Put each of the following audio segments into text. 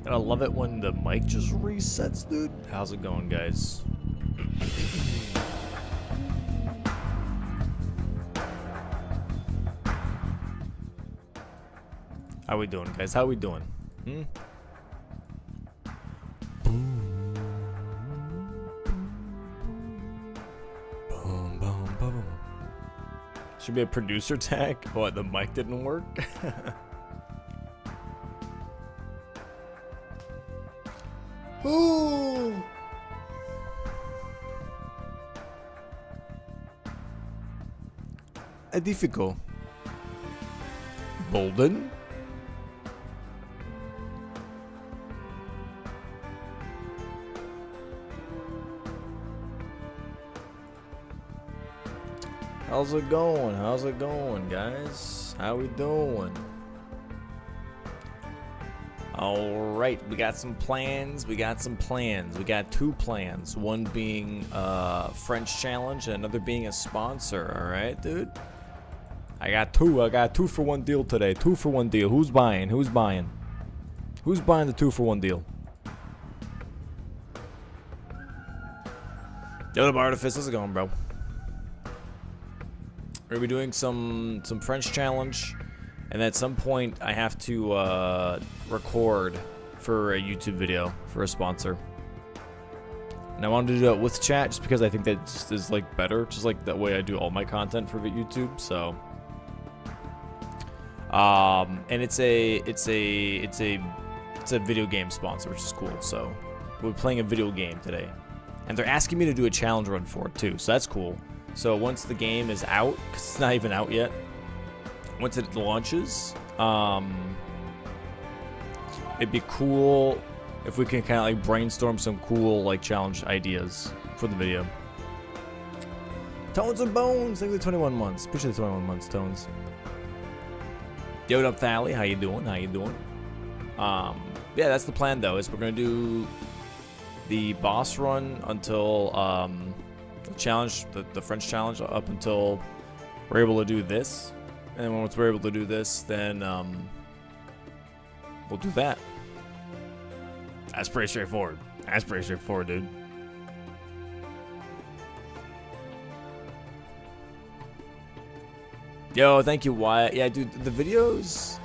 I love it when the mic just resets, dude. How's it going, guys? How we doing, guys? How we doing? Should be a producer tag. What, the mic didn't work? Ooh. Edifico. Bolden. How's it going? How's it going, guys? How we doing? Alright, we got some plans. We got two plans. One being French challenge and another being a sponsor. Alright, dude? I got two for one deal today. 2 for 1 deal. Who's buying? Who's buying the 2 for 1 deal? Yo, the Artifice, how's it going, bro? We're gonna be doing some French challenge, and at some point I have to record for a YouTube video for a sponsor. And I wanted to do it with chat just because I think that just is like better, just like that way I do all my content for YouTube. So, and it's a video game sponsor, which is cool. So we're playing a video game today, and they're asking me to do a challenge run for it too. So that's cool. So once the game is out, because it's not even out yet, once it launches, it'd be cool if we can kind of like brainstorm some cool like challenge ideas for the video. Tones and Bones, thank you for 21 months. Appreciate the 21 months, Tones. Yo, what up, Thally? How you doing? How you doing? Yeah, that's the plan though. Is we're gonna do the boss run until challenge, the French challenge, up until we're able to do this, and then once we're able to do this, then we'll do that. That's pretty straightforward. That's pretty straightforward, dude. Yo, thank you, Wyatt. Yeah, dude, the videos,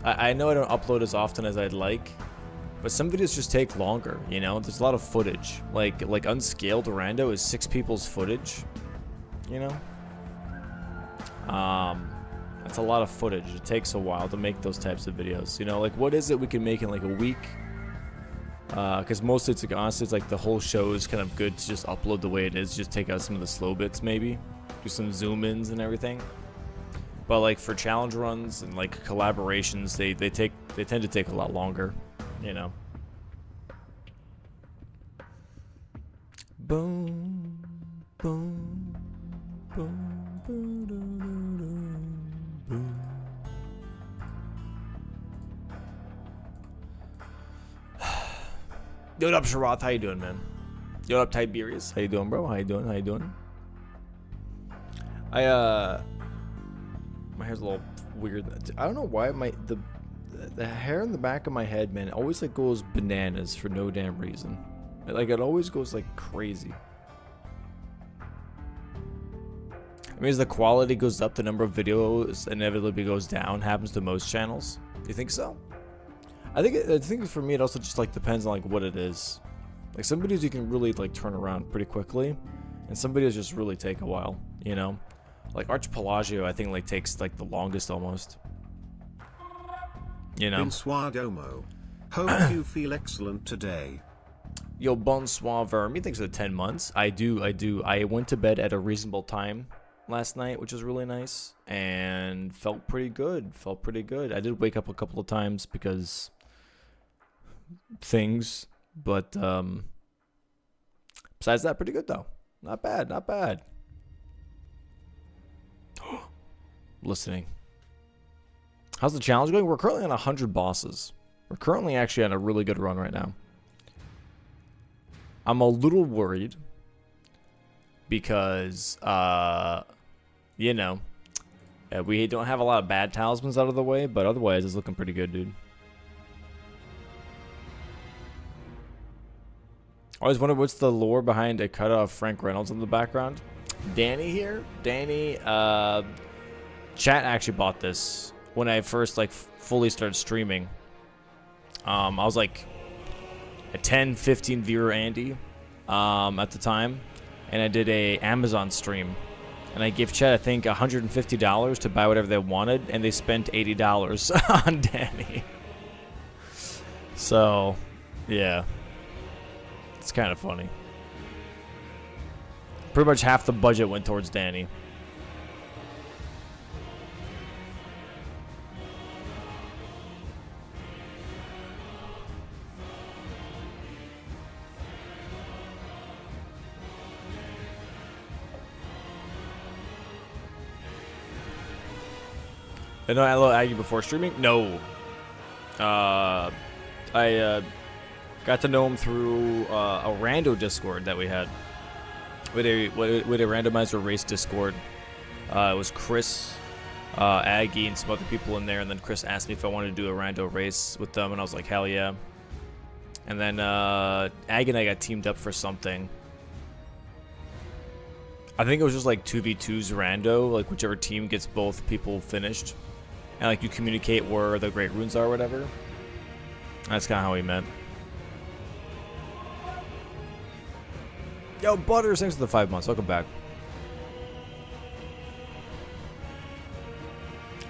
I know I don't upload as often as I'd like, but some videos just take longer, you know? There's a lot of footage. Like Unscaled Rando is 6 people's footage, you know? That's a lot of footage. It takes a while to make those types of videos, you know? Like, what is it we can make in like a week? Because mostly it's like, honestly, it's like the whole show is kind of good to just upload the way it is. Just take out some of the slow bits, maybe. Do some zoom-ins and everything. But like for challenge runs and like collaborations, they tend to take a lot longer. You know. Boom, boom, boom, boom, boom. Yo, what up, Sharath? How you doing, man? Yo, what up, Tiberius? How you doing, bro? How you doing? How you doing? My hair's a little weird. I don't know why the hair in the back of my head, man, always like goes bananas for no damn reason. Like it always goes like crazy. I mean, as the quality goes up, the number of videos inevitably goes down. Happens to most channels. Do you think so? I think for me it also just like depends on like what it is. Like some videos you can really like turn around pretty quickly, and some videos just really take a while. You know, like Archipelagio, I think like takes like the longest almost. You know. Bonsoir Domo. Hope you feel excellent today. Yo, bonsoir Vermi, thanks for the 10 months. I do. I went to bed at a reasonable time last night, which was really nice, and felt pretty good. I did wake up a couple of times because things, but besides that, pretty good though. Not bad. Listening. How's the challenge going? We're currently on 100 bosses. We're currently actually on a really good run right now. I'm a little worried because, you know, we don't have a lot of bad talismans out of the way, but otherwise it's looking pretty good, dude. I always wonder what's the lore behind a cut of Frank Reynolds in the background. Danny here. Danny, chat actually bought this when I first like fully started streaming. I was like a 10, 15 viewer Andy at the time, and I did a Amazon stream, and I gave chat I think $150 to buy whatever they wanted, and they spent $80 on Danny. So, yeah, it's kind of funny. Pretty much half the budget went towards Danny. Did I know Aggie before streaming? No. I got to know him through a rando Discord that we had. With a randomizer race Discord. It was Chris, Aggie, and some other people in there, and then Chris asked me if I wanted to do a rando race with them, and I was like, hell yeah. And then Aggie and I got teamed up for something. I think it was just like 2v2s rando, like whichever team gets both people finished. And like you communicate where the great runes are or whatever. That's kind of how we met. Yo, Butters, thanks for the 5 months. Welcome back.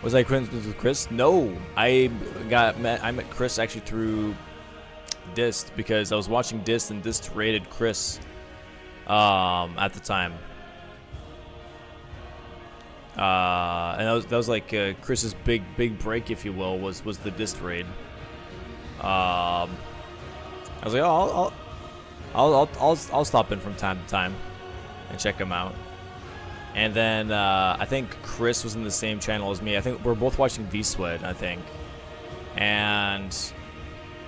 Was I friends with Chris? No, I met Chris actually through Dist, because I was watching Dist and Dist rated Chris at the time. And that was like Chris's big break, if you will, was the Dist raid. I was like, oh, I'll stop in from time to time and check him out. And then I think Chris was in the same channel as me. I think we're both watching V-Sweat, I think. And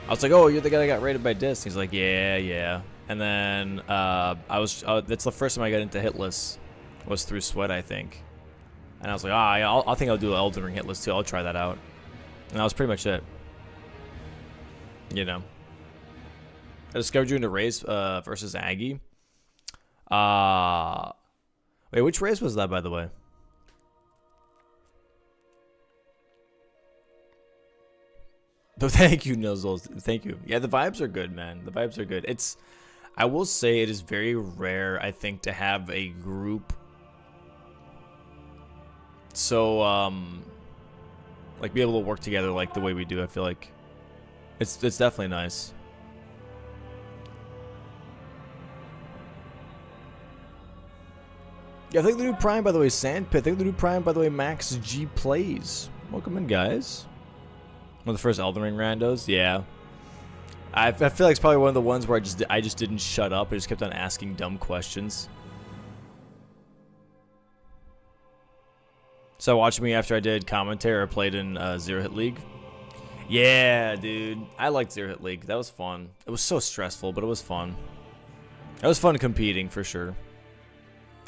I was like, oh, you're the guy that got raided by Dist. He's like, yeah. And then that's the first time I got into hitless, was through Sweat, I think. And I was like, I think I'll do Elden Ring hitless too. I'll try that out. And that was pretty much it. You know. I discovered you in the race versus Aggie. Wait, which race was that, by the way? Oh, thank you, Nuzzles. Thank you. Yeah, the vibes are good, man. The vibes are good. I will say it is very rare, I think, to have a group. So, like, be able to work together like the way we do. I feel like it's definitely nice. Yeah, thank the new Prime, by the way, Sandpit. Thank the new Prime, by the way, Max G Plays. Welcome in, guys. One of the first Elden Ring randos. Yeah. I feel like it's probably one of the ones where I just didn't shut up. I just kept on asking dumb questions. So watching me after I did commentary or played in Zero Hit League. Yeah, dude. I liked Zero Hit League. That was fun. It was so stressful, but it was fun. It was fun competing, for sure.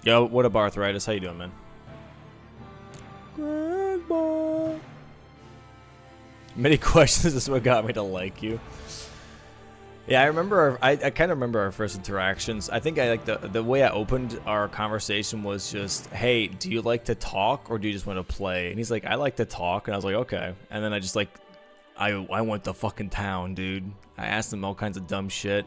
Yo, what up, Arthritis? How you doing, man? Grandma. Many questions is what got me to like you. Yeah, I remember. I kind of remember our first interactions. I think I like the way I opened our conversation was just, "Hey, do you like to talk or do you just want to play?" And he's like, "I like to talk," and I was like, "Okay." And then I just like, I went to fucking town, dude. I asked him all kinds of dumb shit.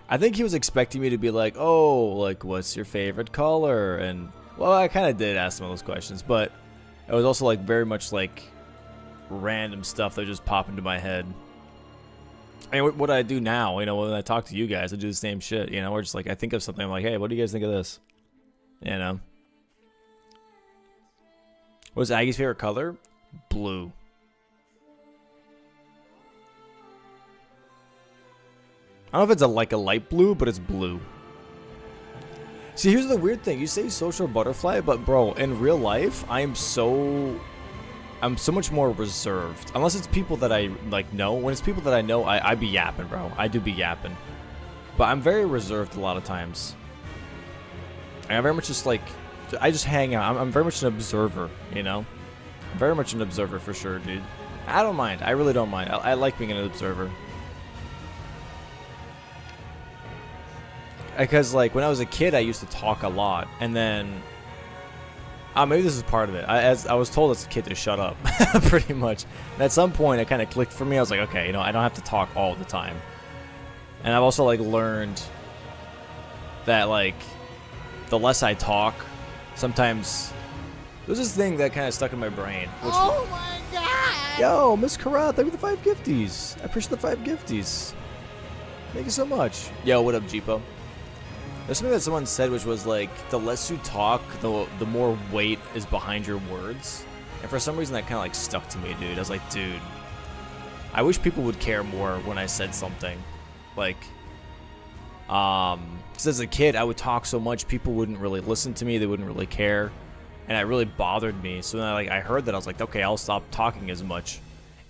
I think he was expecting me to be like, oh, like, what's your favorite color? And, well, I kind of did ask him all those questions, but it was also, like, very much, like, random stuff that just popped into my head. I mean, what I do now, you know, when I talk to you guys, I do the same shit, you know, we're just like, I think of something, I'm like, hey, what do you guys think of this? You know? What's Aggie's favorite color? Blue. I don't know if it's like a light blue, but it's blue. See, here's the weird thing. You say social butterfly, but bro, in real life, I'm so much more reserved. Unless it's people that I like know. When it's people that I know, I be yapping, bro. I do be yapping. But I'm very reserved a lot of times. I'm very much just like, I just hang out. I'm very much an observer, you know? I'm very much an observer for sure, dude. I don't mind. I really don't mind. I like being an observer. because like when I was a kid, I used to talk a lot, and then maybe this is part of it. As I was told as a kid to shut up, pretty much. And at some point, it kind of clicked for me. I was like, okay, you know, I don't have to talk all the time. And I've also like learned that like the less I talk, sometimes there's this thing that kind of stuck in my brain. Which, oh my god! yo, Miss Karat, thank you for the 5 gifties. I appreciate the 5 gifties. Thank you so much. Yo, what up, Jeepo? There's something that someone said which was like, the less you talk, the more weight is behind your words. And for some reason that kind of like stuck to me, dude. I was like, dude, I wish people would care more when I said something. Like, because as a kid, I would talk so much, people wouldn't really listen to me, they wouldn't really care. And it really bothered me. So then I heard that, I was like, okay, I'll stop talking as much.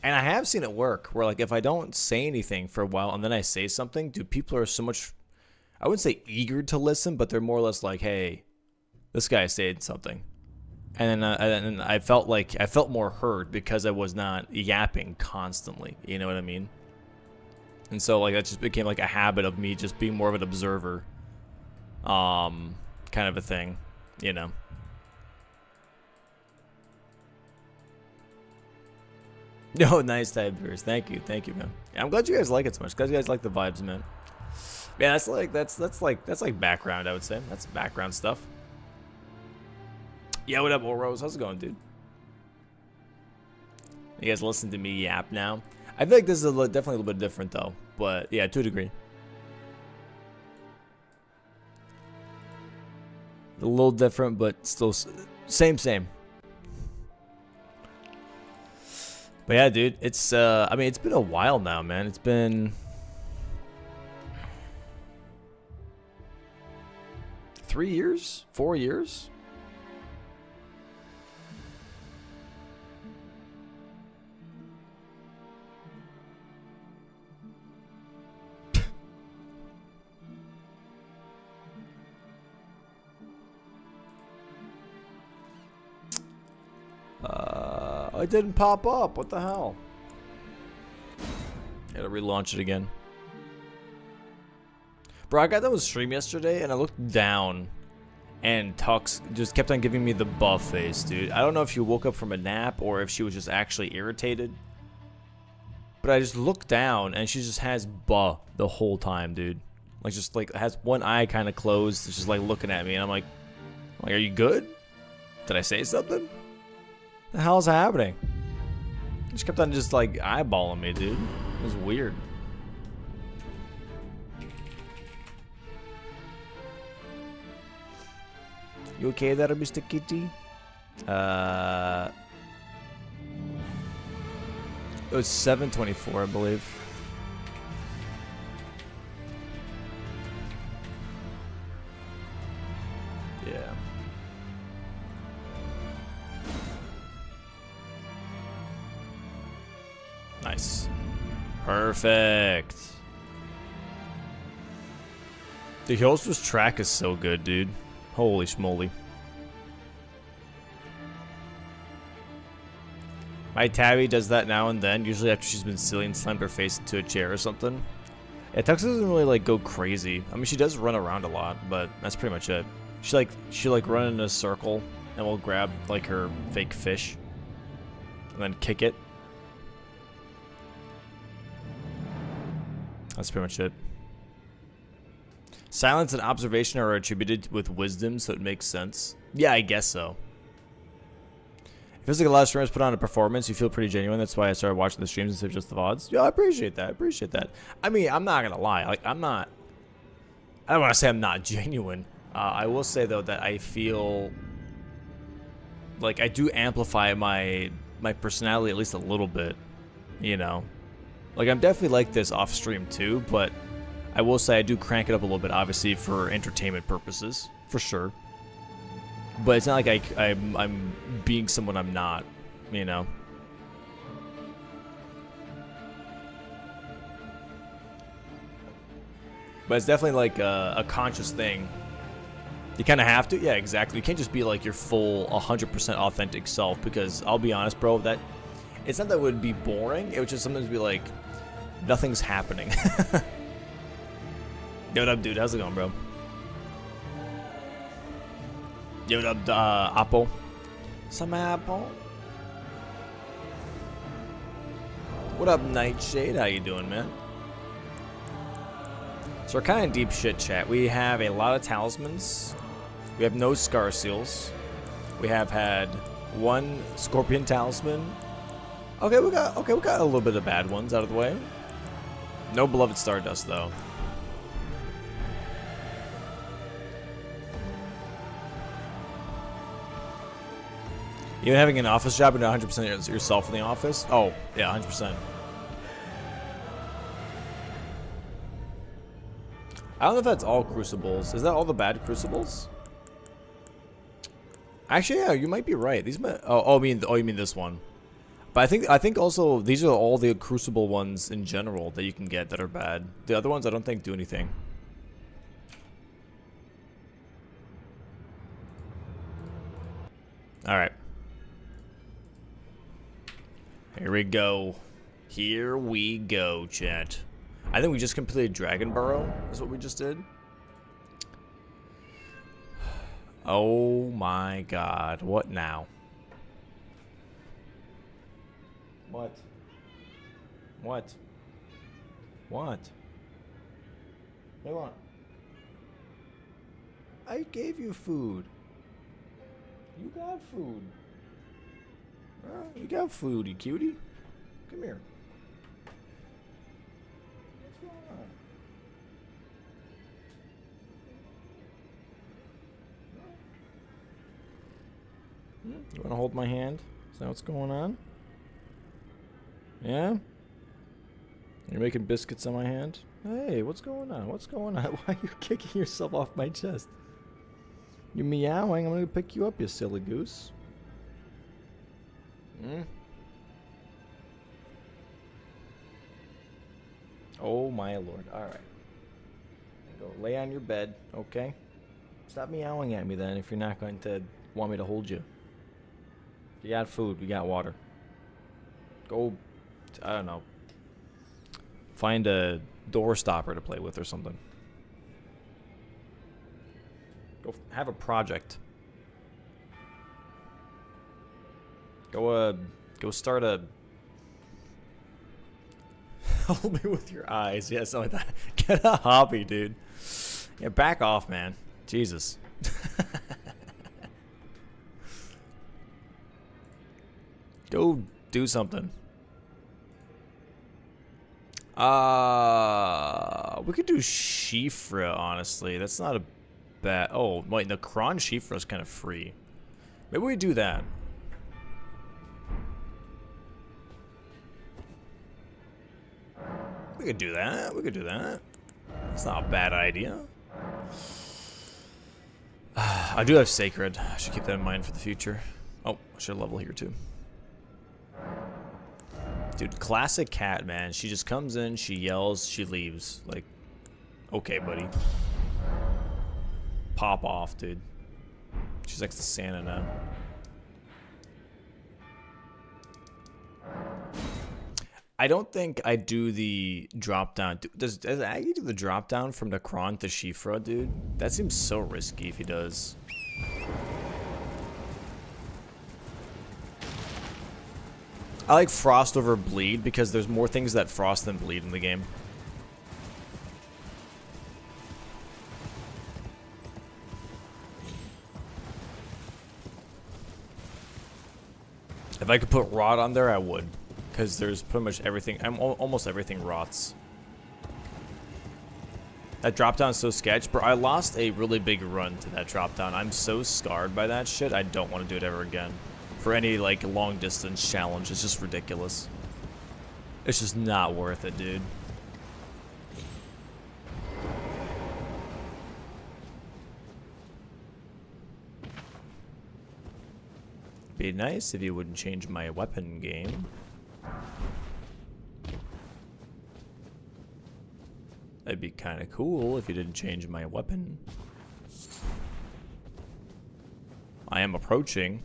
And I have seen it work, where like if I don't say anything for a while and then I say something, dude, people are so much, I wouldn't say eager to listen, but they're more or less like, hey, this guy said something. And then I felt more heard because I was not yapping constantly. You know what I mean? And so like that just became like a habit of me just being more of an observer, kind of a thing, you know. No, nice type viewers. Thank you, man. Yeah, I'm glad you guys like it so much. Glad you guys like the vibes, man. Yeah, that's like background, I would say. That's background stuff. Yeah, what up, Oros? How's it going, dude? You guys listen to me yap now? I feel like this is definitely a little bit different though, but yeah, to a degree. A little different, but still same. But yeah, dude, it's I mean, it's been a while now, man. It's been 3 years, 4 years. It didn't pop up. What the hell? Gotta relaunch it again. Bro, I got done with stream yesterday and I looked down and Tux just kept on giving me the buff face, dude. I don't know if she woke up from a nap or if she was just actually irritated. But I just looked down and she just has buh the whole time, dude. Like just like has one eye kind of closed. It's just like looking at me and I'm like, are you good? Did I say something? The hell's happening? She kept on just like eyeballing me, dude. It was weird. You okay there, Mr. Kitty? It was 7:24, I believe. Yeah. Nice. Perfect. The Hills's track is so good, dude. Holy schmoly. My Tabby does that now and then, usually after she's been silly and slammed her face into a chair or something. Yeah, Tux doesn't really like go crazy. I mean, she does run around a lot, but that's pretty much it. She like run in a circle and will grab like her fake fish and then kick it. That's pretty much it. Silence and observation are attributed with wisdom, so it makes sense. Yeah, I guess so. It feels like a lot of streamers put on a performance. You feel pretty genuine. That's why I started watching the streams instead of just the VODs. Yeah, I appreciate that. I appreciate that. I mean, I'm not going to lie. Like, I don't want to say I'm not genuine. I will say, though, that I feel like I do amplify my personality at least a little bit, you know? Like, I'm definitely like this off stream, too, but I will say I do crank it up a little bit, obviously, for entertainment purposes, for sure. But it's not like I'm being someone I'm not, you know? But it's definitely like a conscious thing. You kind of have to. Yeah, exactly. You can't just be like your full 100% authentic self, because I'll be honest, bro, that it's not that it would be boring. It would just sometimes be like, nothing's happening. Yo, what up, dude? How's it going, bro? Yo, what up, Apple? Some Apple? What up, Nightshade? How you doing, man? So we're kind of deep shit, chat. We have a lot of talismans. We have no Scar Seals. We have had one Scorpion Talisman. Okay, we got a little bit of bad ones out of the way. No Beloved Stardust, though. You having an office job and not 100% yourself in the office? Oh, yeah, 100%. I don't know if that's all Crucibles. Is that all the bad Crucibles? Actually, yeah, you might be right. These might. You mean this one? But I think also these are all the Crucible ones in general that you can get that are bad. The other ones I don't think do anything. All right. Here we go. Here we go, chat. I think we just completed Dragon Burrow, is what we just did. Oh my god. What now? What? What? What? What do you want? I gave you food. You got food. You got food, you cutie. Come here. What's going on? You want to hold my hand? Is that what's going on? Yeah? You're making biscuits on my hand? Hey, what's going on? What's going on? Why are you kicking yourself off my chest? You're meowing. I'm going to pick you up, you silly goose. Oh my lord. Alright. Go lay on your bed, okay? Stop meowing at me then if you're not going to want me to hold you. You got food, we got water. Go, I don't know. Find a door stopper to play with or something. Go have a project. Go start a... Hold me with your eyes. Yeah, something like that. Get a hobby, dude. Yeah, back off, man. Jesus. Go do something. We could do Shifra, honestly. That's not a bad... Oh, wait, the Kron Shifra is kind of free. Maybe we do that. We could do that. We could do that. It's not a bad idea. I do have Sacred. I should keep that in mind for the future. Oh, I should level here too. Dude, classic cat, man. She just comes in, she yells, she leaves. Like, okay, buddy. Pop off, dude. She's like the Santa now. I don't think I do the drop down. Does Aggie do the drop down from the Kron to Shifra, dude? That seems so risky if he does. I like Frost over Bleed because there's more things that Frost than Bleed in the game. If I could put Rot on there, I would. Because there's pretty much everything, almost everything rots. That drop down is so sketch, bro. I lost a really big run to that drop down. I'm so scarred by that shit. I don't want to do it ever again. For any like long distance challenge, it's just ridiculous. It's just not worth it, dude. Be nice if you wouldn't change my weapon game. That'd be kind of cool if you didn't change my weapon. I am approaching.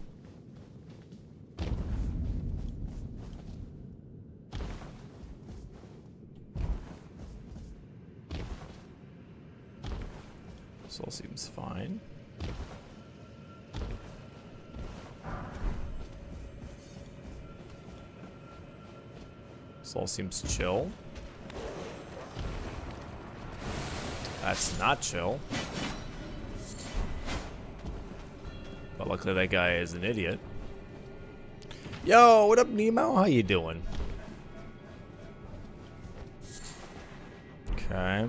This all seems fine. This all seems chill. That's not chill. But luckily that guy is an idiot. Yo, what up, Nemo? How you doing? Okay.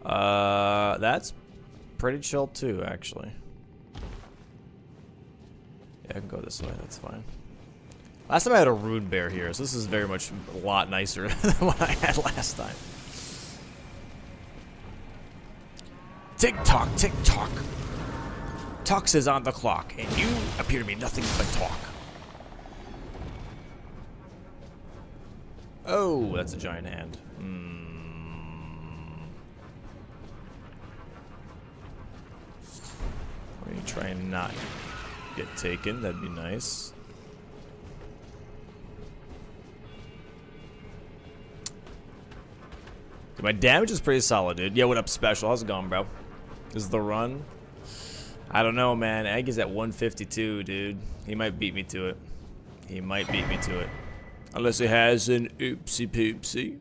That's pretty chill too, actually. Yeah, I can go this way. That's fine. Last time I had a rune bear here, so this is very much a lot nicer than what I had last time. Tick tock, tick tock. Tux is on the clock, and you appear to be nothing but talk. Oh, that's a giant hand. Let me try and not get taken. That'd be nice. Dude, my damage is pretty solid, dude. Yeah, what up, Special? How's it going, bro? This is the run. I don't know, man. Egg is at 152, dude. He might beat me to it. He might beat me to it. Unless he has an oopsie poopsie.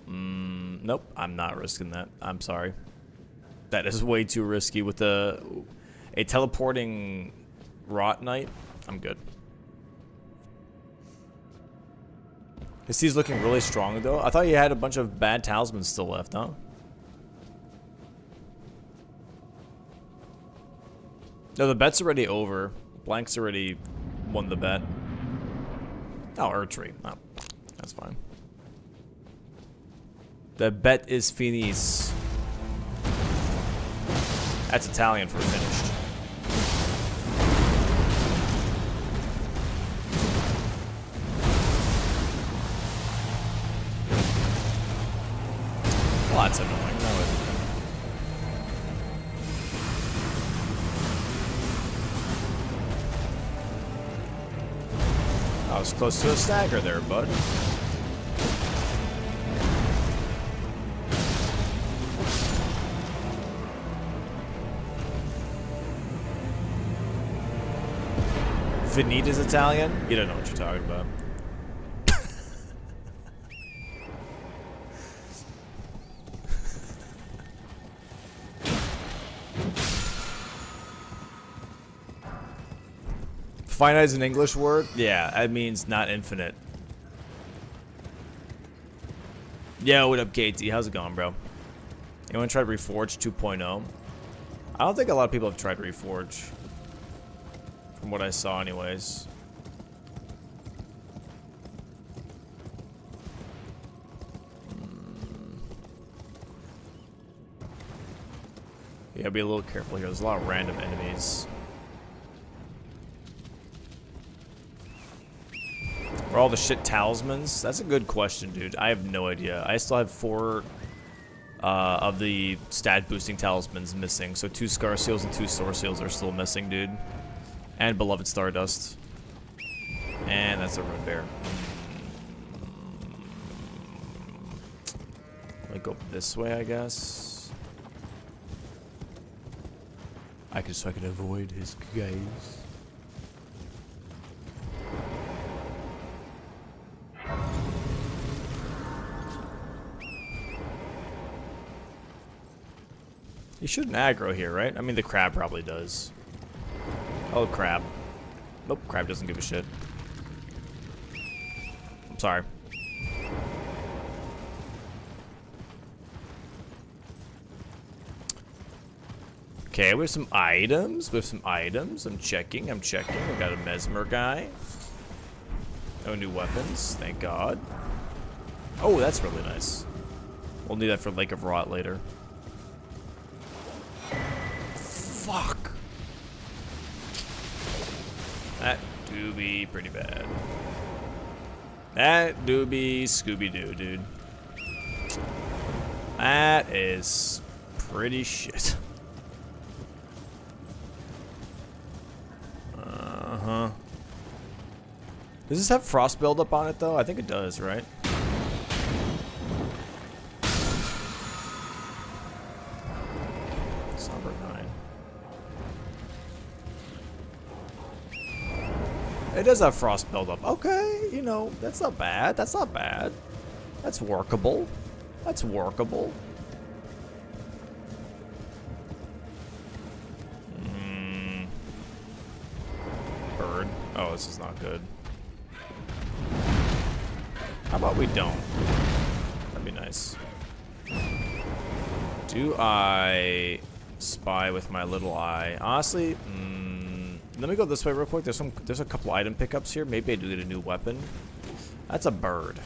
Nope, I'm not risking that. I'm sorry. That is way too risky with a teleporting Rot Knight. I'm good. He's looking really strong, though. I thought he had a bunch of bad talismans still left, huh? No, the bet's already over. Blank's already won the bet. Oh, Erdtree. Oh, that's fine. The bet is finis. That's Italian for finished. Well, that's annoying. I was close to a stagger there, bud. Finita's Italian? You don't know what you're talking about. Finite is an English word? Yeah, that means not infinite. Yo, what up, KT? How's it going, bro? Anyone tried Reforge 2.0? I don't think a lot of people have tried Reforge. From what I saw, anyways. Yeah, be a little careful here. There's a lot of random enemies. Are all the shit talismans? That's a good question, dude. I have no idea. I still have 4 of the stat boosting talismans missing. So 2 Scar Seals and 2 Sword Seals are still missing, dude. And Beloved Stardust. And that's a Rune Bear. Let me go this way, I guess. So I can avoid his gaze. You shouldn't aggro here, right? I mean, the crab probably does. Oh, crab. Nope, crab doesn't give a shit. I'm sorry. Okay, we have some items. I'm checking. We got a Mesmer guy. No new weapons, thank God. Oh, that's really nice. We'll need that for Lake of Rot later. Fuck. That do be pretty bad. That do be Scooby-Doo, dude. That is pretty shit. Uh-huh. Does this have frost buildup on it, though? I think it does, right? Somber 9. It does have frost buildup. Okay, you know, that's not bad. That's not bad. That's workable. That's workable. Bird. Oh, this is not good. How about we don't? That'd be nice. Do I spy with my little eye? Honestly, let me go this way real quick. There's a couple item pickups here. Maybe I do get a new weapon. That's a bird.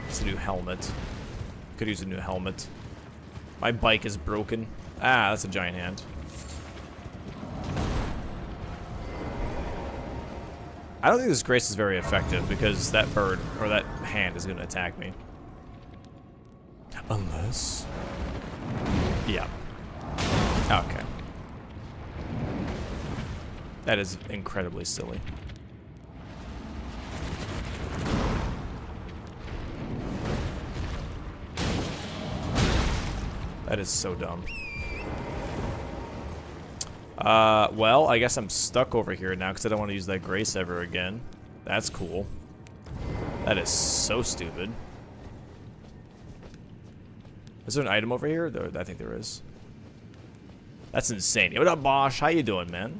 It's a new helmet. Could use a new helmet. My bike is broken. Ah, that's a giant hand. I don't think this grace is very effective because that bird or that hand is going to attack me. Unless... Yeah. Okay. That is incredibly silly. That is so dumb. Well, I guess I'm stuck over here now because I don't want to use that grace ever again. That's cool. That is so stupid. Is there an item over here? I think there is. That's insane. What up, Bosch? How you doing, man?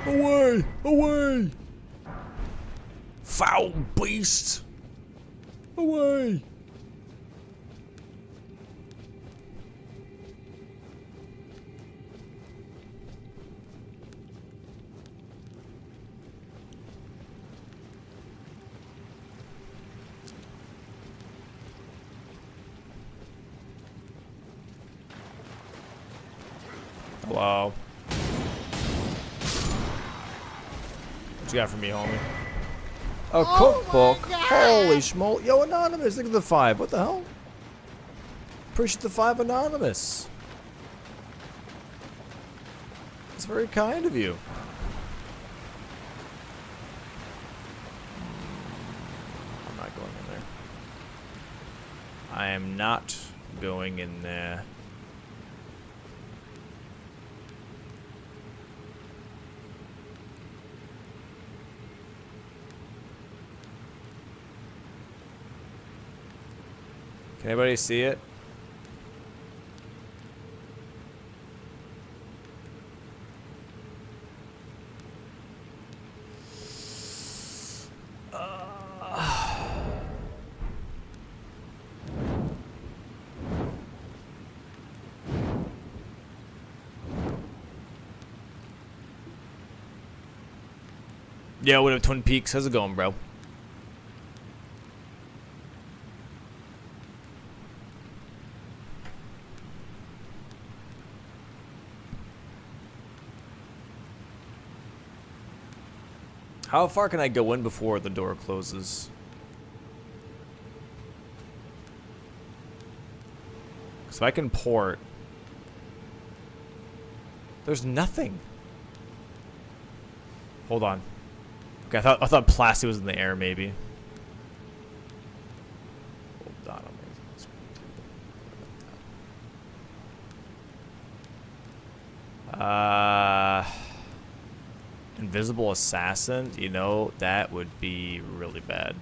Away! Away! Foul beast! Away! Hello. What you got for me, homie? A cookbook? Holy schmoll. Yo, Anonymous, look at the 5. What the hell? Appreciate the 5, Anonymous. It's very kind of you. I'm not going in there. I am not going in there. Can anybody see it? Yo, what up, Twin Peaks? How's it going, bro? How far can I go in before the door closes? So I can port. There's nothing. Hold on. Okay, I thought plastic was in the air, maybe. Hold on. Invisible assassin, you know, that would be really bad.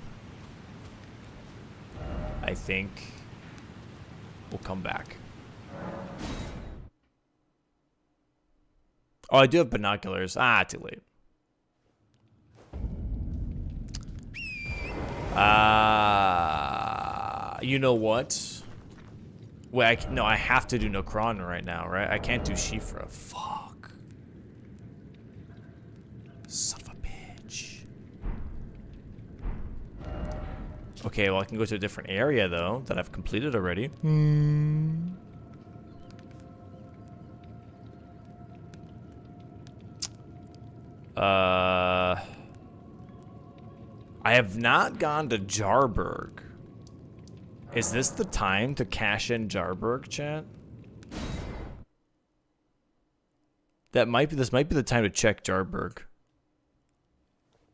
I think we'll come back. Oh, I do have binoculars. Ah, too late. You know what? Wait, no, I have to do Nokron right now, right? I can't do Shifra. Fuck. Son of a bitch. Okay, well, I can go to a different area, though, that I've completed already. I have not gone to Jarburg. Is this the time to cash in Jarburg, chat? This might be the time to check Jarburg.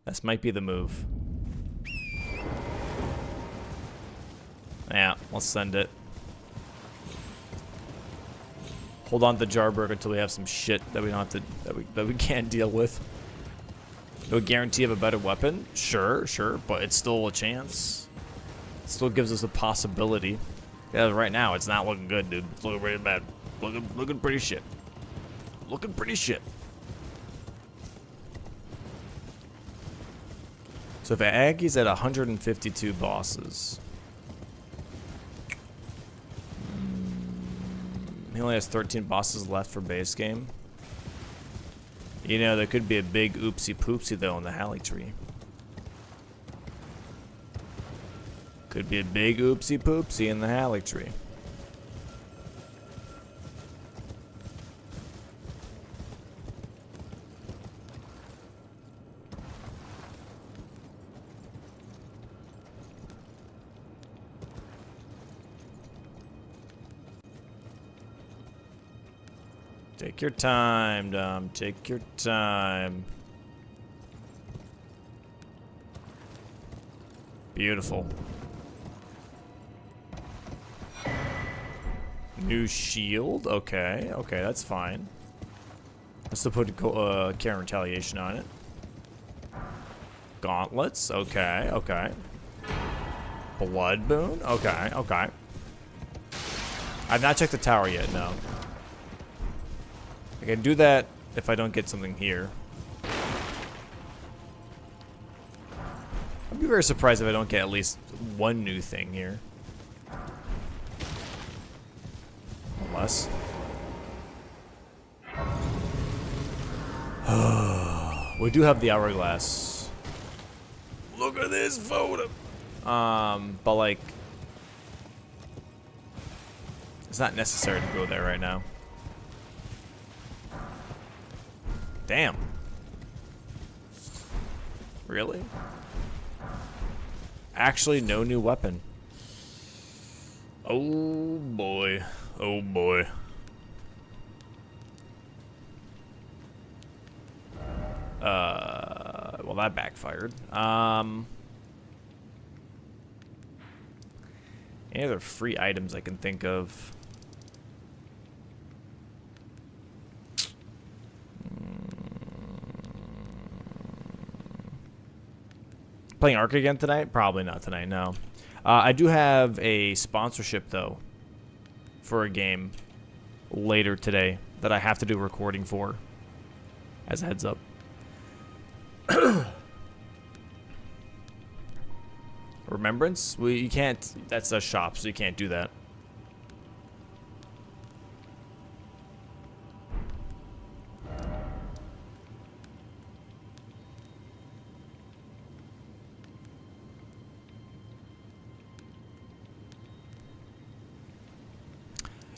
This might be the move. Yeah, let's send it. hold on to Jarberg until we have some shit that we don't have to that we can't deal with. No guarantee of a better weapon, sure, but it's still a chance. It still gives us a possibility. Yeah, right now it's not looking good, dude. It's looking really bad. Looking pretty shit. Looking pretty shit. So if Aggie's at 152 bosses, he only has 13 bosses left for base game. You know, there could be a big oopsie poopsie though in the Halley tree. Could be a big oopsie poopsie in the Halley tree. Take your time, Dom. Take your time. Beautiful. New shield. Okay, that's fine. Let's still put Karen Retaliation on it. Gauntlets. Okay. Blood boon. Okay. I've not checked the tower yet. No. I can do that if I don't get something here. I'd be very surprised if I don't get at least one new thing here. Unless. We do have the hourglass. Look at this photo. But like, it's not necessary to go there right now. Damn. Really? Actually, no new weapon. Oh boy. Oh boy. Well, that backfired. Any other free items I can think of? Playing Ark again tonight? Probably not tonight, no. I do have a sponsorship, though, for a game later today that I have to do recording for, as a heads up. Remembrance? You can't, that's a shop, so you can't do that.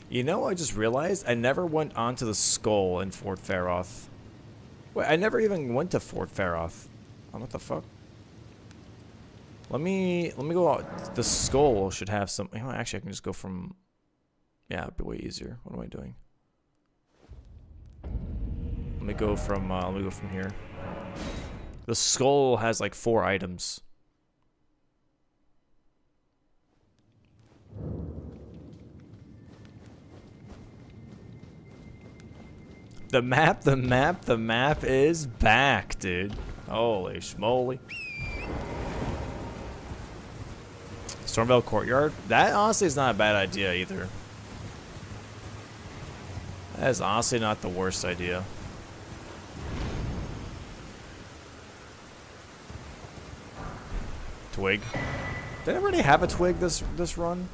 You know, I just realized I never went onto the skull in Fort Faroth. Wait, I never even went to Fort Faroth. Oh, what the fuck? Let me go out. The skull should have some. You know, actually, I can just go from. Yeah, it'd be way easier. What am I doing? Let me go from here. The skull has like 4 items. The map is back, dude. Holy schmoly. Stormvale Courtyard? That honestly is not a bad idea either. That is honestly not the worst idea. Twig. Did I already have a twig this run?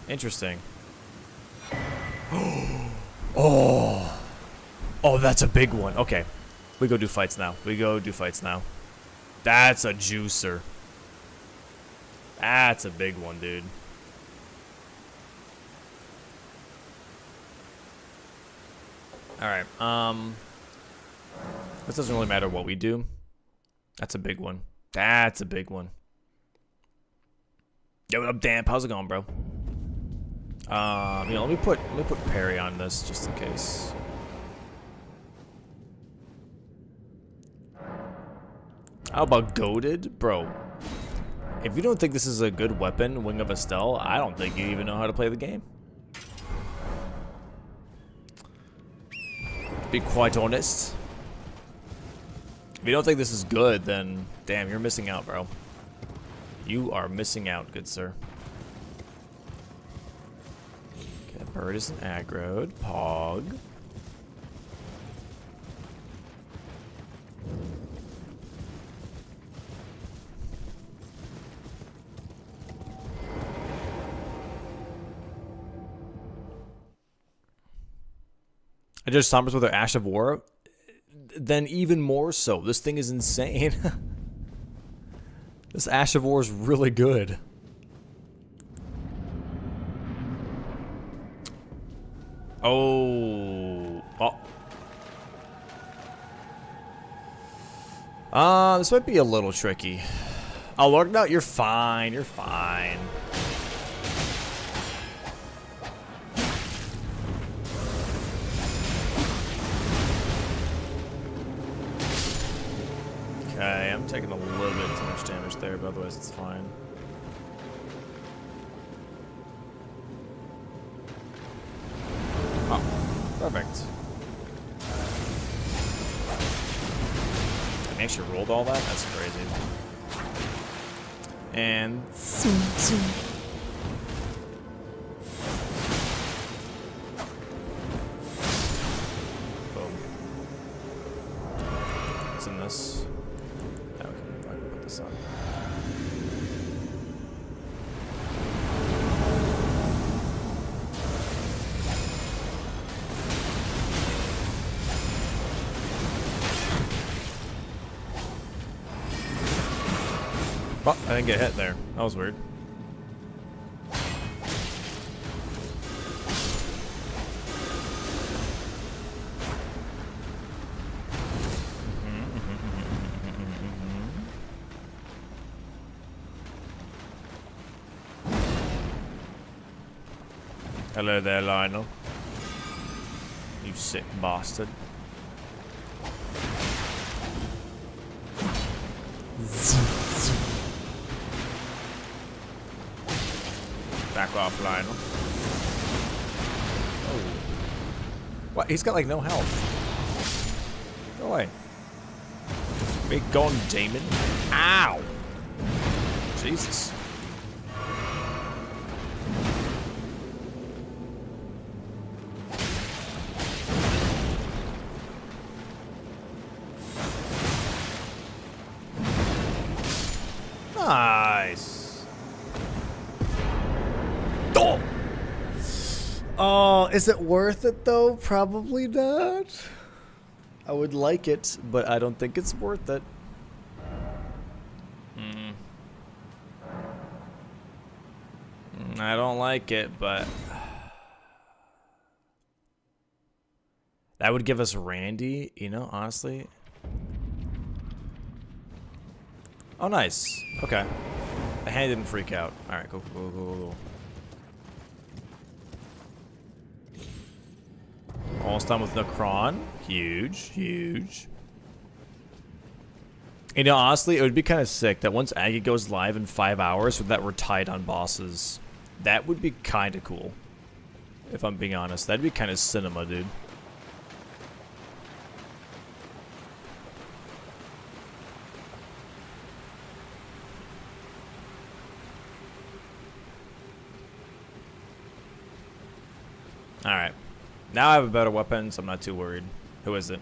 Interesting. Oh, that's a big one. Okay. We go do fights now. That's a juicer. That's a big one, dude. Alright, this doesn't really matter what we do. That's a big one. That's a big one. Yo, what up, Damp? How's it going, bro? Let me put parry on this just in case. How about goaded, bro? If you don't think this is a good weapon, Wing of Estelle, I don't think you even know how to play the game. be quite honest. If you don't think this is good, then damn, you're missing out, bro. You are missing out, good sir. Okay, that bird isn't aggroed. Pog. I just Sombers with their Ash of War. Then even more so. This thing is insane. This Ash of War is really good. Oh. This might be a little tricky. Oh, Lord, no, you're fine. You're fine. Okay, I'm taking a little bit too much damage there, but otherwise it's fine. Oh, perfect. I actually rolled all that? That's crazy. And... boom. What's in this? Okay, I can put this on. Oh, I didn't get hit there. That was weird. Hello there, Lionel. You sick bastard. Back off, Lionel. Oh. What? He's got like no health. Go away. Be gone, demon. Ow! Jesus. Nice. Oh! Oh, is it worth it though? Probably not. I would like it, but I don't think it's worth it. I don't like it, but that would give us Randy, you know, honestly. Oh, nice. Okay. The hand didn't freak out. Alright, go. Almost done with Necron. Huge, huge. You know, honestly, it would be kind of sick that once Aggie goes live in 5 hours, that we're tied on bosses. That would be kind of cool. If I'm being honest. That'd be kind of cinema, dude. Alright. Now I have a better weapon, so I'm not too worried. Who is it?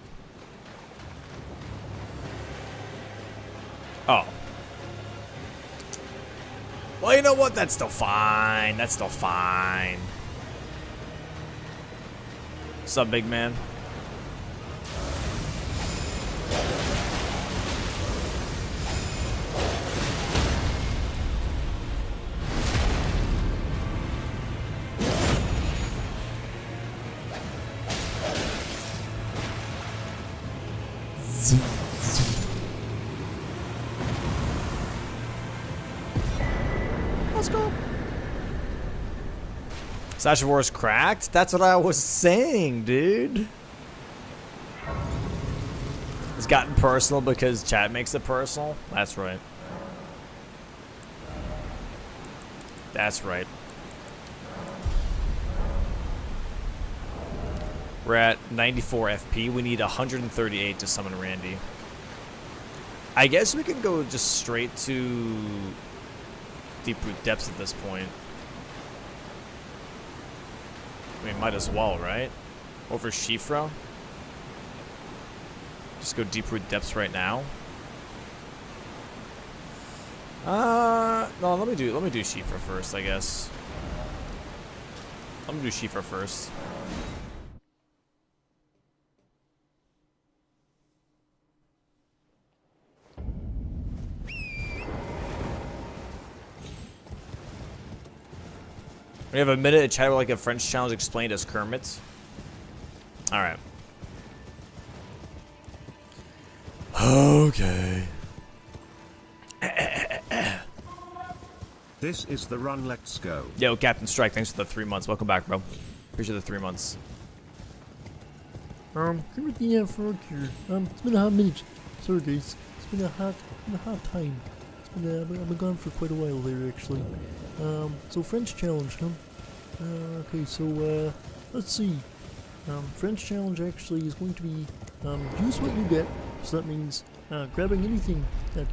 Oh. Well, you know what? That's still fine. That's still fine. What's up, big man? Let's go. Sasha War is cracked? That's what I was saying, dude. It's gotten personal because chat makes it personal? That's right. That's right. We're at 94 FP. We need 138 to summon Randy. I guess we can go just straight to Deep Root Depths at this point. I mean, might as well, right? Over Shifra. Just go Deep Root Depths right now. No, let me do Shifra first, I guess. I'm gonna do Shifra first. We have a minute to chat about like a French challenge explained as Kermit. Alright. Okay. This is the run, let's go. Yo, Captain Strike, thanks for the 3 months. Welcome back, bro. Appreciate the 3 months. Kermit the Frog here. It's been a hot minute. Sorry guys. It's been a hot time. I've been gone for quite a while there actually. So French challenge, huh? Okay, so let's see. French challenge actually is going to be use what you get. So that means grabbing anything that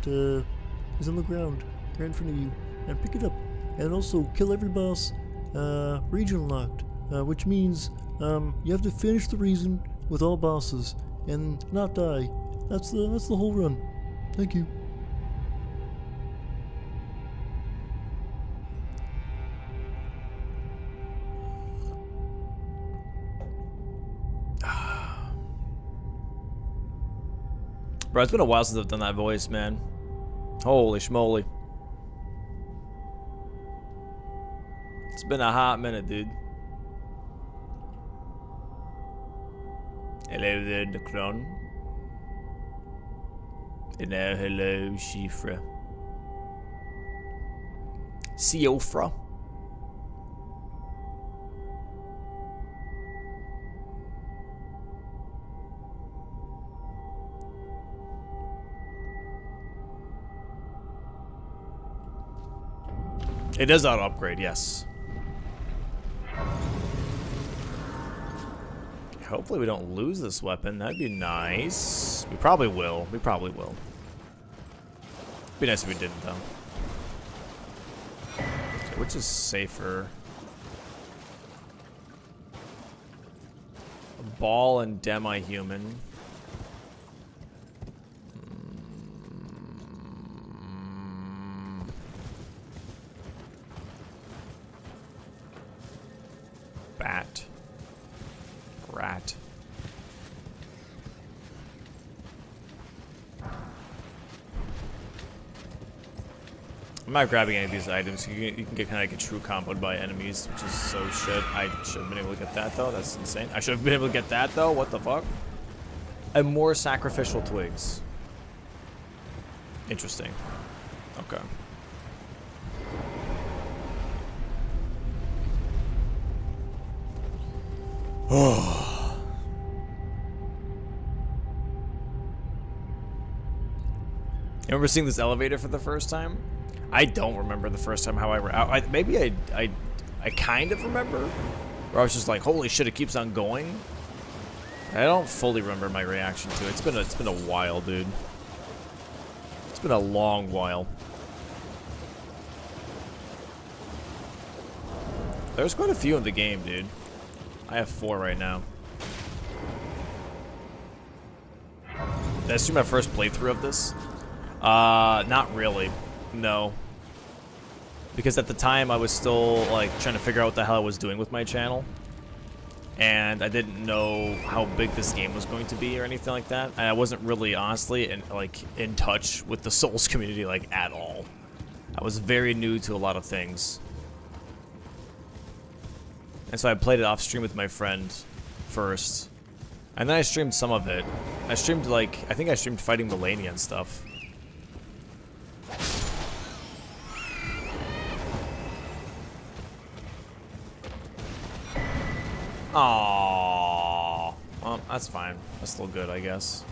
is on the ground right in front of you and pick it up, and also kill every boss region locked, which means you have to finish the region with all bosses and not die. That's the whole run. Thank you. Bro, it's been a while since I've done that voice, man. Holy schmoly. It's been a hot minute, dude. Hello there, Necron. Hello, Shifra. Siofra. It does auto upgrade, yes. Hopefully we don't lose this weapon. That'd be nice. We probably will. We probably will. Be nice if we didn't, though. Okay, which is safer? A ball and demi-human. Bat. Rat. I'm not grabbing any of these items. You can get kind of like a true comboed by enemies, which is so shit. I should have been able to get that though. That's insane. I should have been able to get that though. What the fuck? And more sacrificial twigs. Interesting. Okay. Oh. You remember seeing this elevator for the first time? I don't remember the first time how maybe I kind of remember, where I was just like, holy shit, it keeps on going. I don't fully remember my reaction to it. It's been a while, dude. It's been a long while. There's quite a few in the game, dude. I have 4 right now. Did I stream my first playthrough of this? Not really. No. Because at the time I was still like trying to figure out what the hell I was doing with my channel. And I didn't know how big this game was going to be or anything like that. And I wasn't really honestly in touch with the Souls community like at all. I was very new to a lot of things. And so I played it off stream with my friend first. And then I streamed some of it. I streamed like, I think I streamed fighting Melania and stuff. Aww. Well, that's fine. That's still good, I guess.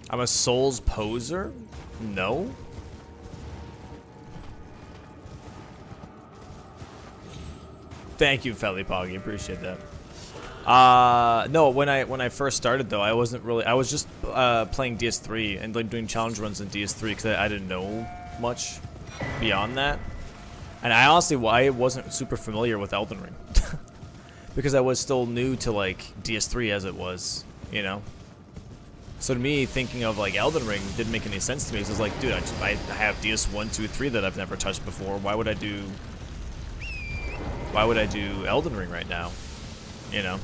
I'm a Souls poser? No. Thank you, Felipoggy. Appreciate that. No, when I first started though, I wasn't really. I was just playing DS3 and like doing challenge runs in DS3 because I didn't know much beyond that. And I honestly, I wasn't super familiar with Elden Ring because I was still new to like DS3 as it was, you know. So to me, thinking of like Elden Ring didn't make any sense to me. So it's like, dude, I have DS1, 2, 3 that I've never touched before. Why would I do Elden Ring right now? You know.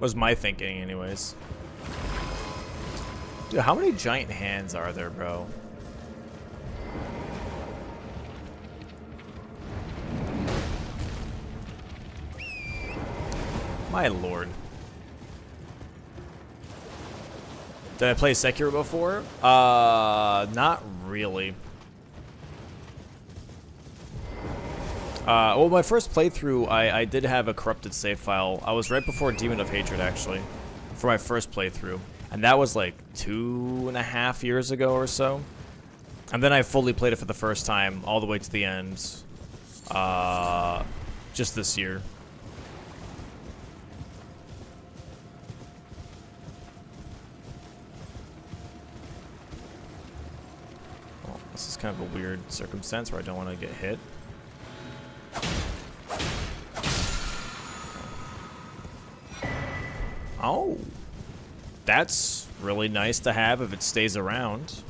Was my thinking, anyways. Dude, how many giant hands are there, bro? My lord. Did I play Sekiro before? Not really. Well, my first playthrough, I did have a corrupted save file. I was right before Demon of Hatred, actually, for my first playthrough. And that was like 2.5 years ago or so. And then I fully played it for the first time, all the way to the end, just this year. Well, this is kind of a weird circumstance where I don't want to get hit. Oh, that's really nice to have if it stays around.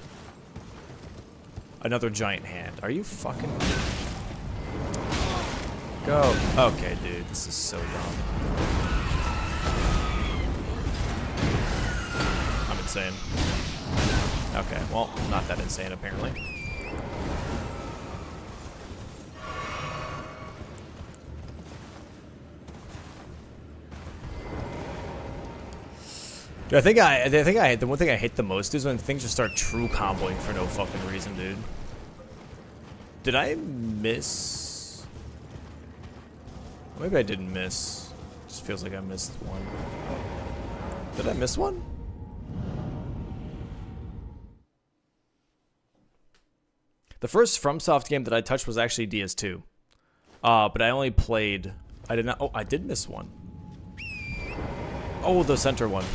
Another giant hand. Are you fucking... Go. Okay, dude, this is so dumb. I'm insane. Okay, well, not that insane, apparently. Dude, I think the one thing I hate the most is when things just start true comboing for no fucking reason, dude. Did I miss? Maybe I didn't miss. Just feels like I missed one. Did I miss one? The first FromSoft game that I touched was actually DS2. But I only played... I did not... Oh, I did miss one. Oh, the center one.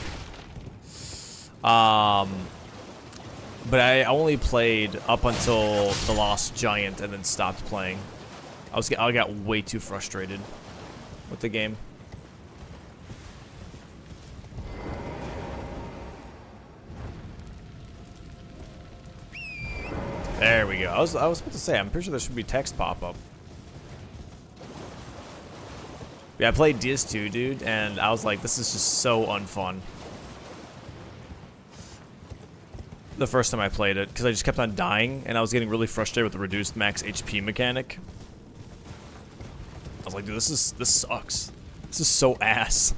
But I only played up until The Lost Giant and then stopped playing. I got way too frustrated with the game. There we go. I was about to say, I'm pretty sure there should be text pop up. Yeah, I played DS2, dude, and I was like, this is just so unfun. The first time I played it, because I just kept on dying, and I was getting really frustrated with the reduced max HP mechanic. I was like, dude, this sucks. This is so ass.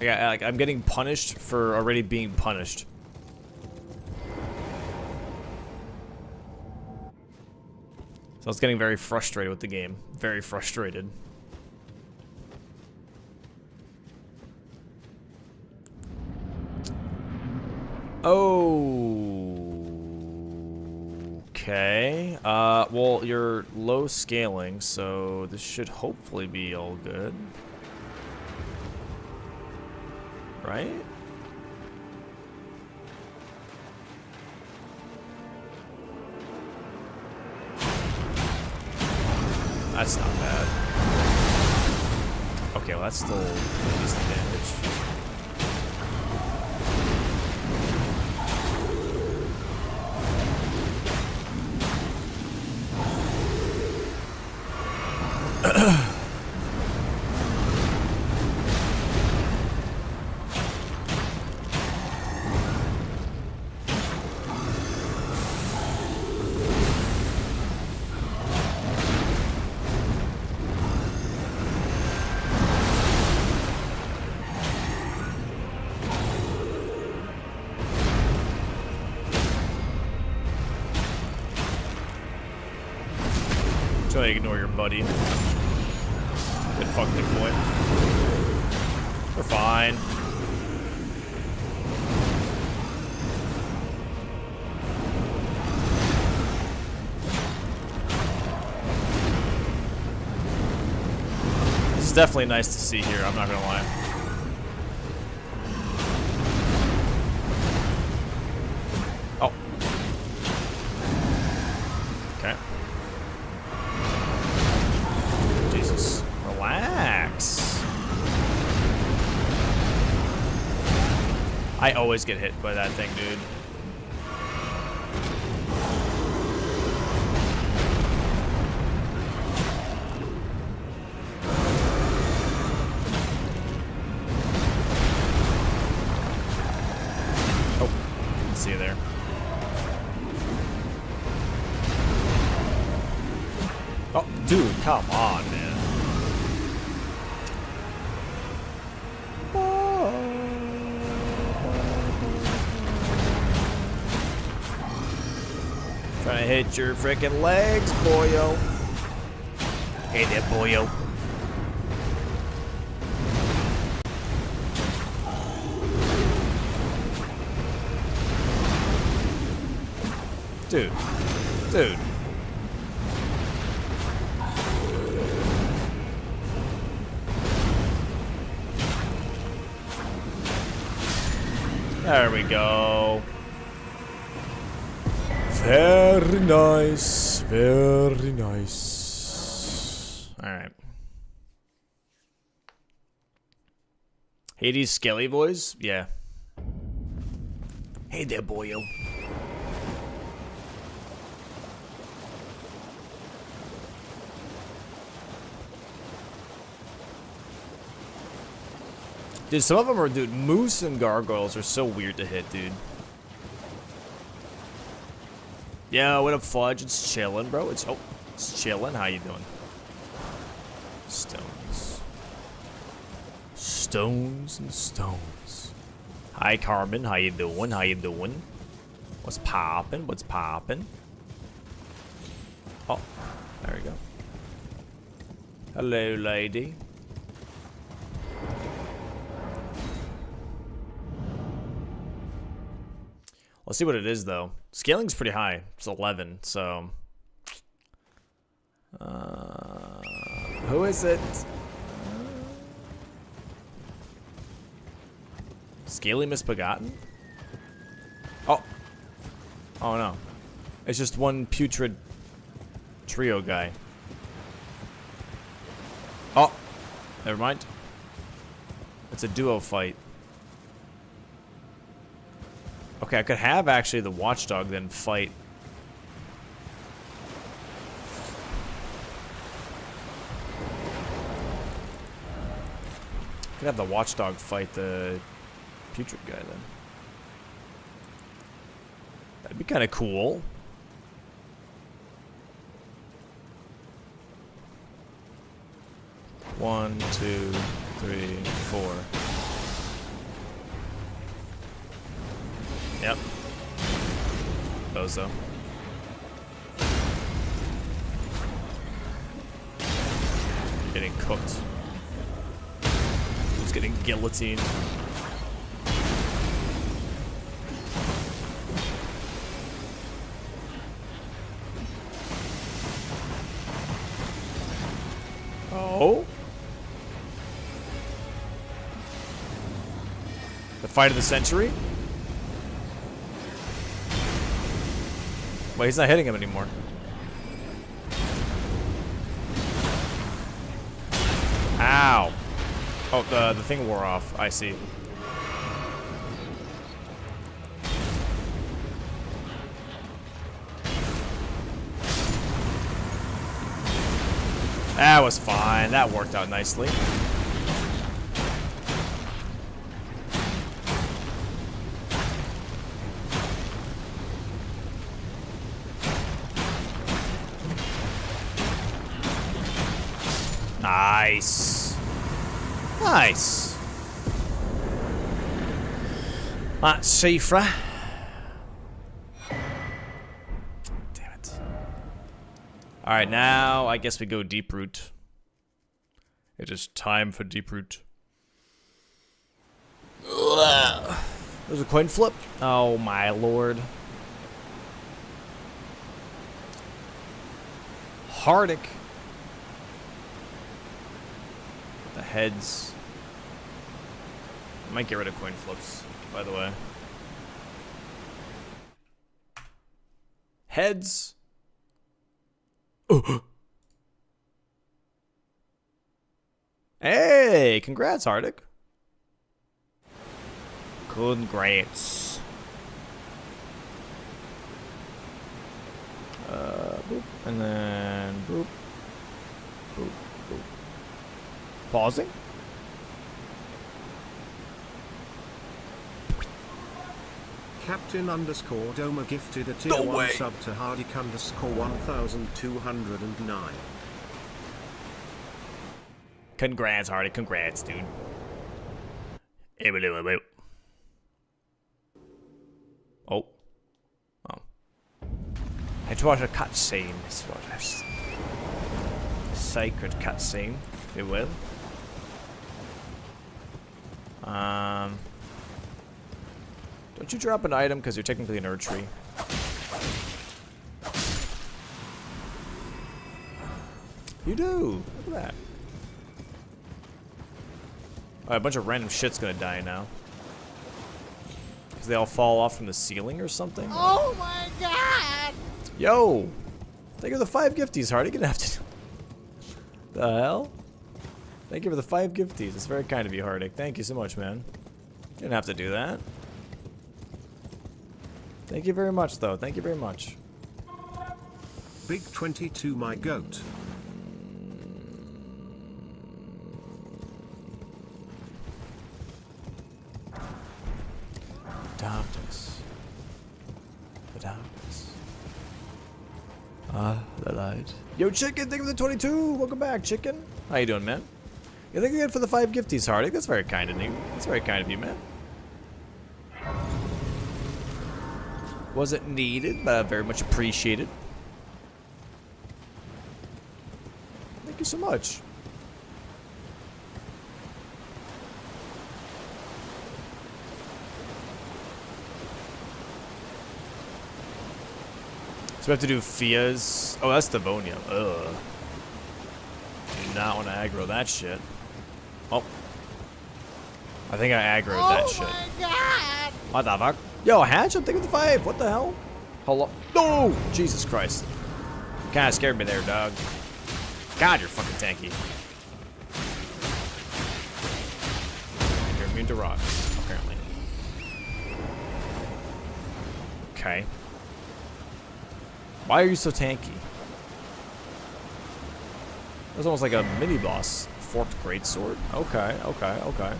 Like, I'm getting punished for already being punished. So I was getting very frustrated with the game. Very frustrated. Okay. Well, you're low scaling, so this should hopefully be all good. Right? That's not bad. Okay, well that's still decent damage. Try to ignore your buddy. Good fuck, big boy. We're fine. This is definitely nice to see here, I'm not gonna lie. Oh. Okay. Jesus. Relax. I always get hit by that thing, dude. Oh, didn't see you there. Oh, dude, come on, man. Trying to hit your freaking legs, boyo. Hey there, boyo. Dude. Dude. There we go. Very nice. Very nice. Alright. Hades Skelly voice? Yeah. Hey there, boyo. Dude, some of them are, dude, moose and gargoyles are so weird to hit, dude. Yeah, what up, Fudge? It's chillin', bro. It's chillin'. How you doing? Stones. Stones and stones. Hi, Carmen. How you doing? How you doing? What's poppin'? What's poppin'? Oh, there we go. Hello, lady. Let's see what it is, though. Scaling's pretty high. It's 11, so... who is it? Scaly Misbegotten? Oh. Oh, no. It's just one putrid trio guy. Oh. Never mind. It's a duo fight. Okay, I could have actually the watchdog then fight. Could have the watchdog fight the putrid guy then. That'd be kind of cool. One, two, three, four. Yep. Bozo. Getting cooked. He's getting guillotined. Oh. The fight of the century? Wait, he's not hitting him anymore. Ow. Oh, the thing wore off. I see. That was fine. That worked out nicely. Nice. Nice. That's Shifra. Damn it. All right, now I guess we go deep root. It is time for deep root. There's a coin flip. Oh my lord. Hardic. The heads. I might get rid of coin flips, by the way. Heads. Hey, congrats, Hardic. Congrats. Boop, and then boop, boop, boop. Pausing. Captain _ Doma gifted a tier No 1 way. sub to Hardic _ 1209. Congrats, Hardic. Congrats, dude. Hey, wait, wait, wait. Oh. Oh. It was a cutscene. This was a sacred cutscene, if you will. Don't you drop an item because you're technically an tree? You do. Look at that. Oh, a bunch of random shit's gonna die now. Because they all fall off from the ceiling or something? Oh my god! Yo! Thank you for the 5 gifties, Hardy. Gonna have to. The hell? Thank you for the 5 gifties. It's very kind of you, Hardic. Thank you so much, man. You didn't have to do that. Thank you very much, though. Thank you very much. Big 22 my goat. Darkness. The darkness. Ah, the light. Yo, Chicken, thank you for the 22. Welcome back, Chicken. How you doing, man? Yeah, thank you again for the 5 gifties, Hardic. That's very kind of you. That's very kind of you, man. Wasn't needed, but very much appreciated. Thank you so much. So we have to do Fia's. Oh, that's Devonia. Ugh. Do not want to aggro that shit. Oh. I think I aggroed that shit. Oh my god! What the fuck? Yo, Hatch, I'm taking the 5. What the hell? Hello? No! Jesus Christ. Kinda scared me there, dog. God, you're fucking tanky. You're immune to rock, apparently. Okay. Why are you so tanky? That was almost like a mini boss. Forked greatsword. Okay, okay, okay.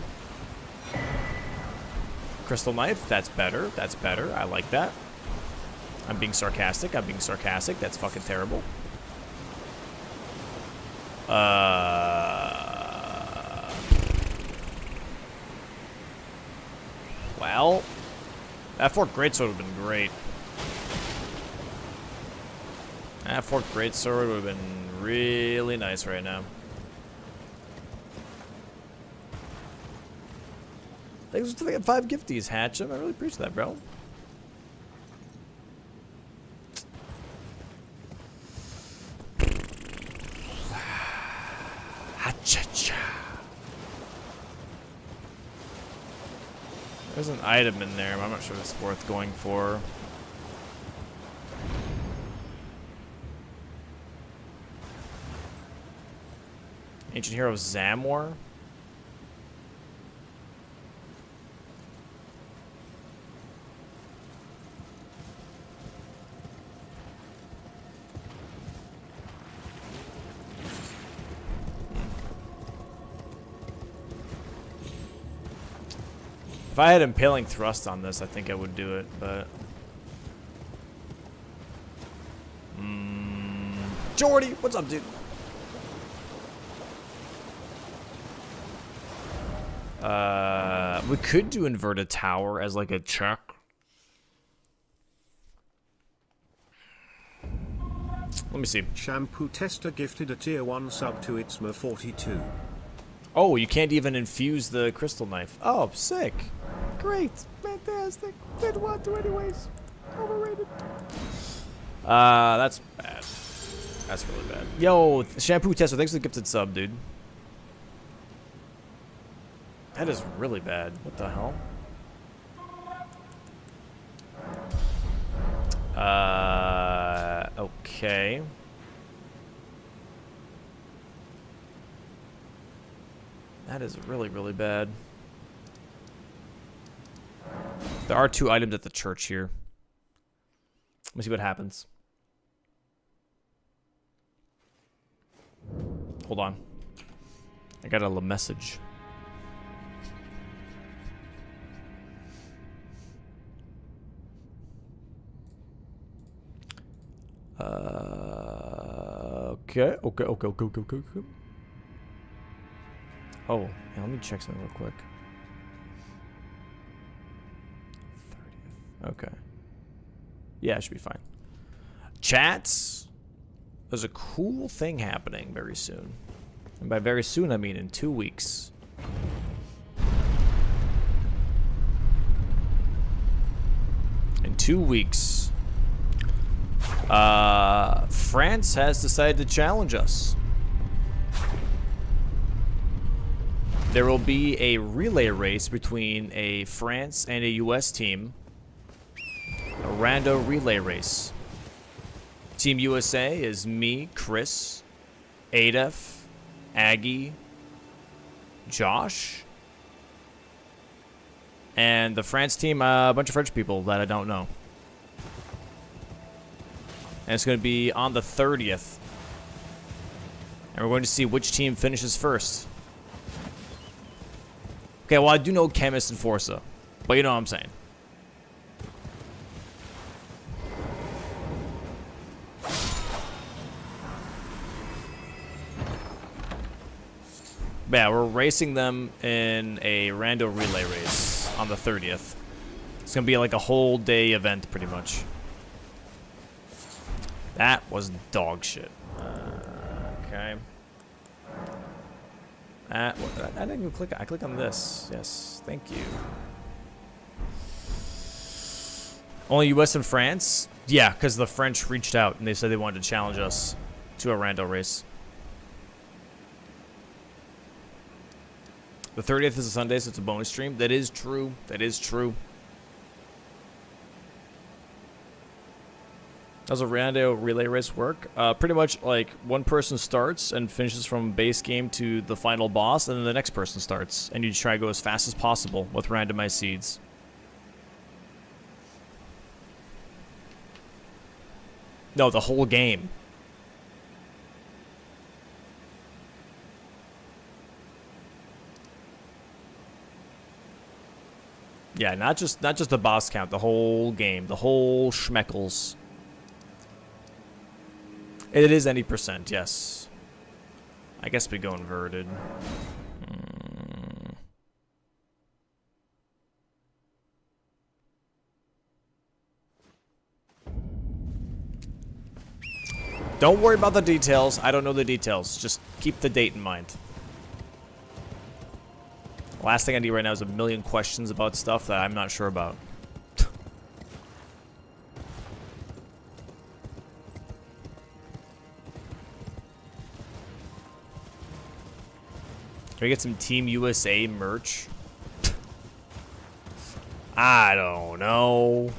Crystal knife. That's better. That's better. I like that. I'm being sarcastic. I'm being sarcastic. That's fucking terrible. Well, that forked greatsword would have been great. That forked greatsword would have been really nice right now. Thanks for the 5 gifties, Hatchem. I really appreciate that, bro. Ha-cha-cha. There's an item in there, but I'm not sure if it's worth going for. Ancient Hero Zamor. If I had Impaling Thrust on this, I think I would do it, but... Jordy, what's up, dude? We could do Inverted Tower as like a check. Let me see. Shampoo Tester gifted a tier 1 sub to Itzma42. Oh, you can't even infuse the crystal knife. Oh, sick. Great. Fantastic. Didn't want to anyways. Overrated. That's bad. That's really bad. Yo, Shampoo Tester, thanks for the gifted sub, dude. That is really bad. What the hell? Okay. That is really, really bad. There are 2 items at the church here. Let me see what happens. Hold on. I got a message. Okay. Oh, yeah, let me check something real quick. 30th. Okay. Yeah, it should be fine. Chats, there's a cool thing happening very soon. And by very soon, I mean in 2 weeks. In 2 weeks, France has decided to challenge us. There will be a relay race between a France and a US team. A rando relay race. Team USA is me, Chris, Adef, Aggie, Josh, and the France team, a bunch of French people that I don't know. And it's going to be on the 30th. And we're going to see which team finishes first. Okay, well, I do know Chemist and Forza, but you know what I'm saying. But yeah, we're racing them in a rando relay race on the 30th. It's going to be like a whole day event, pretty much. That was dog shit. Okay. I didn't even click. I click on this. Yes, thank you. Only US and France? Yeah, because the French reached out and they said they wanted to challenge us to a rando race. The 30th is a Sunday, so it's a bonus stream. That is true. That is true. Does a rando relay race work? Pretty much like one person starts and finishes from base game to the final boss, and then the next person starts. And you just try to go as fast as possible with randomized seeds. No, the whole game. Yeah, not just the boss count, the whole game, the whole schmeckles. It is any percent, yes. I guess we go inverted. Don't worry about the details. I don't know the details. Just keep the date in mind. Last thing I need right now is a million questions about stuff that I'm not sure about. Can we get some Team USA merch? I don't know.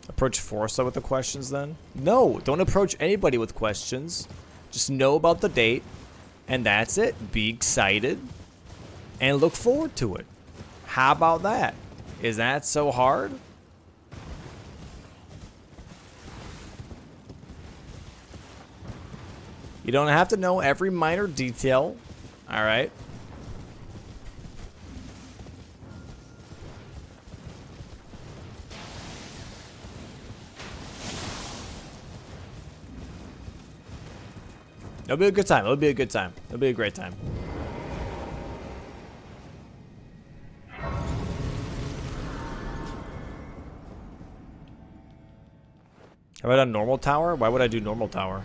Approach Forza with the questions then? No, don't approach anybody with questions. Just know about the date. And that's it. Be excited and look forward to it. How about that? Is that so hard? You don't have to know every minor detail. All right. It'll be a good time. It'll be a good time. It'll be a great time. Have I done normal tower? Why would I do normal tower?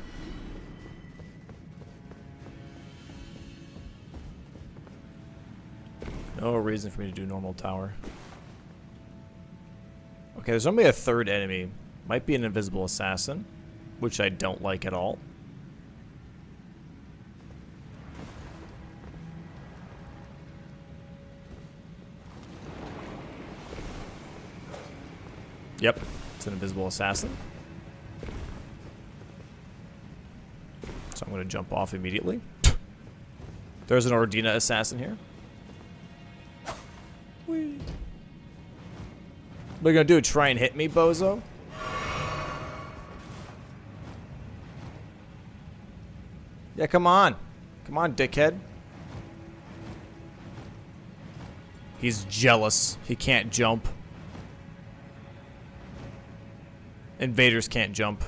No reason for me to do normal tower. Okay, there's only a third enemy. Might be an invisible assassin, which I don't like at all. Yep, it's an invisible assassin. So I'm going to jump off immediately. There's an Ordina assassin here. Whee. What are you going to do? Try and hit me, bozo? Yeah, come on. Come on, dickhead. He's jealous. He can't jump. Invaders can't jump.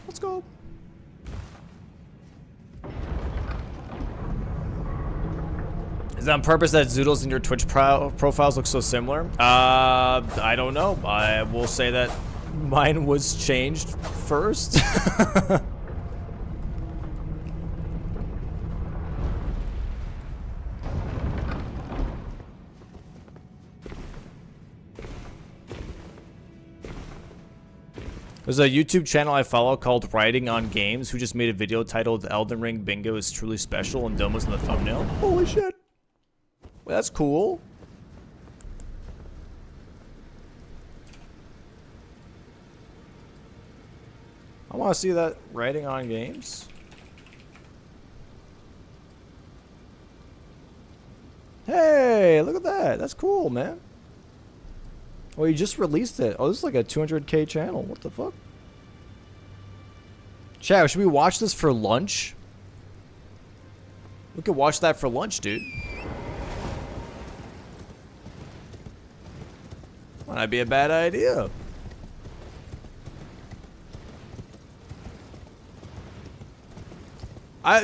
Let's go. Is that on purpose that Zoodles in your Twitch profiles look so similar? I don't know. I will say that mine was changed first. There's a YouTube channel I follow called Writing on Games, who just made a video titled Elden Ring Bingo is Truly Special, and Doma's in the thumbnail. Holy shit. Well, that's cool. I want to see that Writing on Games. Hey, look at that. That's cool, man. Oh, you just released it. Oh, this is like a 200K channel. What the fuck? Chat, should we watch this for lunch? We could watch that for lunch, dude. Might not be a bad idea.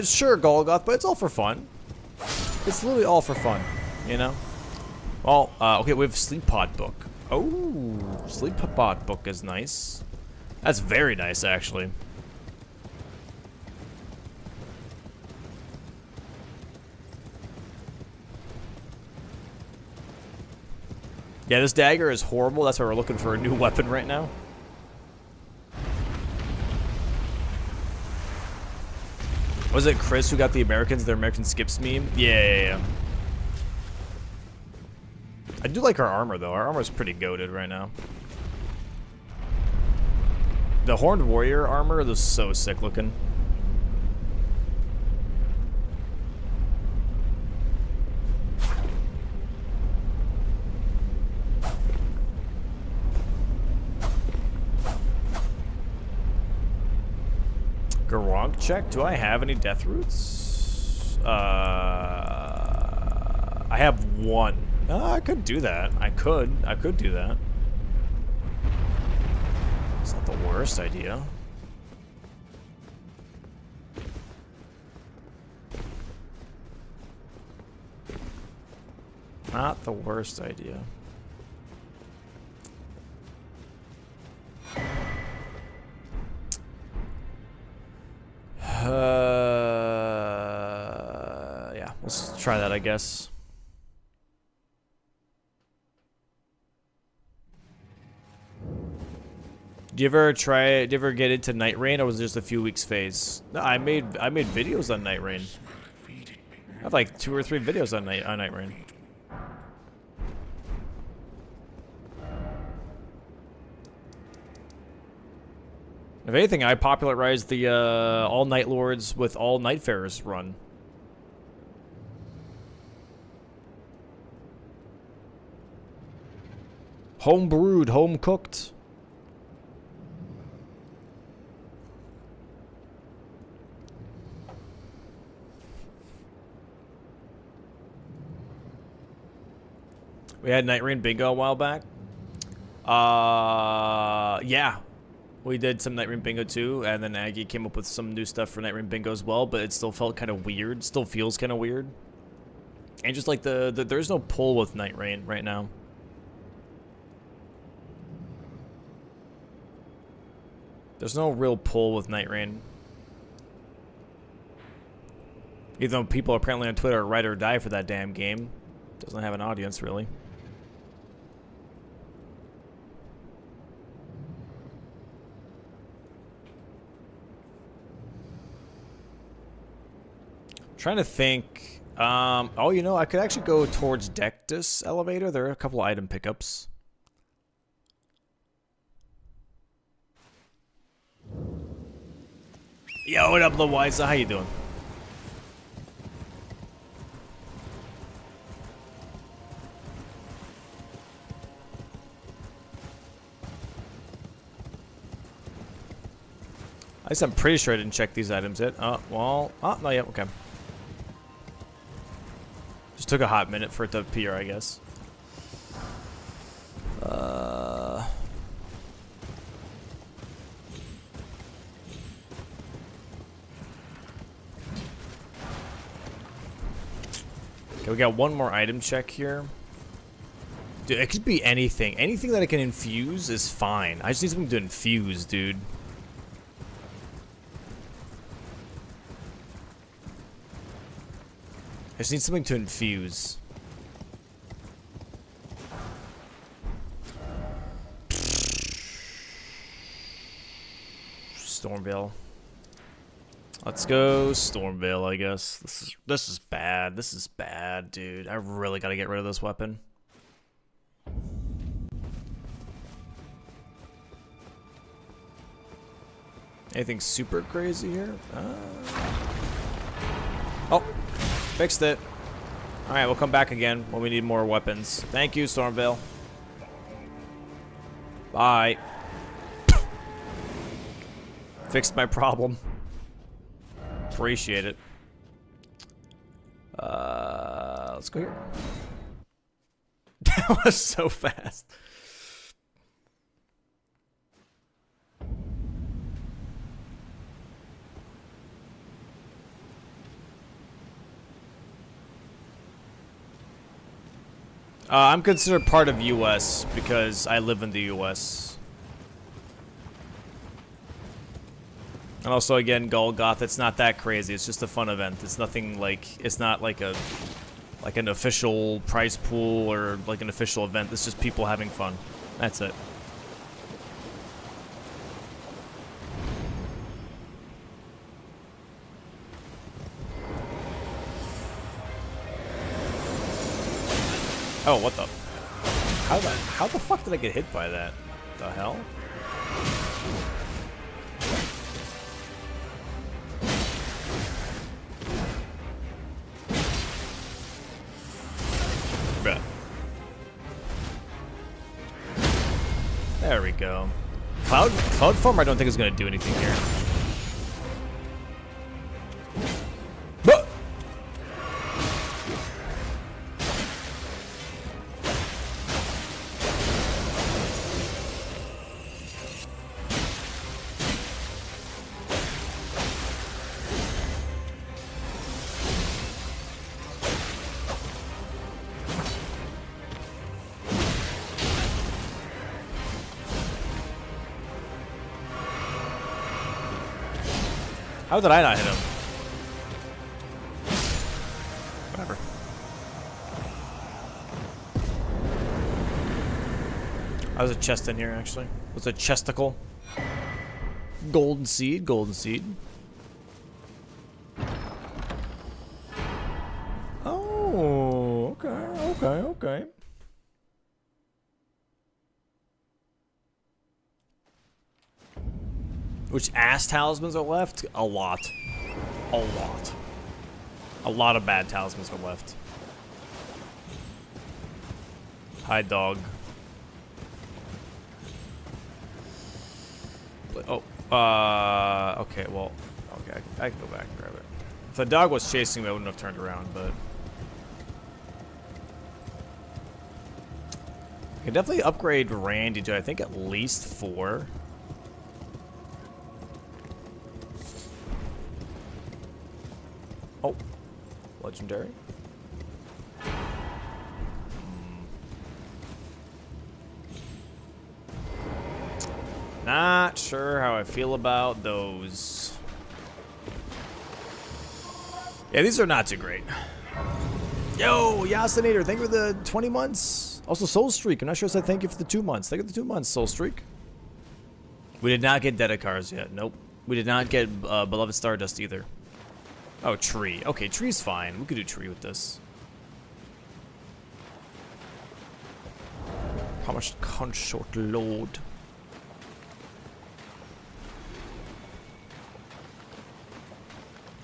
Sure, Golgoth, but it's all for fun. It's literally all for fun, you know? Well, okay, we have a Sleep Pod book. Oh, Sleep Pod book is nice. That's very nice, actually. Yeah, this dagger is horrible. That's why we're looking for a new weapon right now. Was it Chris who got the Americans their American Skips meme? Yeah. I do like our armor, though. Our armor is pretty goated right now. The Horned Warrior armor is so sick looking. Garronk check. Do I have any death roots? I have one. I could do that. I could do that. It's not the worst idea. Not the worst idea. Yeah, let's try that, I guess. Do you ever get into Night Rain, or was it just a few weeks phase? No, I made videos on Night Rain. I have like 2 or 3 videos on Night Rain. If anything, I popularized the all Night Lords with all Nightfarers run. Home brewed, home cooked. We had Night Rain Bingo a while back. Yeah. We did some Night Rain Bingo too, and then Aggie came up with some new stuff for Night Rain Bingo as well, but it still felt kind of weird. Still feels kind of weird. And just like there's no pull with Night Rain right now. There's no real pull with Night Rain. Even though people apparently on Twitter are ride or die for that damn game. Doesn't have an audience, really. Trying to think. Oh, you know, I could actually go towards Dectus Elevator. There are a couple item pickups. Yo, what up, Loiza? How you doing? I guess I'm pretty sure I didn't check these items yet. Oh, well, oh, not yet. Okay. Just took a hot minute for it to appear, I guess. Okay, we got one more item check here. Dude, it could be anything. Anything that I can infuse is fine. I just need something to infuse, dude. I just need something to infuse. Stormveil. Let's go Stormveil, I guess. This is bad. This is bad, dude. I really gotta get rid of this weapon. Anything super crazy here? Oh. Fixed it. Alright, we'll come back again when we need more weapons. Thank you, Stormveil. Bye. Fixed my problem. Appreciate it. Let's go here. That was so fast. I'm considered part of US because I live in the US. And also, again, Golgoth, it's not that crazy. It's just a fun event. It's nothing like, it's not like an official prize pool or like an official event. It's just people having fun. That's it. Oh, what the? How the fuck did I get hit by that? The hell? Bruh. There we go. Cloud form I don't think is gonna do anything here. How did I not hit him? Whatever. There's a chest in here, actually. There's a chesticle. Golden seed, golden seed. Oh, okay. Which ass talismans are left? A lot. A lot. A lot of bad talismans are left. Hi, dog. Oh, okay, well, okay, I can go back and grab it. If the dog was chasing me, I wouldn't have turned around, but... I can definitely upgrade Randy to, I think, at least 4. legendary. Not sure how I feel about those. Yeah, these are not too great. Yo, Yasinator, thank you for the 20 months. Also, Soul Streak. I'm not sure I said thank you for the 2 months. Thank you for the 2 months, Soul Streak. We did not get Dedicars yet. Nope. We did not get Beloved Stardust either. Oh, Tree. Okay, Tree's fine. We could do Tree with this. How much short load?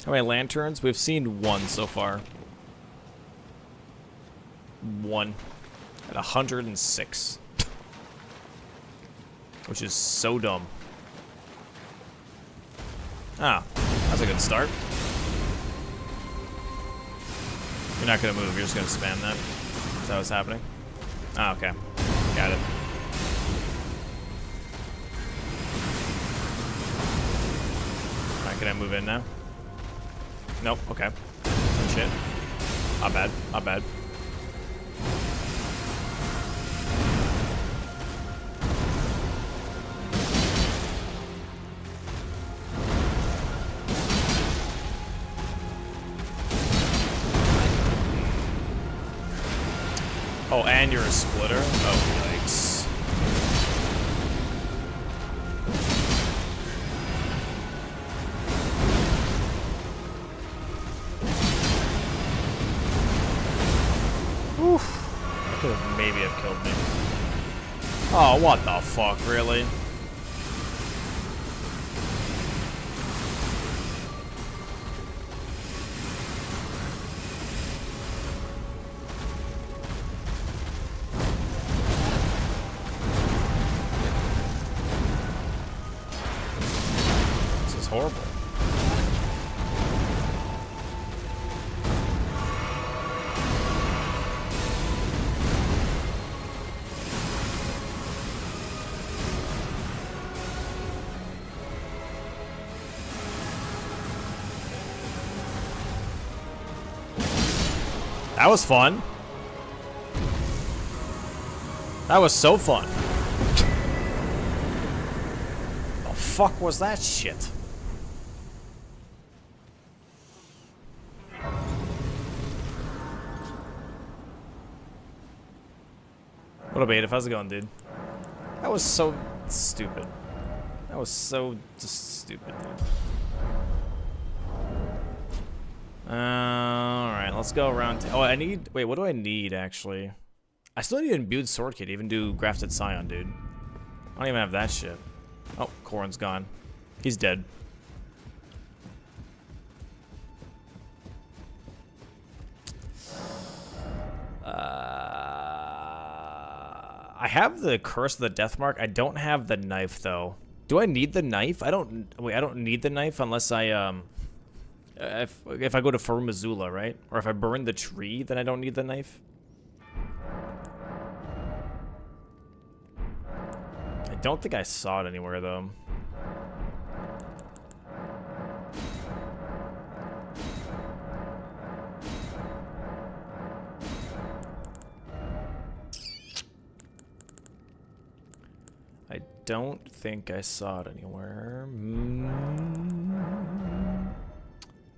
How many lanterns? We've seen 1 so far. 1 at 106. Which is so dumb. Ah, that's a good start. You're not gonna move, you're just gonna spam that. Is that what's happening? Ah, okay. Got it. Alright, can I move in now? Nope, okay. Oh, shit. Not bad, not bad. Oh, and you're a splitter? Oh, yikes. Oof. That could have maybe have killed me. Oh, what the fuck, really? Horrible. That was fun. That was so fun. The fuck was that shit? What up, Beta? How's it going, dude? That was so stupid. That was so just stupid, dude. Alright, let's go around. Oh, I need. Wait, what do I need, actually? I still need an imbued sword kit, even do grafted scion, dude. I don't even have that shit. Oh, Corrin's gone. He's dead. I have the Curse of the Death Mark. I don't have the knife, though. Do I need the knife? I don't. Wait, I don't need the knife unless I if I go to Farum Azula, right? Or if I burn the tree, then I don't need the knife. I don't think I saw it anywhere, though. I don't think I saw it anywhere.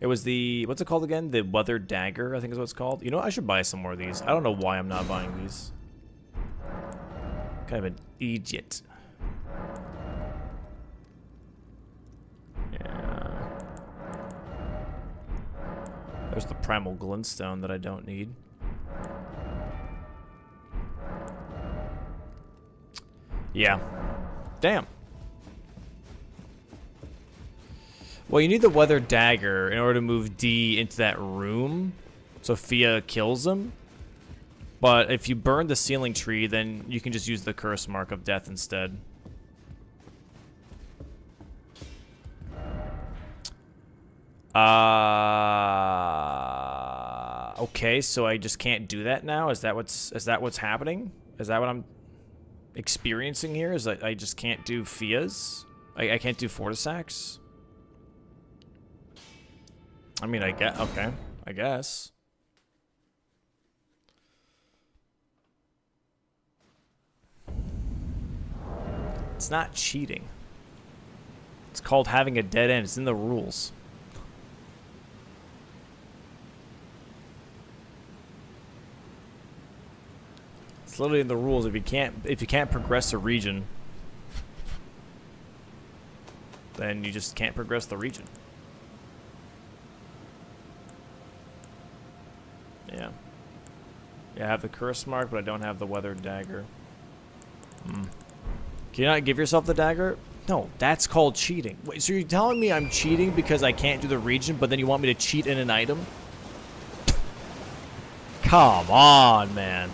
It was the, what's it called again? The Weathered Dagger, I think is what it's called. You know what? I should buy some more of these. I don't know why I'm not buying these. Kind of an idiot. Yeah. There's the Primal Glintstone that I don't need. Yeah. Damn. Well, you need the Weathered Dagger in order to move D into that room, so Fia kills him. But if you burn the Sealing Tree, then you can just use the Curse Mark of Death instead. Okay, so I just can't do that now? Is that what's happening? Is that what I'm experiencing here? Is that I just can't do Fias? I can't do Fortisax? I mean, I get, okay, I guess. It's not cheating. It's called having a dead end. It's in the rules. It's literally in the rules. If you can't progress a region, then you just can't progress the region. Yeah. Yeah, I have the curse mark, but I don't have the weathered dagger. Can you not give yourself the dagger? No, that's called cheating. Wait, so you're telling me I'm cheating because I can't do the region, but then you want me to cheat in an item? Come on, man.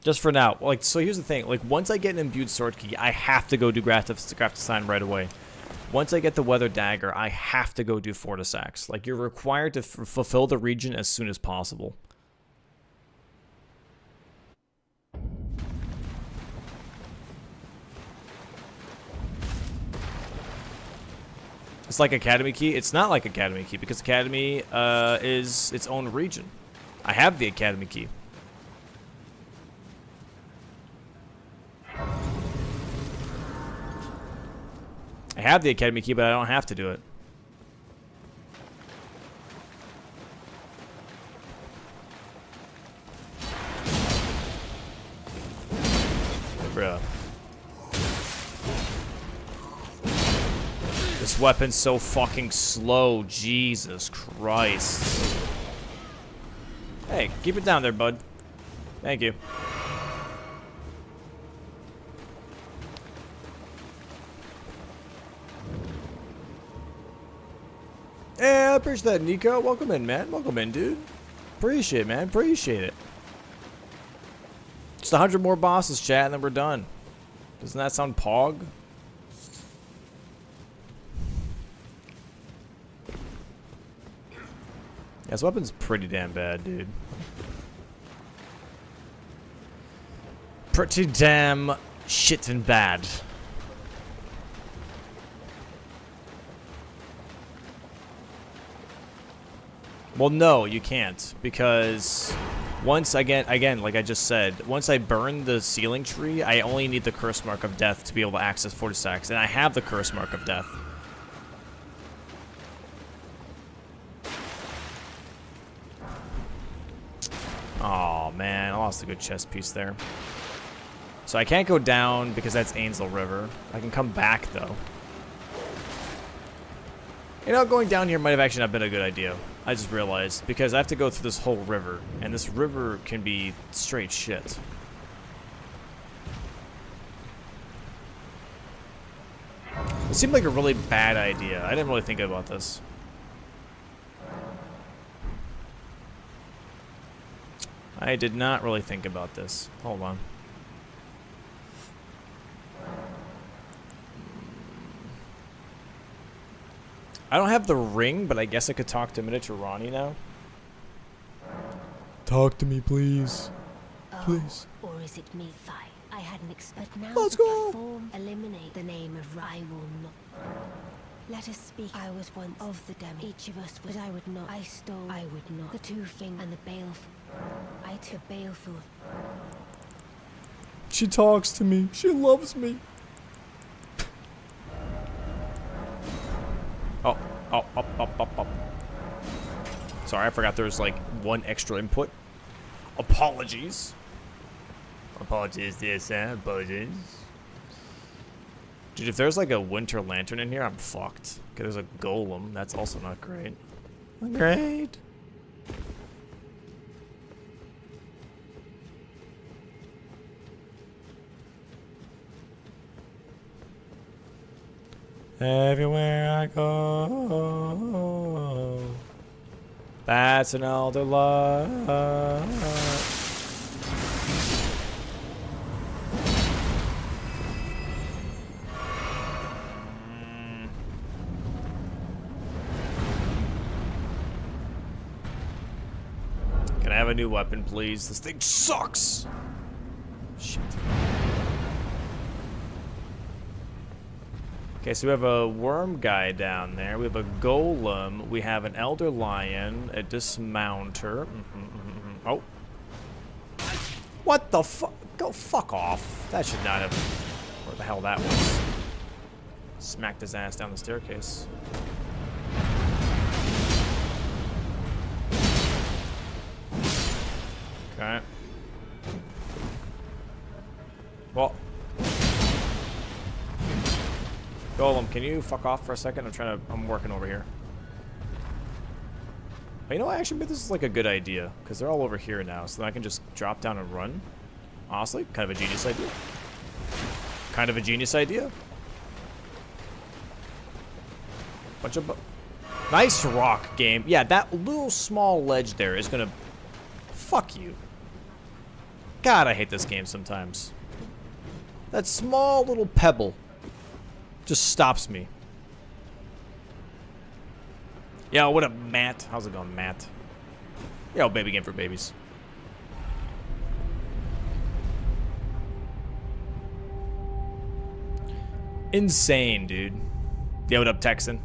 Just for now. Like, so here's the thing. Like, once I get an imbued sword key, I have to go do craft a sign right away. Once I get the weather dagger, I have to go do Fortisax. Like, you're required to fulfill the region as soon as possible. It's like Academy Key. It's not like Academy Key because Academy is its own region. I have the Academy Key. I have the Academy Key, but I don't have to do it. Bruh. This weapon's so fucking slow. Jesus Christ. Hey, keep it down there, bud. Thank you. Yeah, I appreciate that, Nico. Welcome in, man. Welcome in, dude. Appreciate it, man. Appreciate it. Just 100 more bosses, chat, and then we're done. Doesn't that sound pog? Yeah, this weapon's pretty damn bad, dude. Pretty damn shit and bad. Well, no, you can't, because once again, like I just said, once I burn the ceiling tree, I only need the curse mark of death to be able to access Fortisax, and I have the curse mark of death. Oh man, I lost a good chest piece there. So I can't go down because that's Ainsel River. I can come back though. You know, going down here might have actually not been a good idea. I just realized, because I have to go through this whole river, and this river can be straight shit. It seemed like a really bad idea. I didn't really think about this. I did not really think about this. Hold on. I don't have the ring, but I guess I could talk to Miniature Ronnie now. Talk to me, please. Please. Or is it me? Fine. I hadn't expected. Now Let's the go. Form, eliminate the name of I will not. Let us speak. I was once of the demi. Each of us was. But I would not. I stole. I would not. The two thing and the baleful. I took baleful. She talks to me. She loves me. Up. Sorry, I forgot there was like one extra input. Apologies. Apologies, yes, apologies. Dude, if there's like a winter lantern in here, I'm fucked. Cause there's a golem. That's also not great. Not great. Everywhere I go, that's an elder light. Can I have a new weapon, please? This thing sucks. Shit. Okay, so we have a worm guy down there. We have a golem. We have an elder lion, a dismounter. Oh. What the fuck? Go fuck off. That should not have... Where the hell that was. Smacked his ass down the staircase. Okay. Well. Golem, can you fuck off for a second? I'm working over here. But you know what? Actually, this is like a good idea. Because they're all over here now. So then I can just drop down and run. Honestly, kind of a genius idea. Kind of a genius idea. Bunch of... Nice rock, game. Yeah, that little small ledge there is gonna... Fuck you. God, I hate this game sometimes. That small little pebble just stops me. Yo, what up, Matt? How's it going, Matt? Yo, baby game for babies. Insane, dude. Yo, what up, Texan?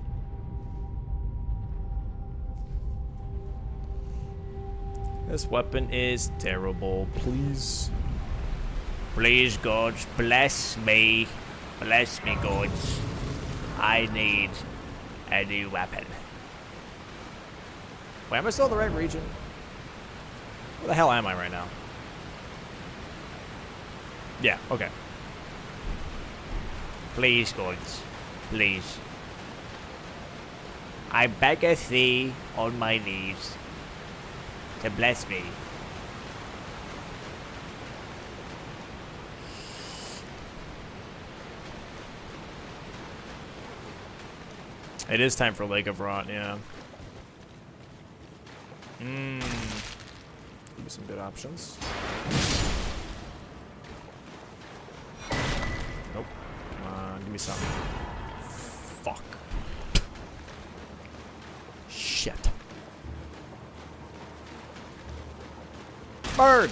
This weapon is terrible. Please. Please, gods, bless me. Bless me, gods. I need a new weapon. Wait, am I still in the right region? Where the hell am I right now? Yeah, okay. Please, gods. Please. I beggeth thee on my knees to bless me. It is time for Lake of Rot, yeah. Give me some good options. Nope. Come on, give me some. Fuck. Shit. Bird!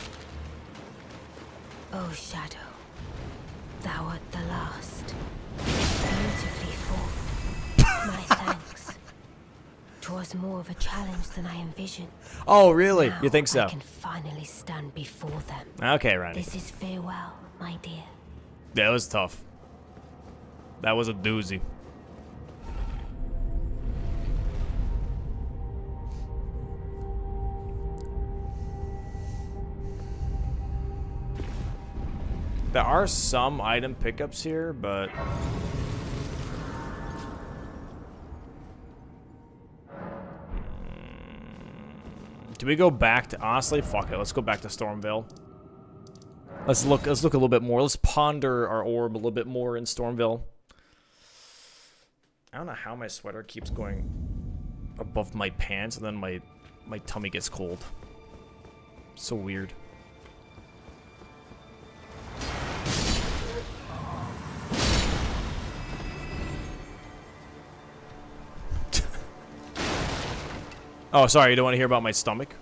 O Shadow, thou art the last. Beautifully fought. My thanks. 'Twas more of a challenge than I envisioned. Oh, really? Now You think so? I can finally stand before them. Okay, Ronnie. This is farewell, my dear. That was tough. That was a doozy. There are some item pickups here, but... Do we go back to... Honestly, fuck it. Let's go back to Stormvale. Let's look a little bit more. Let's ponder our orb a little bit more in Stormvale. I don't know how my sweater keeps going above my pants and then my tummy gets cold. So weird. Oh, sorry, you don't want to hear about my stomach?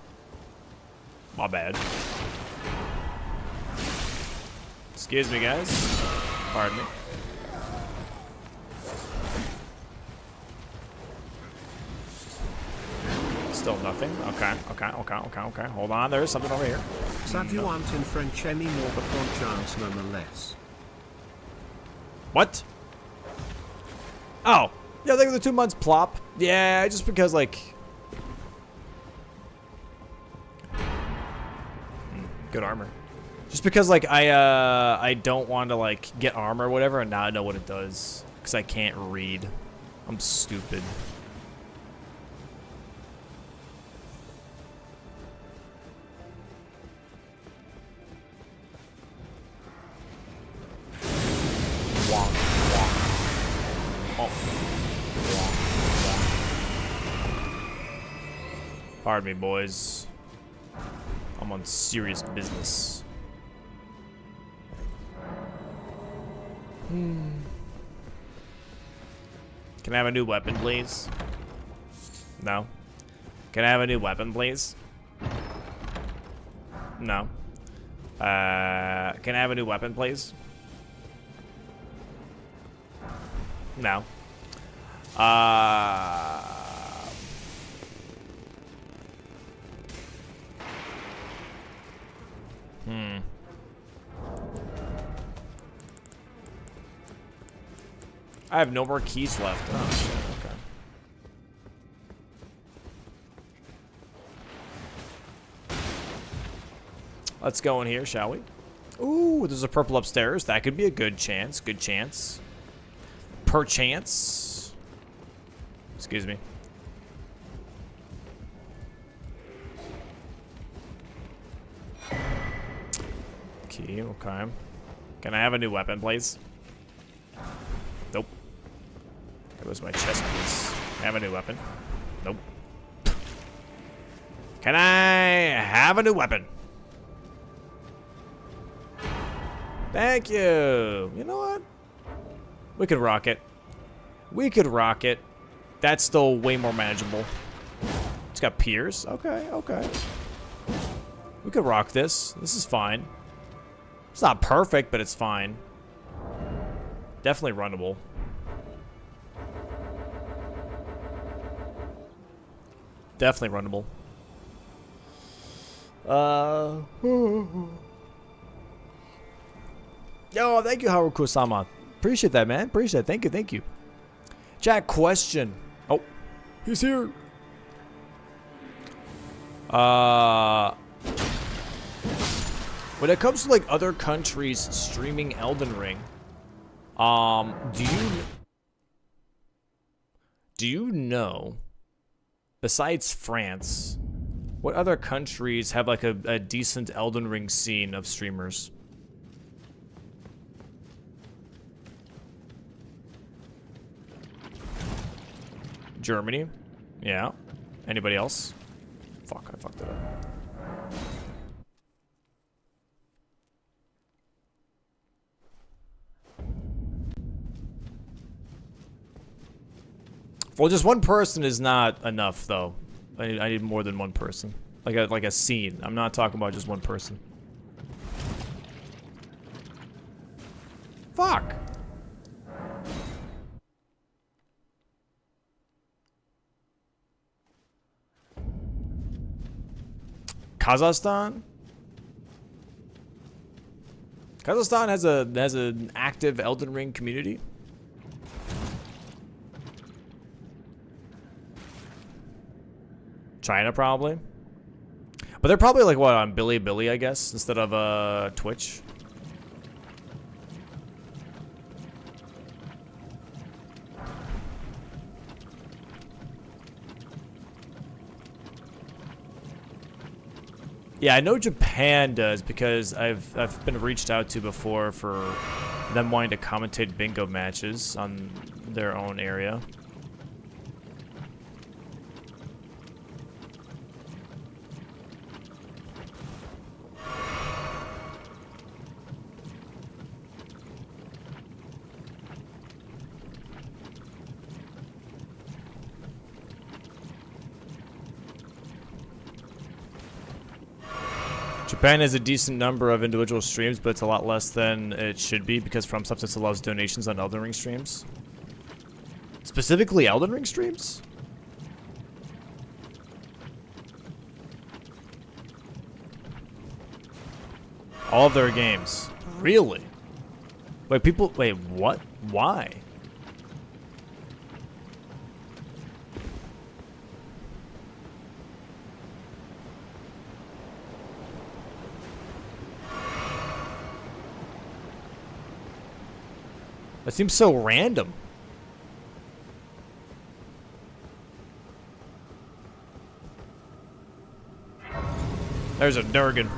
My bad. Excuse me, guys. Pardon me. Still nothing. Okay. Hold on, there's something over here. Ça you want in French any more but one chance nonetheless. What? Oh. Yeah, I think the 2 months plop. Yeah, just because, like... Good armor. Just because, like, I don't want to, like, get armor or whatever and not know what it does. Because I can't read. I'm stupid. Wonk, wonk. Oh. Wonk, wonk. Pardon me, boys. I'm on serious business. Can I have a new weapon, please? No. Can I have a new weapon, please? No. Can I have a new weapon, please? No. I have no more keys left. Oh, shit. Okay. Let's go in here, shall we? Ooh, there's a purple upstairs. That could be a good chance. Good chance. Perchance. Excuse me. Key, okay. Can I have a new weapon, please? Nope. That was my chest piece. Can I have a new weapon? Nope. Can I have a new weapon? Thank you. You know what? We could rock it. We could rock it. That's still way more manageable. It's got piers. Okay, okay. We could rock this. This is fine. It's not perfect, but it's fine. Definitely runnable. Definitely runnable. Yo, thank you, Haruko-sama. Appreciate that, man. Appreciate it. Thank you, thank you. Chat question. Oh, he's here. When it comes to like other countries streaming Elden Ring, do you know, besides France, what other countries have like a decent Elden Ring scene of streamers? Germany? Yeah. Anybody else? Fuck, I fucked it up. Well, just one person is not enough, though. I need more than one person. Like a scene. I'm not talking about just one person. Fuck. Kazakhstan? Kazakhstan has an active Elden Ring community. China probably. But they're probably like what, on Bilibili, I guess, instead of Twitch. Yeah, I know Japan does because I've been reached out to before for them wanting to commentate bingo matches on their own area. Japan has a decent number of individual streams, but it's a lot less than it should be because From Substance allows donations on Elden Ring streams. Specifically Elden Ring streams? All of their games. Really? Wait, wait, what? Why? That seems so random. There's a Durgan.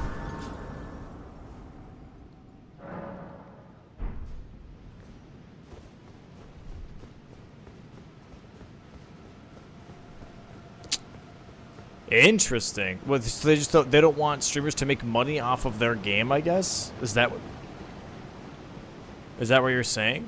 Interesting. Well, so they don't want streamers to make money off of their game, I guess? Is that what you're saying?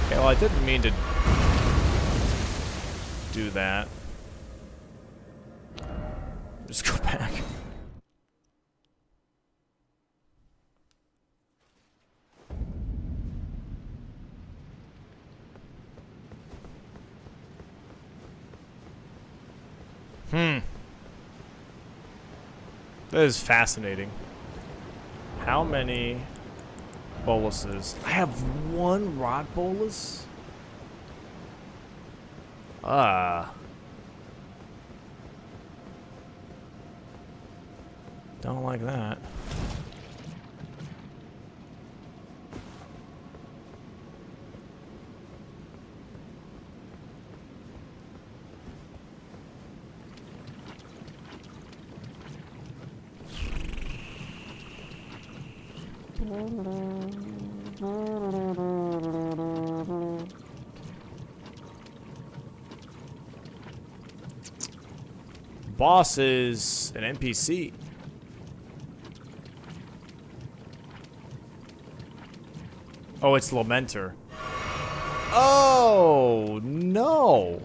Okay, well, I didn't mean to do that. Just go back. That is fascinating. How many boluses? I have one rot bolus? Don't like that. Boss is an NPC. Oh, it's Lamenter. Oh, no.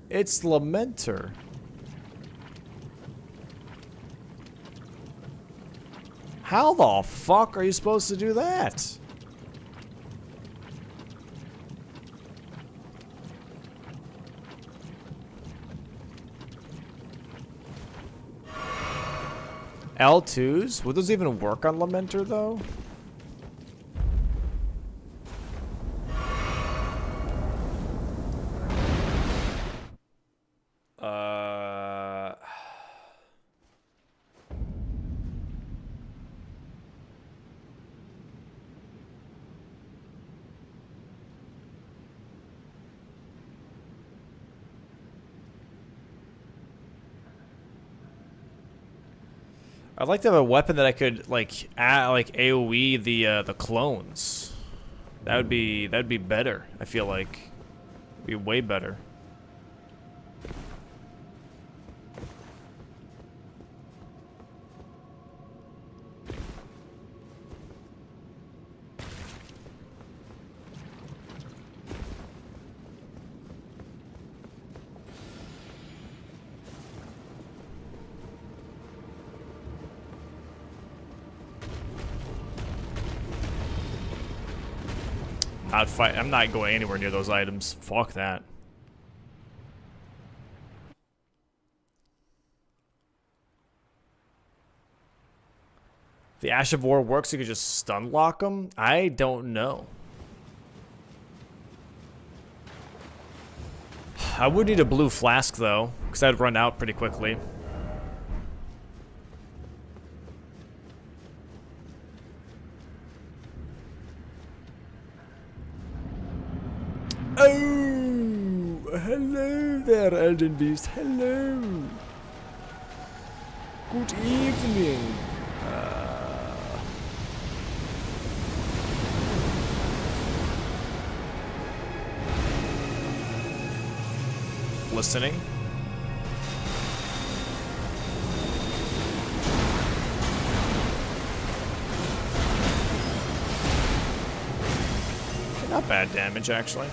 It's Lamenter. How the fuck are you supposed to do that? L2s? Would those even work on Lamenter, though? I'd like to have a weapon that I could like AoE the clones. That'd be better. I feel like it'd be way better. I'm not going anywhere near those items. Fuck that. The Ash of War works, you could just stun lock them? I don't know. I would need a blue flask though, because I'd run out pretty quickly. Oh, hello there, Elden Beast. Hello. Good evening. Listening. Not bad damage, actually.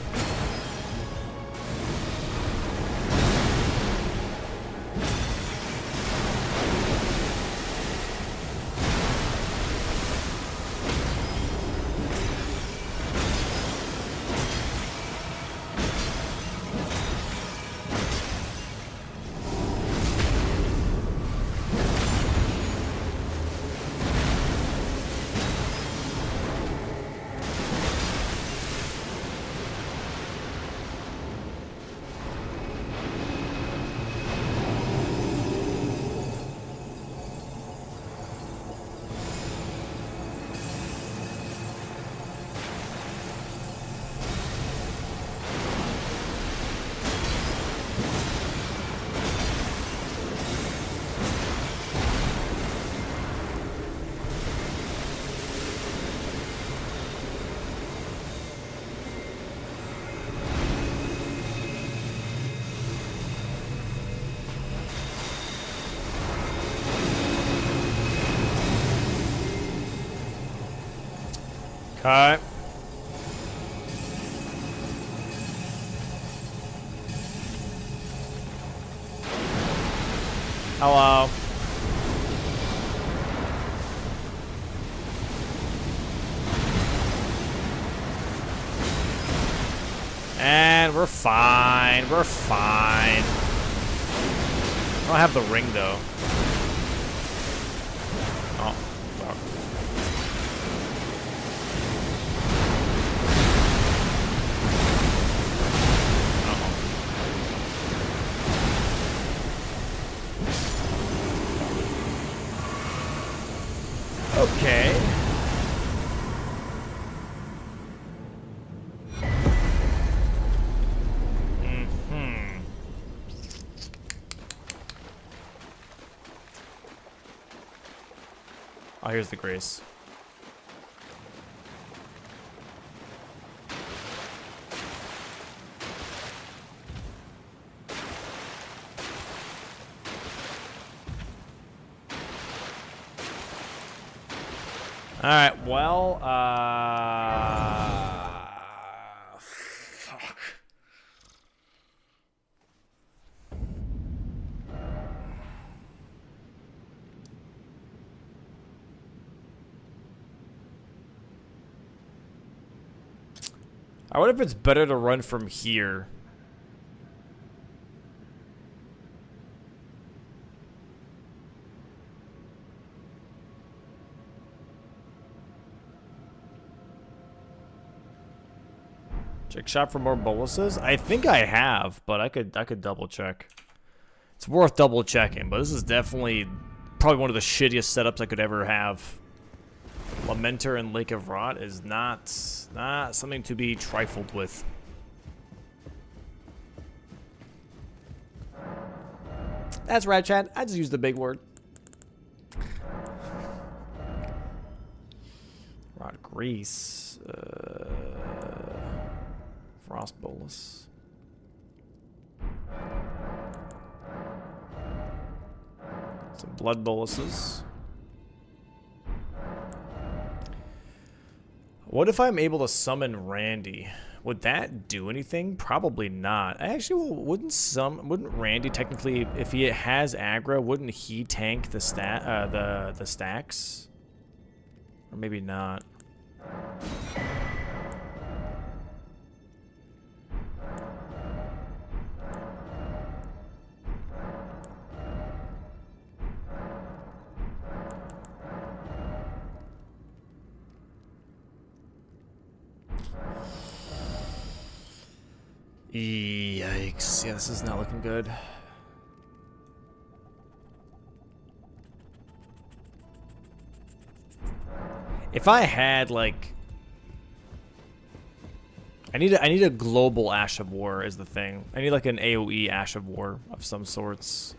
Okay. Hello. And we're fine. We're fine. I don't have the ring though. Oh, fuck. Okay. Oh, here's the grace. All right, well, fuck. I wonder if it's better to run from here. Check shop for more boluses. I think I have, but I could double check. It's worth double checking, but this is definitely probably one of the shittiest setups I could ever have. Lamenter and Lake of Rot is not something to be trifled with. That's right, Chad. I just used the big word. Rot grease. Frost bolus. Some blood boluses. What if I'm able to summon Randy? Would that do anything? Probably not. Actually, well, wouldn't Randy technically, if he has aggro, wouldn't he tank the stacks? Or maybe not. Yikes. Yeah, this is not looking good. If I had, like... I need a global Ash of War is the thing. I need, like, an AoE Ash of War of some sorts.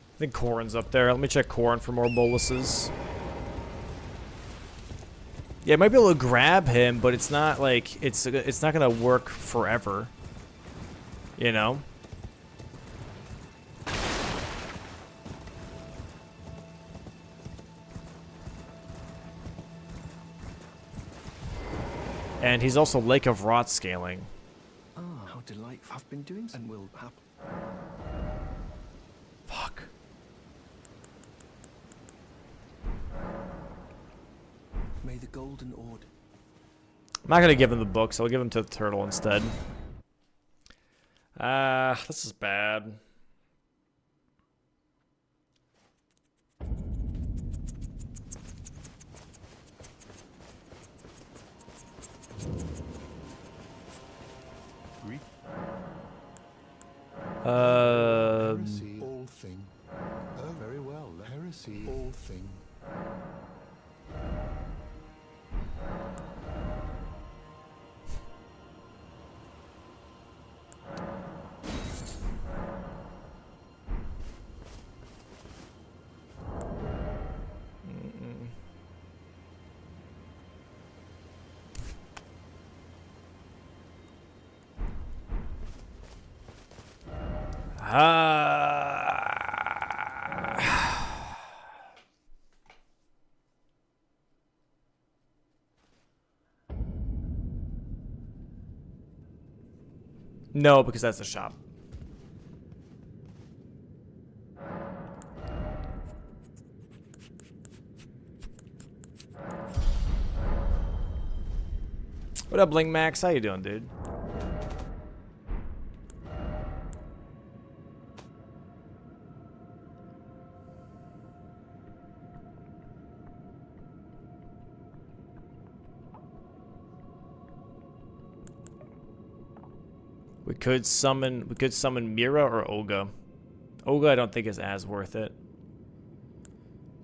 I think Corrin's up there. Let me check Corrin for more boluses. Yeah, I might be able to grab him, but it's not like it's not gonna work forever. You know? And he's also Lake of Rot scaling. Ah, how delightful. I've been doing and will happen. Fuck. May the golden order. I'm not gonna give him the book, so I'll give him to the turtle instead. This is bad. Heresy, all thing. Oh, very well. Heresy, all thing. No, because that's the shop. What up, Bling Max? How you doing, dude? We could summon Mira or Olga. Olga I don't think is as worth it.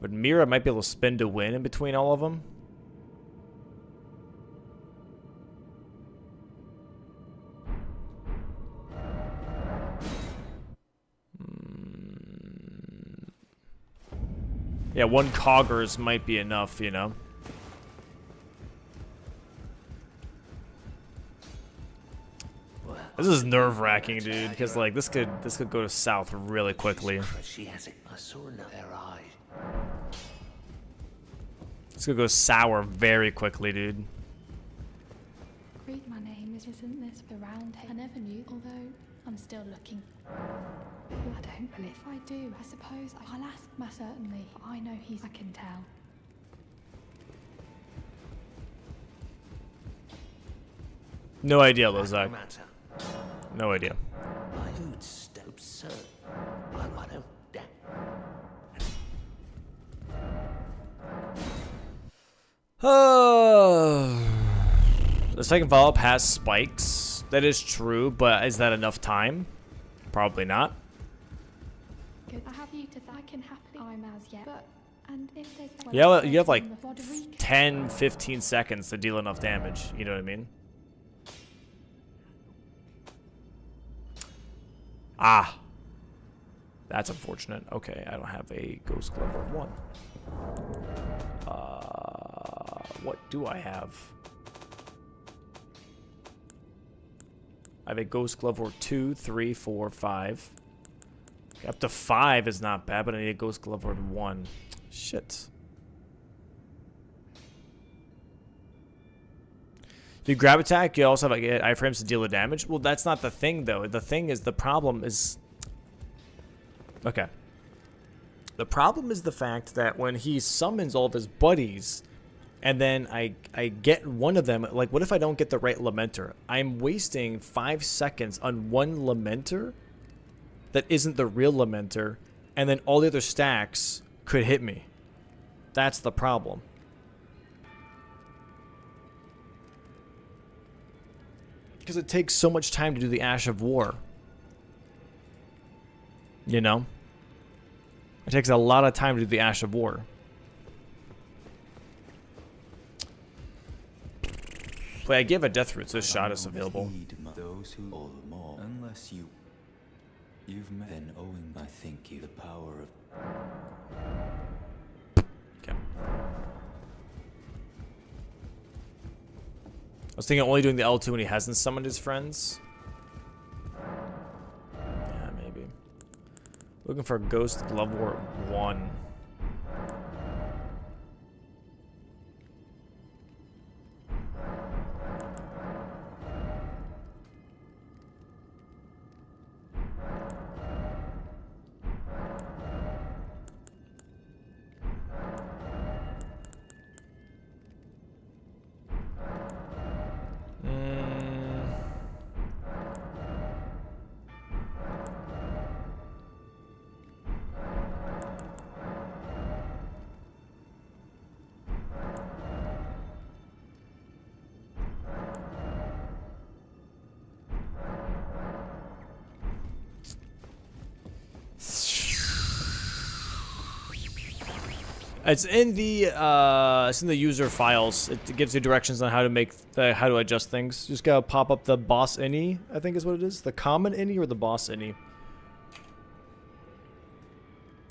But Mira might be able to spin to win in between all of them. Yeah, one Coggers might be enough, you know. This is nerve-wracking, dude, because like this could go to south really quickly. This could go sour very quickly, dude. Read my name, isn't this the round table? I never knew, although I'm still looking. I don't, and if I do, I suppose I'll ask Ma certainly. I know I can tell. No idea, Lozak. No idea. The second follow-up has spikes. That is true, but is that enough time? Probably not. Good. I have you to I can happily I'm as yet. But and if there's Yeah, you have like 10, 15 seconds to deal enough damage. You know what I mean? Ah. That's unfortunate. Okay, I don't have a Ghost Glove of 1. What do I have? I have a Ghost Glove or 2, 3, 4, 5. Okay, up to 5 is not bad, but I need a Ghost Glove or 1. Shit. If you grab attack, you also have like iframes to deal the damage. Well, that's not the thing, though. The thing is, the problem is... Okay. The problem is the fact that when he summons all of his buddies, and then I get one of them, like, what if I don't get the right Lamenter? I'm wasting 5 seconds on one Lamenter that isn't the real Lamenter, and then all the other stacks could hit me. That's the problem. Because it takes so much time to do the Ash of War. You know? It takes a lot of time to do the Ash of War. But I give a Death Root, so this shot is available. Those who all the more, unless you've met, then owing, I think you the power of. Okay. I was thinking only doing the L2 when he hasn't summoned his friends. Yeah, maybe. Looking for a Ghost Glove War 1. It's in the user files. It gives you directions on how to adjust things. You just gotta pop up the boss ini, I think is what it is. The common ini or the boss ini.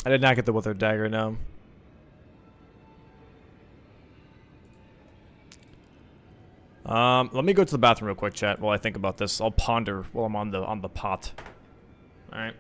I did not get the Withered Dagger, no. Let me go to the bathroom real quick, chat, while I think about this. I'll ponder while I'm on the pot. All right.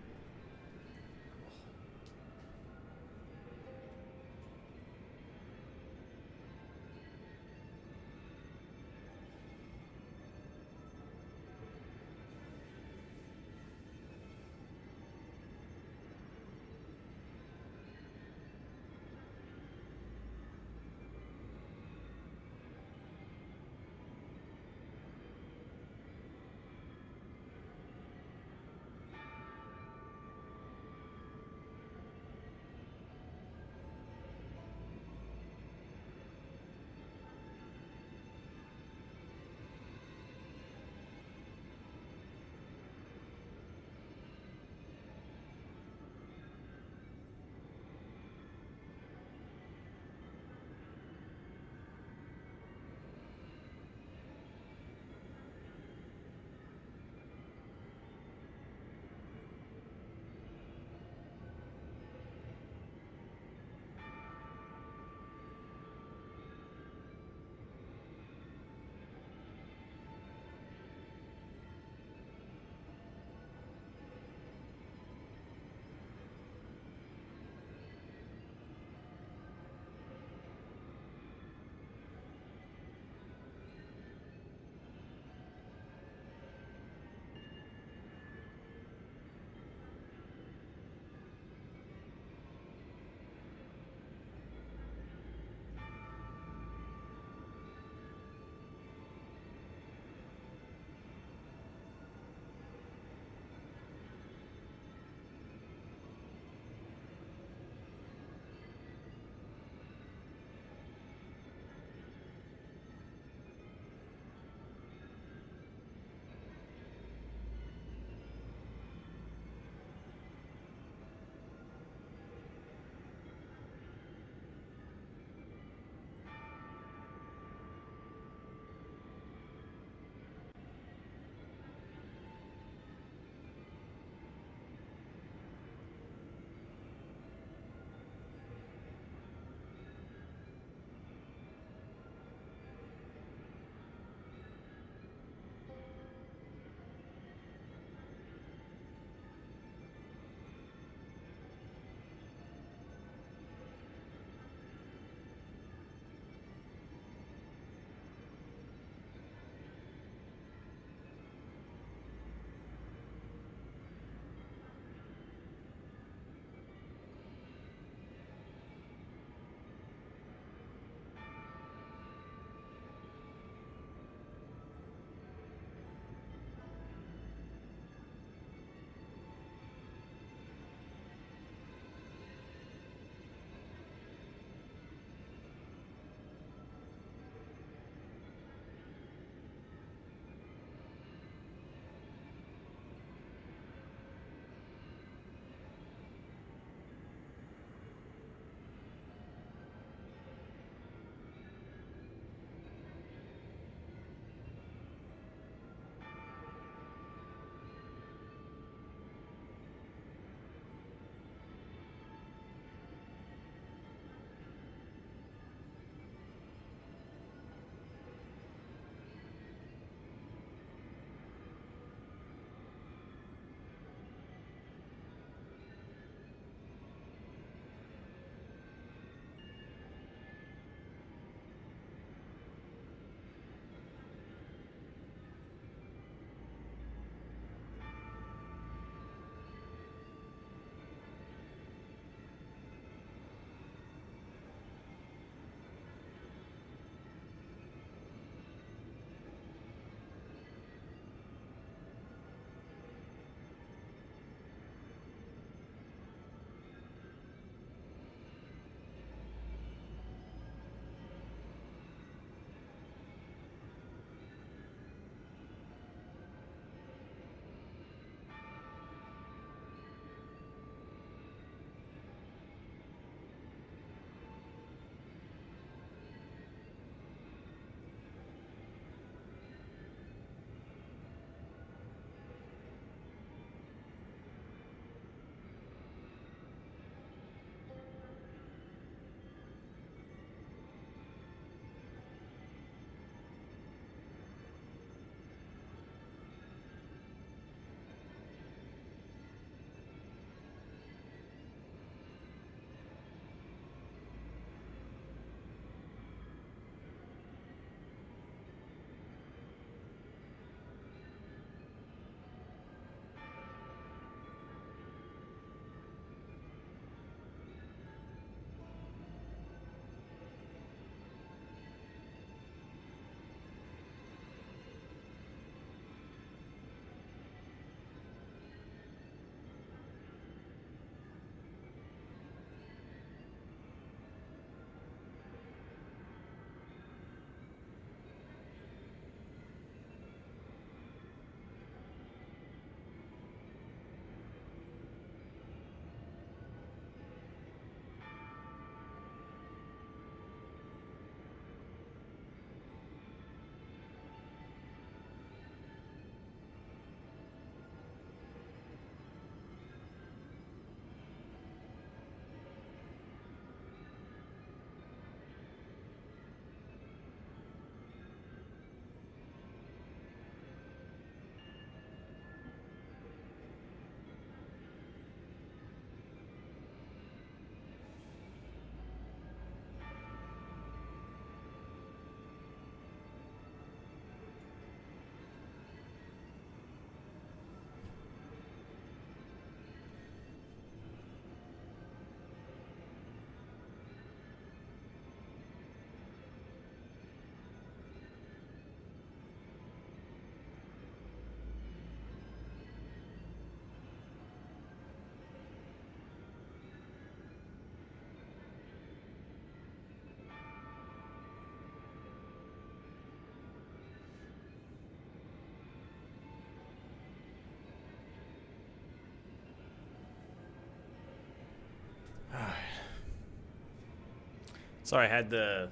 Sorry, I had to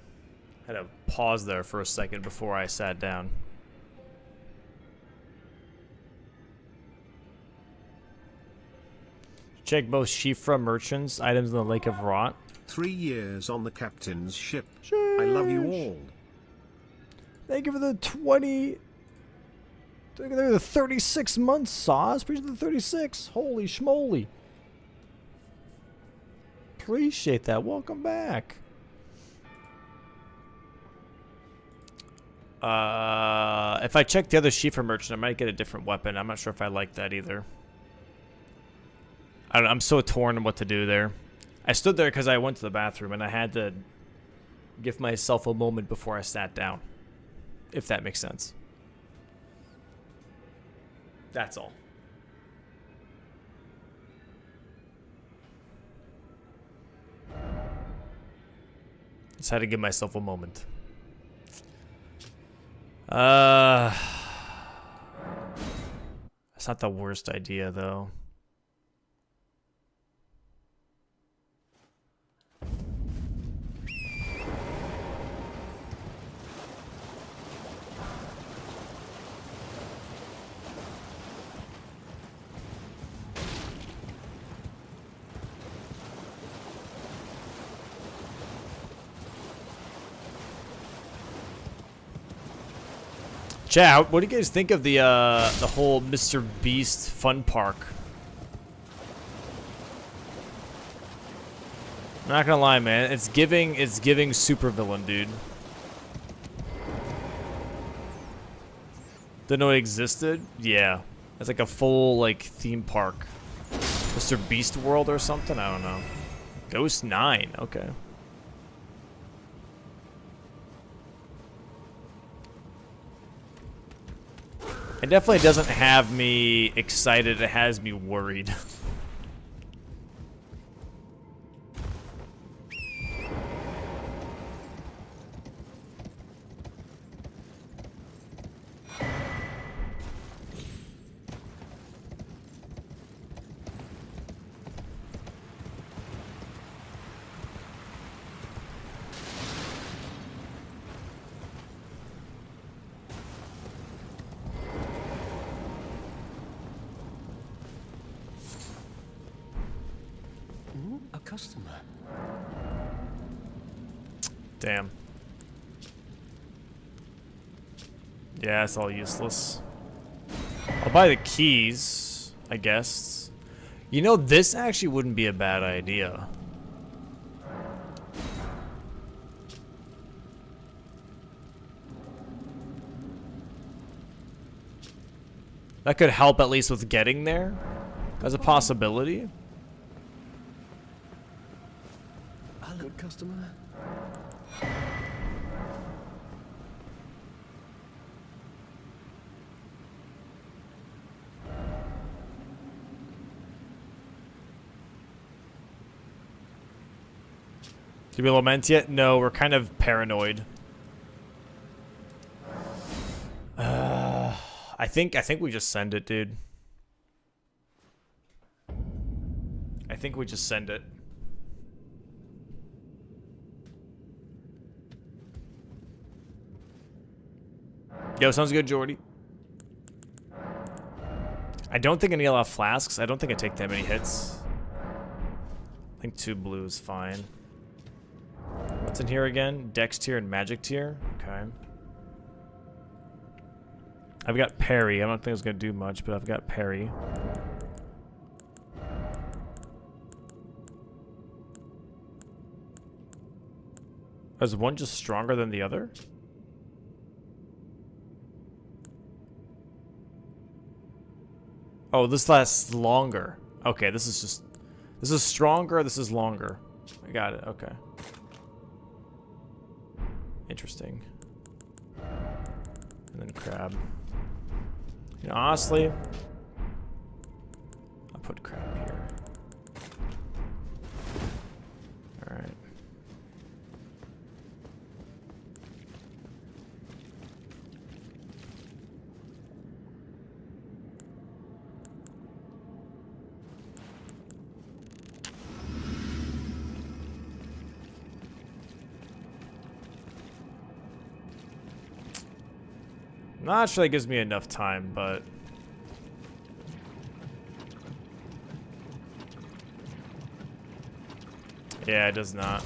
pause there for a second before I sat down. Check both Shifra merchants, items in the Lake of Rot. 3 years on the captain's ship. I love you all. Thank you for the 20... Thank you for the 36 months, Sauce. Appreciate the 36. Holy schmoly. Appreciate that. Welcome back. If I check the other Shifra merchant, I might get a different weapon. I'm not sure if I like that either. I don't know, I'm so torn on what to do there. I stood there because I went to the bathroom and I had to give myself a moment before I sat down. If that makes sense. That's all. Just had to give myself a moment. That's not the worst idea, though. Chat, what do you guys think of the whole Mr. Beast fun park? I'm not gonna lie, man. It's giving supervillain, dude. Didn't know it existed? Yeah. It's like a full like theme park. Mr. Beast World or something? I don't know. Ghost 9, okay. It definitely doesn't have me excited, it has me worried. A customer. Damn. Yeah, it's all useless. I'll buy the keys, I guess. You know, this actually wouldn't be a bad idea. That could help at least with getting there as a possibility. A good customer. Did we lament yet? No, we're kind of paranoid. I think we just send it, dude. I think we just send it. Yo, sounds good, Jordy. I don't think I need a lot of flasks. I don't think I take that many hits. I think 2 blue is fine. What's in here again? Dex tier and magic tier? Okay. I've got parry. I don't think it's going to do much, but I've got parry. Is one just stronger than the other? Oh, this lasts longer. Okay, this is stronger, this is longer. I got it, okay. Interesting. And then crab. You know, honestly, I'll put crab here. Alright. Not sure that gives me enough time, but... Yeah, it does not.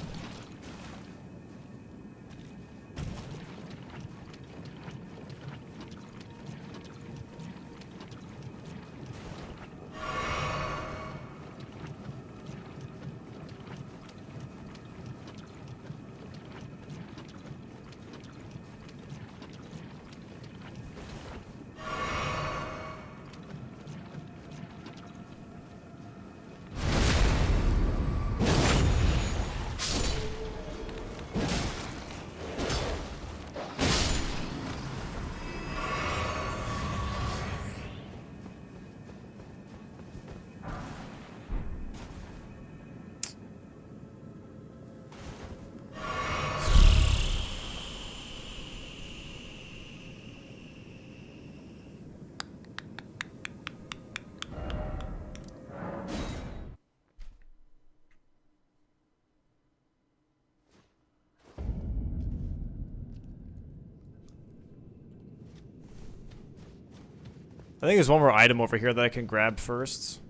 I think there's one more item over here that I can grab first.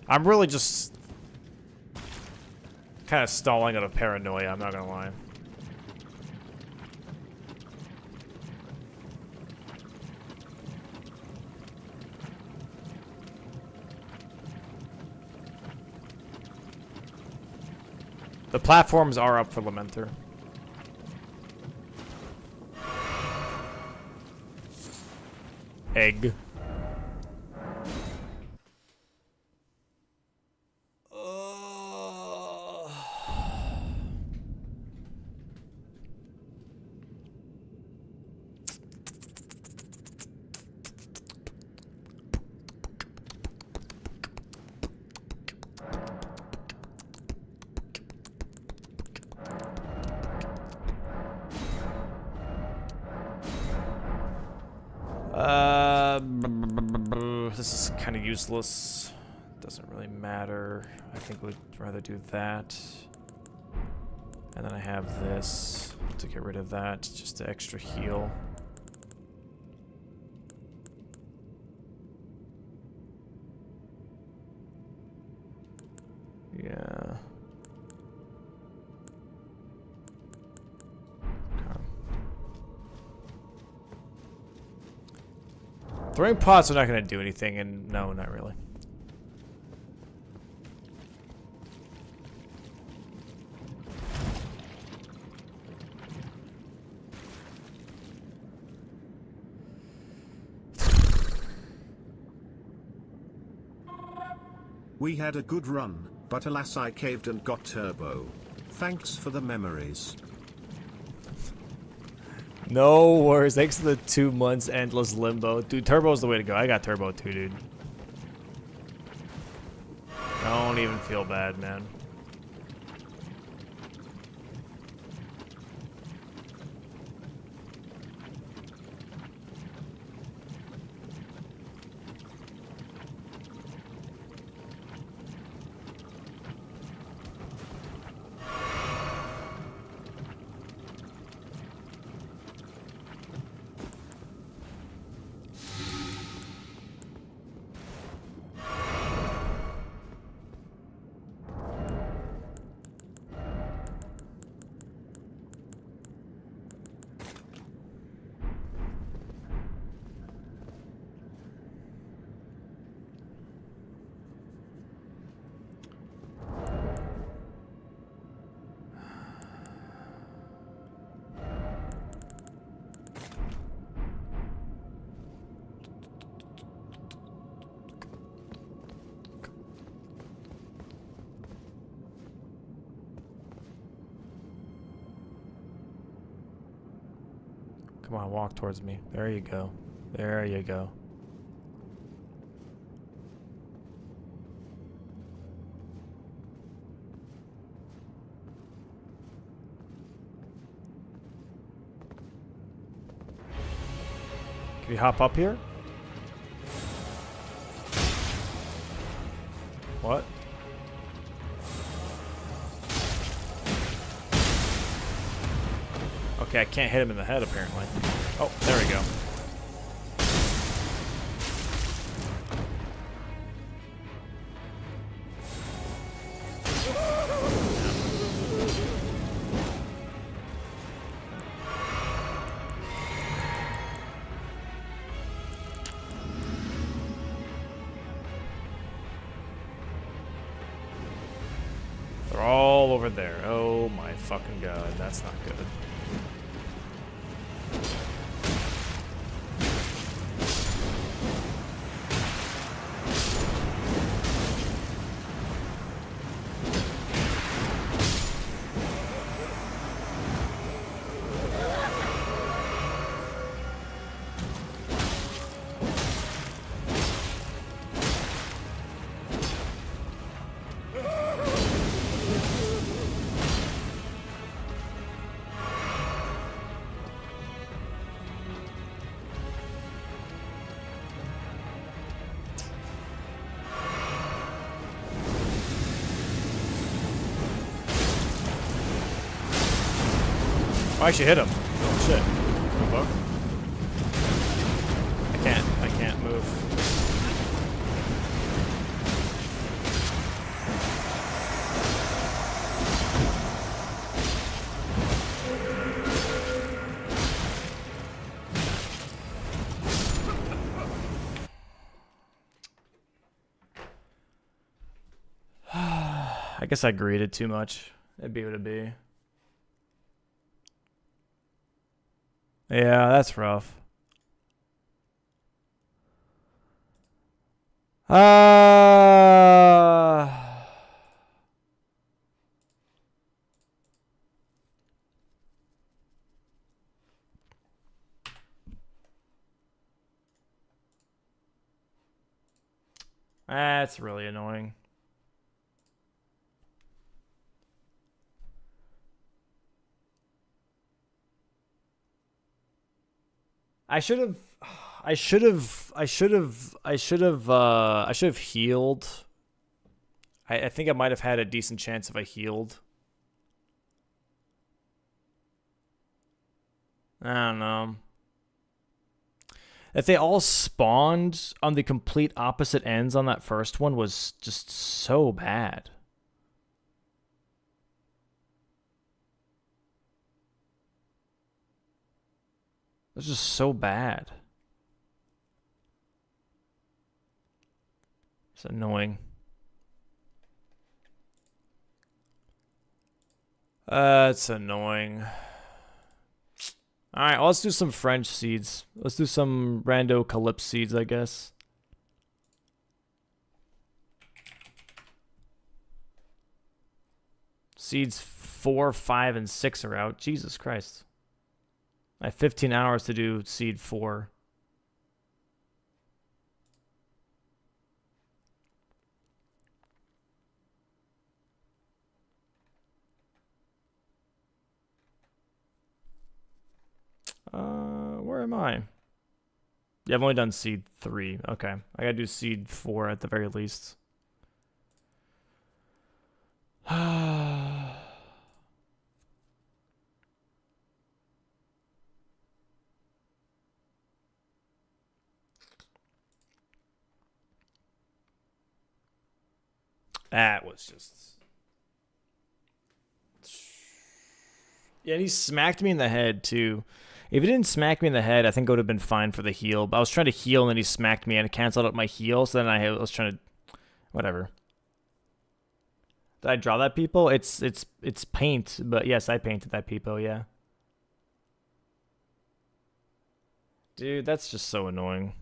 I'm really just kind of stalling out of paranoia, I'm not gonna lie. The platforms are up for Lamenter. Egg. This is kind of useless. Doesn't really matter. I think we'd rather do that. And then I have this to get rid of that, just to extra heal. Yeah. Throwing pots are not going to do anything, and no, not really. We had a good run, but alas I caved and got turbo. Thanks for the memories. No worries. Thanks for the 2 months endless limbo. Dude, turbo's the way to go. I got turbo too, dude. Don't even feel bad, man. Come on, walk towards me. There you go. There you go. Can you hop up here? What? Okay, I can't hit him in the head apparently. Oh, there we go. They're all over there. Oh my fucking god, that's not good. Oh, I should hit him. Oh, shit. Fuck. I can't move. I guess I greeted too much. It'd be what it'd be. Yeah, that's rough. That's really annoying. I should have healed. I think I might have had a decent chance if I healed. I don't know. That they all spawned on the complete opposite ends on that first one was just so bad. It was just so bad. It's annoying. It's annoying. Alright, well, let's do some French seeds. Let's do some rando calypso seeds, I guess. Seeds 4, 5, and 6 are out. Jesus Christ. I have 15 hours to do seed 4. Where am I? Yeah, I've only done seed 3. Okay. I gotta do seed 4 at the very least. That was just... Yeah, and he smacked me in the head, too. If he didn't smack me in the head, I think it would have been fine for the heal. But I was trying to heal, and then he smacked me, and it canceled out my heal. So then I was trying to... Whatever. Did I draw that, people? It's paint, but yes, I painted that, people, yeah. Dude, that's just so annoying.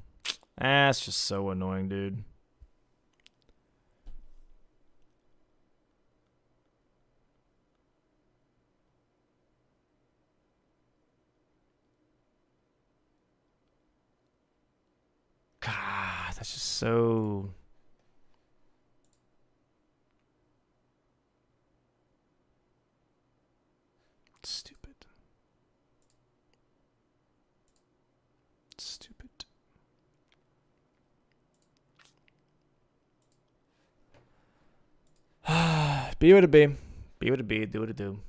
That's just so annoying, dude. God, that's just so... Stupid. Stupid. Be what it be. Be what it be. Do what it do.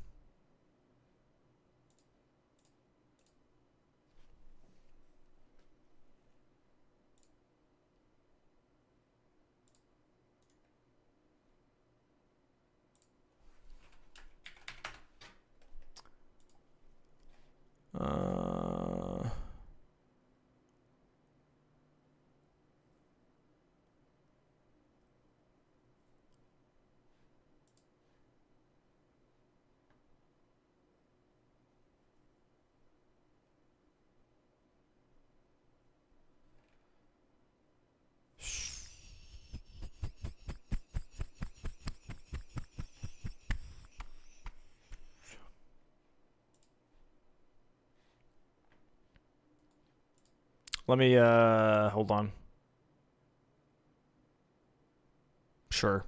Let me hold on. Sure.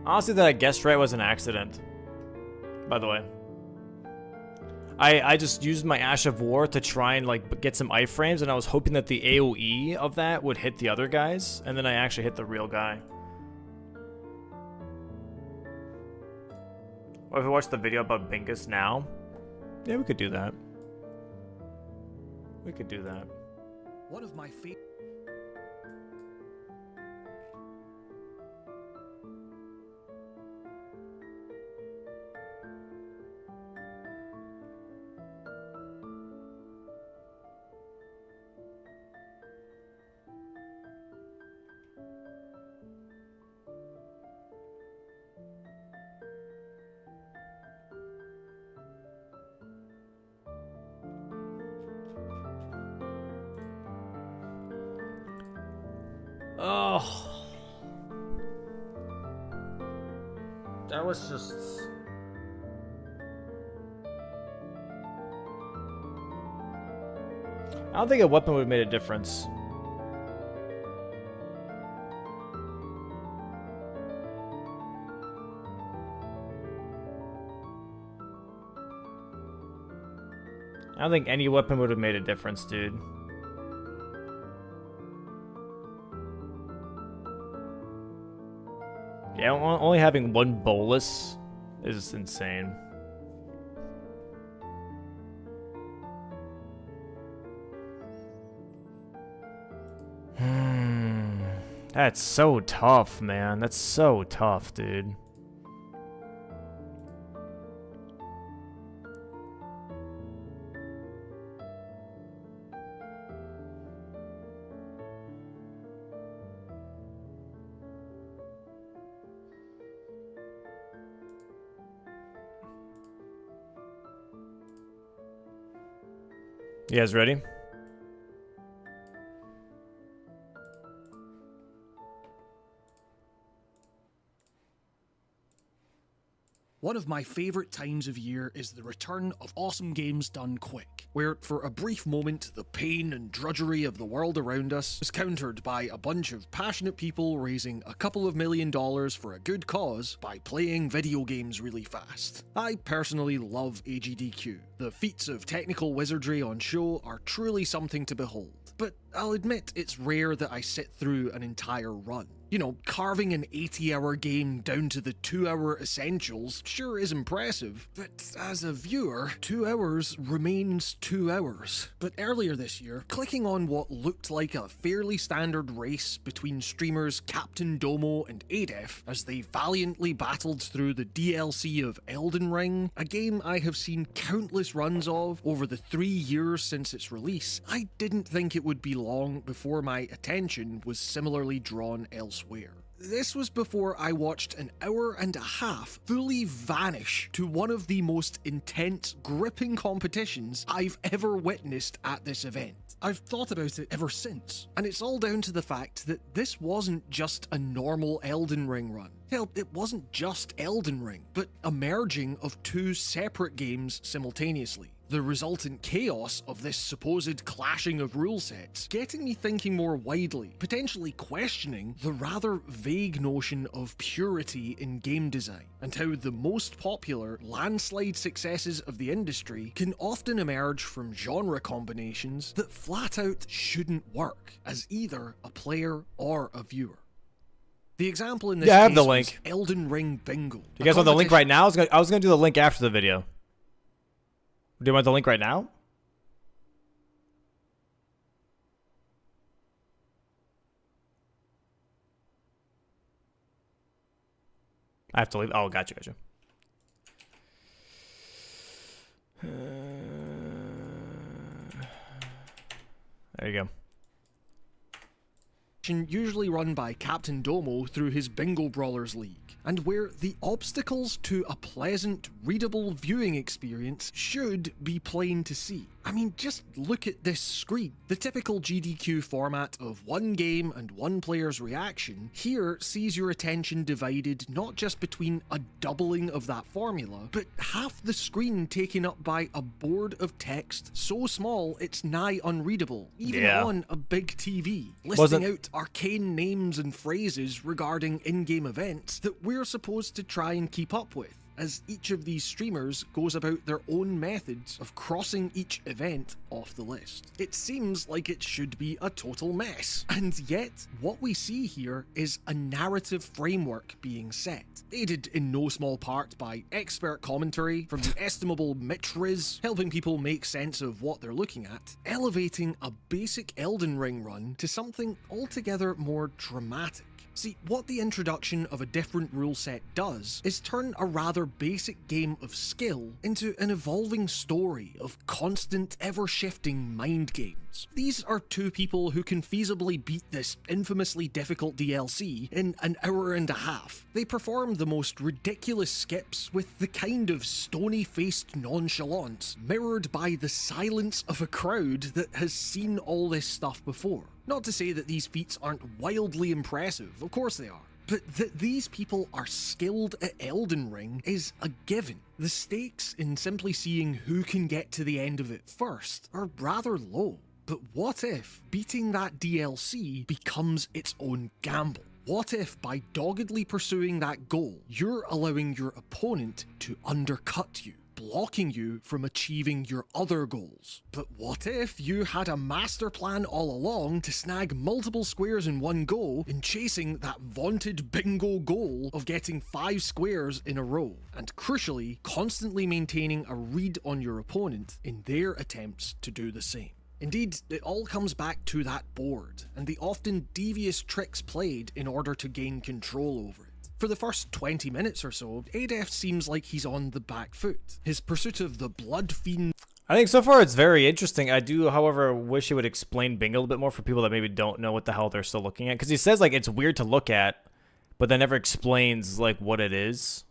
Honestly, that I guessed right was an accident. By the way. I just used my Ash of War to try and like get some iframes, and I was hoping that the AoE of that would hit the other guys, and then I actually hit the real guy. Or if we watch the video about Bingus now, yeah, we could do that. We could do that. One of my favorite. Oh, that was just. I don't think a weapon would have made a difference. I don't think any weapon would have made a difference, dude. Yeah, only having one bolus is insane. That's so tough, man. That's so tough, dude. You guys ready? One of my favourite times of year is the return of awesome games done quick, where for a brief moment the pain and drudgery of the world around us is countered by a bunch of passionate people raising a couple of $1 million for a good cause by playing video games really fast. I personally love AGDQ. The feats of technical wizardry on show are truly something to behold, but I'll admit it's rare that I sit through an entire run. You know, carving an 80-hour game down to the 2-hour essentials sure is impressive, but as a viewer, 2 hours remains 2 hours. But earlier this year, clicking on what looked like a fairly standard race between streamers Captain Domo and Adef as they valiantly battled through the DLC of Elden Ring, a game I have seen countless runs of over the 3 years since its release, I didn't think it would be long before my attention was similarly drawn elsewhere. This was before I watched an hour and a half fully vanish to one of the most intense, gripping competitions I've ever witnessed at this event. I've thought about it ever since, and it's all down to the fact that this wasn't just a normal Elden Ring run. Hell, it wasn't just Elden Ring, but a merging of 2 separate games simultaneously. The resultant chaos of this supposed clashing of rule sets getting me thinking more widely, potentially questioning the rather vague notion of purity in game design, and how the most popular landslide successes of the industry can often emerge from genre combinations that flat out shouldn't work as either a player or a viewer. The example in this I have case the was link. Elden Ring Bingo. You guys want the link right now? I was gonna do the link after the video. Do you want the link right now? I have to leave. Oh, gotcha. There you go. Usually run by Captain Domo through his Bingo Brawlers League, and where the obstacles to a pleasant, readable viewing experience should be plain to see. I mean, just look at this screen. The typical GDQ format of one game and one player's reaction here sees your attention divided not just between a doubling of that formula, but half the screen taken up by a board of text so small it's nigh unreadable, even on a big TV, listing out arcane names and phrases regarding in-game events that we're supposed to try and keep up with, as each of these streamers goes about their own methods of crossing each event off the list. It seems like it should be a total mess, and yet what we see here is a narrative framework being set, aided in no small part by expert commentary from the estimable Mitch Riz, helping people make sense of what they're looking at, elevating a basic Elden Ring run to something altogether more dramatic. See, what the introduction of a different rule set does is turn a rather basic game of skill into an evolving story of constant, ever-shifting mind games. These are two people who can feasibly beat this infamously difficult DLC in an hour and a half. They perform the most ridiculous skips with the kind of stony-faced nonchalance mirrored by the silence of a crowd that has seen all this stuff before. Not to say that these feats aren't wildly impressive, of course they are, but that these people are skilled at Elden Ring is a given. The stakes in simply seeing who can get to the end of it first are rather low. But what if beating that DLC becomes its own gamble? What if by doggedly pursuing that goal, you're allowing your opponent to undercut you, blocking you from achieving your other goals? But what if you had a master plan all along to snag multiple squares in one go in chasing that vaunted bingo goal of getting 5 squares in a row, and crucially, constantly maintaining a read on your opponent in their attempts to do the same? Indeed, it all comes back to that board, and the often devious tricks played in order to gain control over it. For the first 20 minutes or so, Adef seems like he's on the back foot. His pursuit of the blood fiend... I think so far it's very interesting. I do, however, wish he would explain bingo a little bit more for people that maybe don't know what the hell they're still looking at. Because he says, like, it's weird to look at, but then never explains, like, what it is.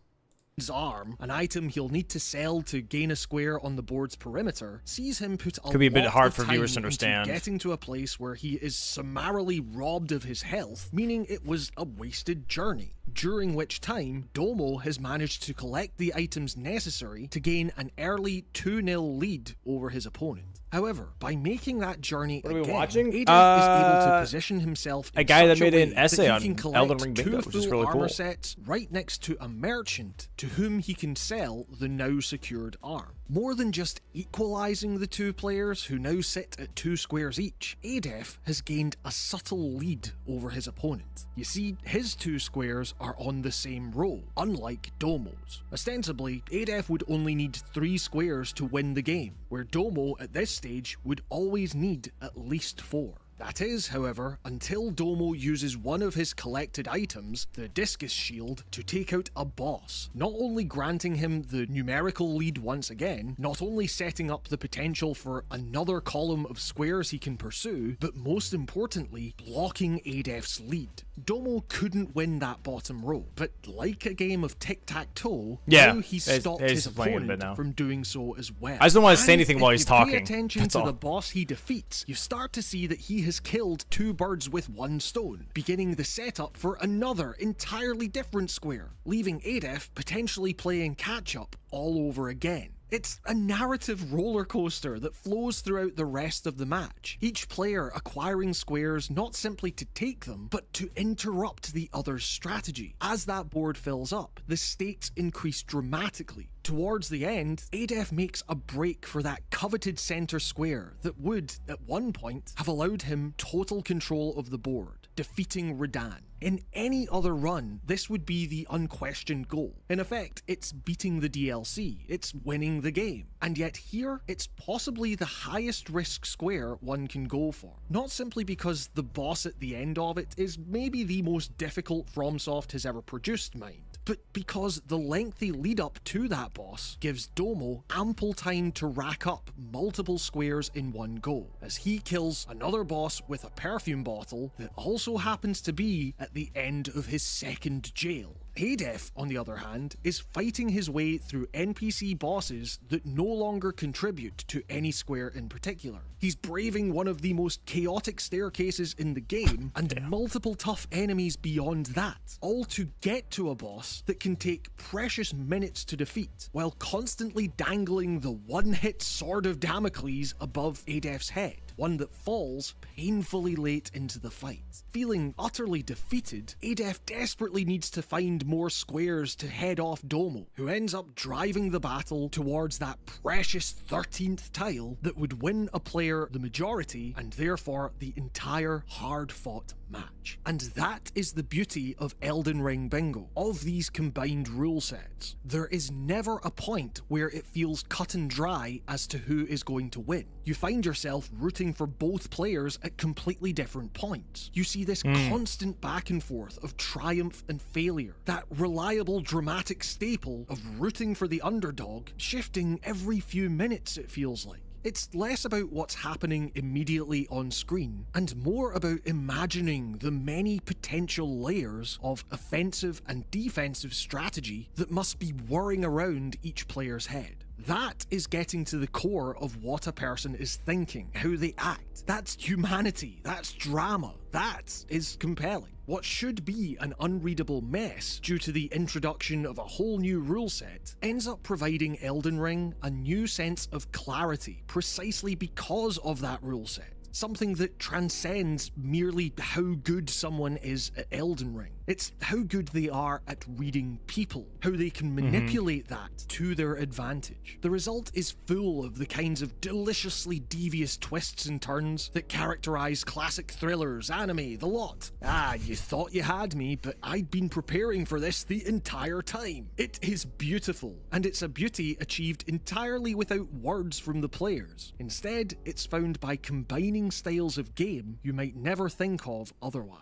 Arm, an item he'll need to sell to gain a square on the board's perimeter, sees him put a Could be a bit lot hard of for time viewers to into understand. getting to a place where he is summarily robbed of his health, meaning it was a wasted journey, during which time Domo has managed to collect the items necessary to gain an early 2-0 lead over his opponent. However, by making that journey What are we again, watching? Adef is able to position himself in a guy that such made way an essay that on he can collect Elden Ring bingo, 2 which is full really armor cool. sets right next to a merchant to whom he can sell the now secured arm. More than just equalizing the two players who now sit at 2 squares each, Adef has gained a subtle lead over his opponent. You see, his 2 squares are on the same row, unlike Domo's. Ostensibly, Adef would only need 3 squares to win the game, where Domo at this stage would always need at least 4. That is, however, until Domo uses one of his collected items, the Discus Shield, to take out a boss, not only granting him the numerical lead once again, not only setting up the potential for another column of squares he can pursue, but most importantly, blocking Adef's lead. Domo couldn't win that bottom row, but like a game of tic-tac-toe, now he's stopped his opponent from doing so as well. I just don't want to say anything while he's If talking. you pay attention That's to all. the boss he defeats, you start to see that he has killed 2 birds with 1 stone, beginning the setup for another entirely different square, leaving Adef potentially playing catch-up all over again. It's a narrative roller coaster that flows throughout the rest of the match, each player acquiring squares not simply to take them, but to interrupt the other's strategy. As that board fills up, the stakes increase dramatically. Towards the end, Adef makes a break for that coveted center square that would, at one point, have allowed him total control of the board. defeating Radahn. In any other run, this would be the unquestioned goal. In effect, it's beating the DLC, it's winning the game. And yet here, it's possibly the highest risk square one can go for. Not simply because the boss at the end of it is maybe the most difficult FromSoft has ever produced, mind, but because the lengthy lead up to that boss gives Domo ample time to rack up multiple squares in one go, as he kills another boss with a perfume bottle that also happens to be at the end of his second jail. Adef, on the other hand, is fighting his way through NPC bosses that no longer contribute to any square in particular. He's braving one of the most chaotic staircases in the game and multiple tough enemies beyond that, all to get to a boss that can take precious minutes to defeat, while constantly dangling the one-hit sword of Damocles above Adef's head, one that falls painfully late into the fight. Feeling utterly defeated, Adef desperately needs to find more squares to head off Domo, who ends up driving the battle towards that precious 13th tile that would win a player the majority and therefore the entire hard-fought match. And that is the beauty of Elden Ring Bingo, of these combined rule sets. There is never a point where it feels cut and dry as to who is going to win. You find yourself rooting for both players at completely different points. You see this constant back and forth of triumph and failure, that reliable dramatic staple of rooting for the underdog, shifting every few minutes it feels like. It's less about what's happening immediately on screen, and more about imagining the many potential layers of offensive and defensive strategy that must be whirring around each player's head. That is getting to the core of what a person is thinking, how they act. That's humanity, that's drama, that is compelling. What should be an unreadable mess due to the introduction of a whole new rule set ends up providing Elden Ring a new sense of clarity precisely because of that rule set. Something that transcends merely how good someone is at Elden Ring. It's how good they are at reading people, how they can manipulate that to their advantage. The result is full of the kinds of deliciously devious twists and turns that characterize classic thrillers, anime, the lot. Ah, you thought you had me, but I'd been preparing for this the entire time. It is beautiful, and it's a beauty achieved entirely without words from the players. Instead, it's found by combining styles of game you might never think of otherwise.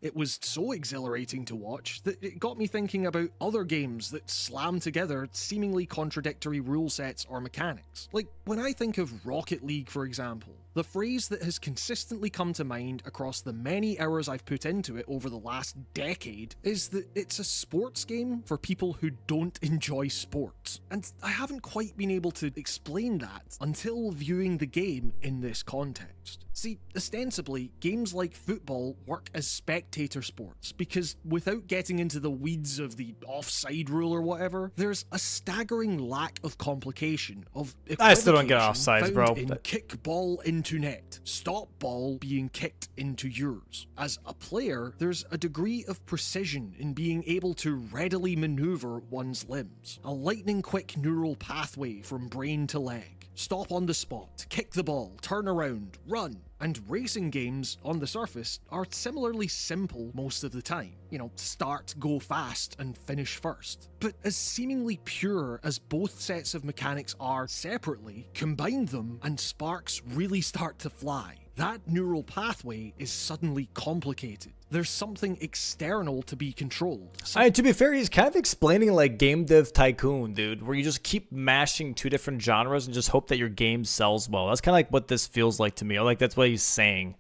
It was so exhilarating to watch that it got me thinking about other games that slam together seemingly contradictory rule sets or mechanics. Like, when I think of Rocket League, for example, the phrase that has consistently come to mind across the many hours I've put into it over the last decade is that it's a sports game for people who don't enjoy sports. And I haven't quite been able to explain that until viewing the game in this context. See, ostensibly, games like football work as spectator sports because without getting into the weeds of the offside rule or whatever, there's a staggering lack of complication, of I still don't get equivocation offsides, bro. found in kick ball into net, stop ball being kicked into yours. As a player, there's a degree of precision in being able to readily maneuver one's limbs, a lightning quick neural pathway from brain to leg. Stop on the spot, kick the ball, turn around, run. And racing games, on the surface, are similarly simple most of the time. You know, start, go fast, and finish first. But as seemingly pure as both sets of mechanics are separately, combine them and sparks really start to fly. That neural pathway is suddenly complicated. There's something external to be controlled. To be fair, he's kind of explaining like Game Dev Tycoon, dude, where you just keep mashing two different genres and just hope that your game sells well. That's kind of like what this feels like to me. Or like that's what he's saying,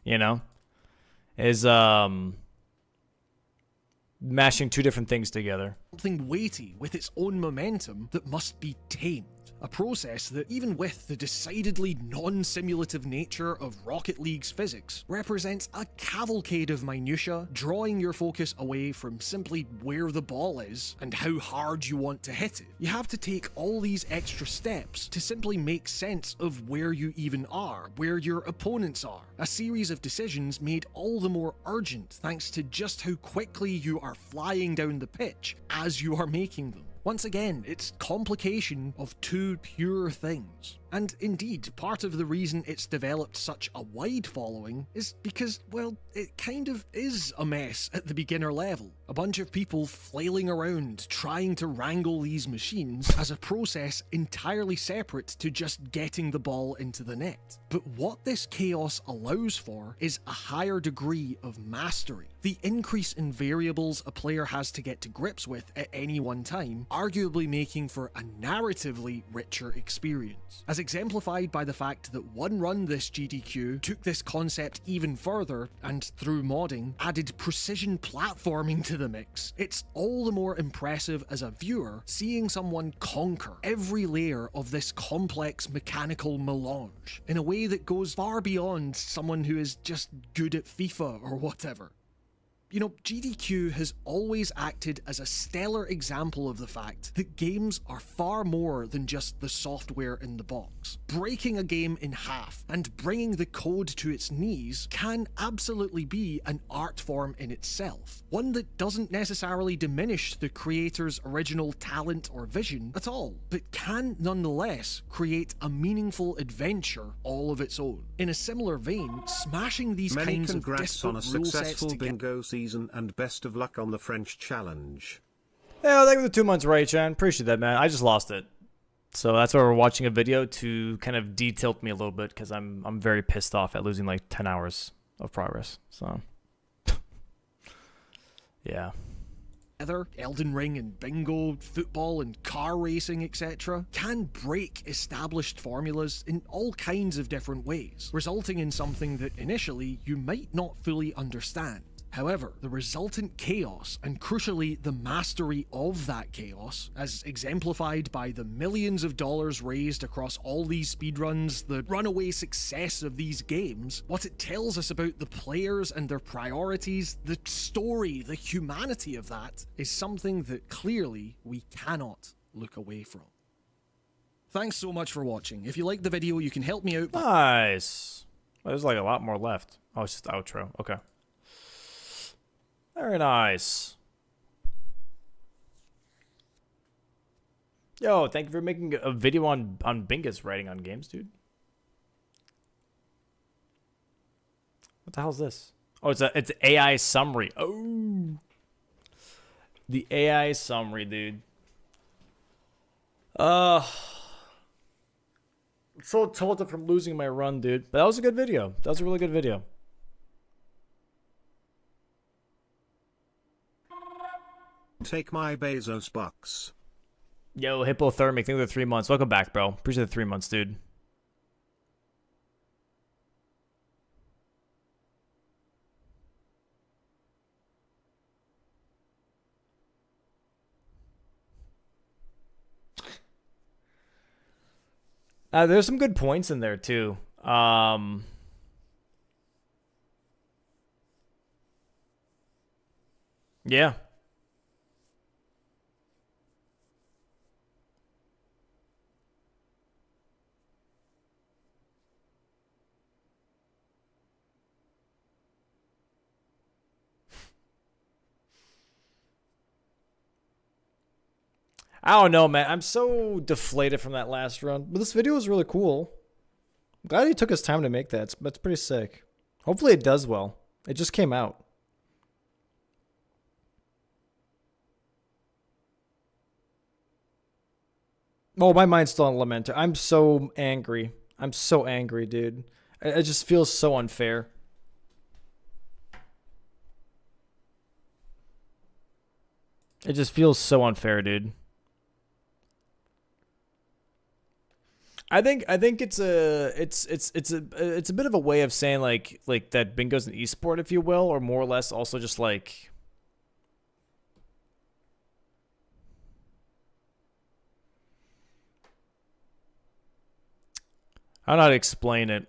you know, is mashing two different things together. Something weighty with its own momentum that must be tamed. A process that, even with the decidedly non-simulative nature of Rocket League's physics, represents a cavalcade of minutiae, drawing your focus away from simply where the ball is and how hard you want to hit it. You have to take all these extra steps to simply make sense of where you even are, where your opponents are. A series of decisions made all the more urgent thanks to just how quickly you are flying down the pitch as you are making them. Once again, it's complication of two pure things. And indeed, part of the reason it's developed such a wide following is because, well, it kind of is a mess at the beginner level. A bunch of people flailing around trying to wrangle these machines as a process entirely separate to just getting the ball into the net. But what this chaos allows for is a higher degree of mastery. The increase in variables a player has to get to grips with at any one time, arguably making for a narratively richer experience. As exemplified by the fact that one run this GDQ took this concept even further and, through modding, added precision platforming to the mix. It's all the more impressive as a viewer seeing someone conquer every layer of this complex mechanical melange in a way that goes far beyond someone who is just good at FIFA or whatever. You know, GDQ has always acted as a stellar example of the fact that games are far more than just the software in the box. Breaking a game in half and bringing the code to its knees can absolutely be an art form in itself, one that doesn't necessarily diminish the creator's original talent or vision at all, but can nonetheless create a meaningful adventure all of its own. In a similar vein, smashing these Many kinds of congrats on a disparate rule sets successful together. bingo season and best of luck on the French challenge. Yeah, thank you for the 2 months, Ray Chan. Appreciate that, man. I just lost it. So that's why we're watching a video to kind of de-tilt me a little bit, because I'm very pissed off at losing like 10 hours of progress. So, yeah. Elden Ring and bingo, football and car racing, etc., can break established formulas in all kinds of different ways, resulting in something that initially you might not fully understand. However, the resultant chaos, and crucially the mastery of that chaos, as exemplified by the millions of dollars raised across all these speedruns, the runaway success of these games, what it tells us about the players and their priorities, the story, the humanity of that, is something that clearly we cannot look away from. Thanks so much for watching. If you liked the video, you can help me out by... Nice. Well, there's like a lot more left. Oh, it's just the outro. Okay. Very nice. Yo, thank you for making a video on Bingus writing on games, dude. What the hell is this? Oh, it's AI summary. Oh, the AI summary, dude. I'm so tilted from losing my run, dude. But that was a good video. That was a really good video. Take my Bezos bucks. Yo, Hippothermic, thank you for the 3 months. Welcome back, bro. Appreciate the 3 months, dude. There's some good points in there, too. Yeah. I don't know, man. I'm so deflated from that last run. But this video was really cool. I'm glad he took his time to make that. That's pretty sick. Hopefully it does well. It just came out. Oh, my mind's still on Lamenter. I'm so angry. I'm so angry, dude. It just feels so unfair. It just feels so unfair, dude. I think it's a bit of a way of saying like that bingo's an esport, if you will, or more or less also just like I don't know how to explain it.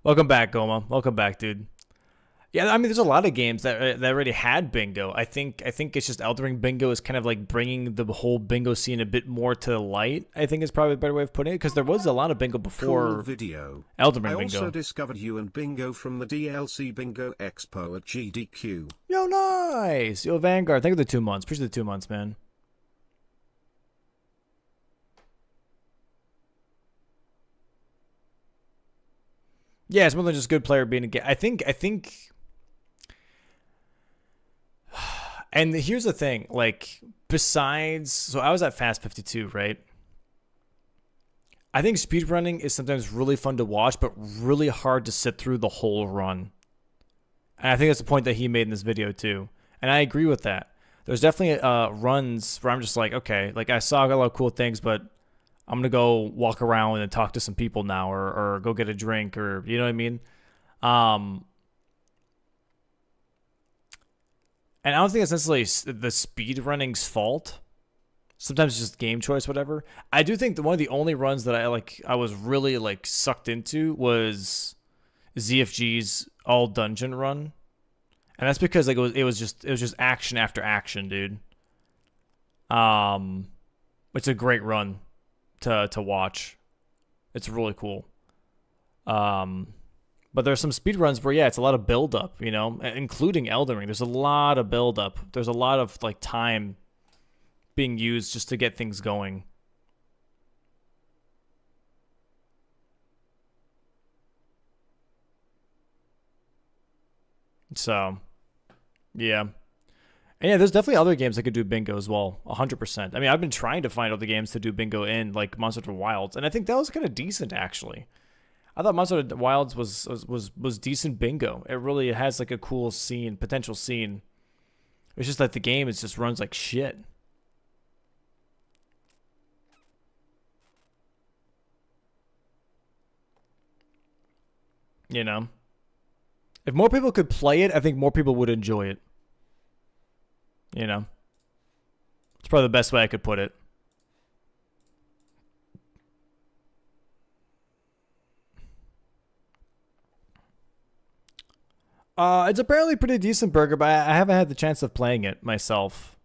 Welcome back, Goma. Welcome back, dude. Yeah, I mean, there's a lot of games that already had bingo. I think it's just Elden Ring bingo is kind of like bringing the whole bingo scene a bit more to the light. I think is probably a better way of putting it, because there was a lot of bingo before Cool video. Elden Ring I bingo. also discovered you and Bingo from the DLC Bingo Expo at GDQ. Yo, nice. Yo, Vanguard. Thank you for the 2 months. Appreciate the 2 months, man. Yeah, it's more than just good player being a game. I think. And here's the thing, like, besides, so I was at Fast 52, right? I think speedrunning is sometimes really fun to watch, but really hard to sit through the whole run. And I think that's the point that he made in this video too. And I agree with that. There's definitely runs where I'm just like, okay, like I saw a lot of cool things, but I'm going to go walk around and talk to some people now, or go get a drink, or, you know what I mean? And I don't think it's necessarily the speedrunning's fault. Sometimes it's just game choice, whatever. I do think that one of the only runs that I was really like sucked into was ZFG's all dungeon run, and that's because like it was just action after action, dude. It's a great run to watch. It's really cool. But there's some speed runs where, yeah, it's a lot of build up, you know, including Elden Ring. There's a lot of build up. There's a lot of like time being used just to get things going. So, yeah. And yeah, there's definitely other games that could do bingo as well, 100%. I mean, I've been trying to find other games to do bingo in, like Monster Hunter Wilds, and I think that was kind of decent, actually. I thought Monster Hunter Wilds was decent bingo. It really has like a cool scene, potential scene. It's just that the game just runs like shit. You know? If more people could play it, I think more people would enjoy it. You know? It's probably the best way I could put it. It's apparently pretty decent burger, but I haven't had the chance of playing it myself.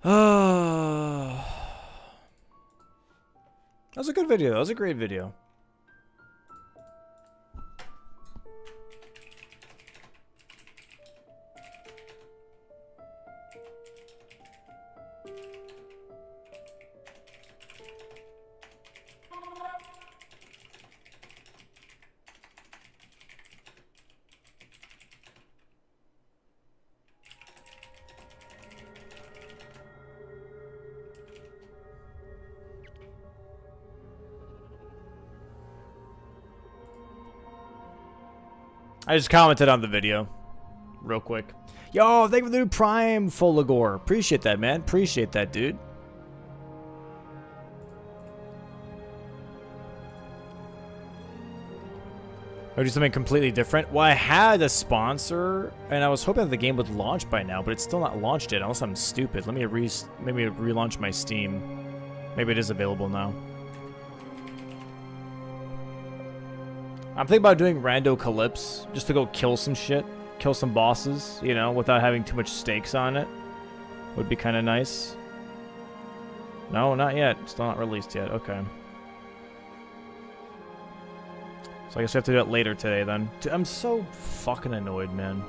That was a good video. That was a great video. I just commented on the video real quick. Yo, thank you for the new Prime, Folagore. Appreciate that, man. Appreciate that, dude. Or do something completely different? Well, I had a sponsor, and I was hoping that the game would launch by now, but it's still not launched yet, unless I'm stupid. Let me maybe relaunch my Steam. Maybe it is available now. I'm thinking about doing Randocalypse, just to go kill some shit, kill some bosses, you know, without having too much stakes on it. Would be kind of nice. No, not yet. Still not released yet. Okay. So I guess we have to do it later today then. Dude, I'm so fucking annoyed, man.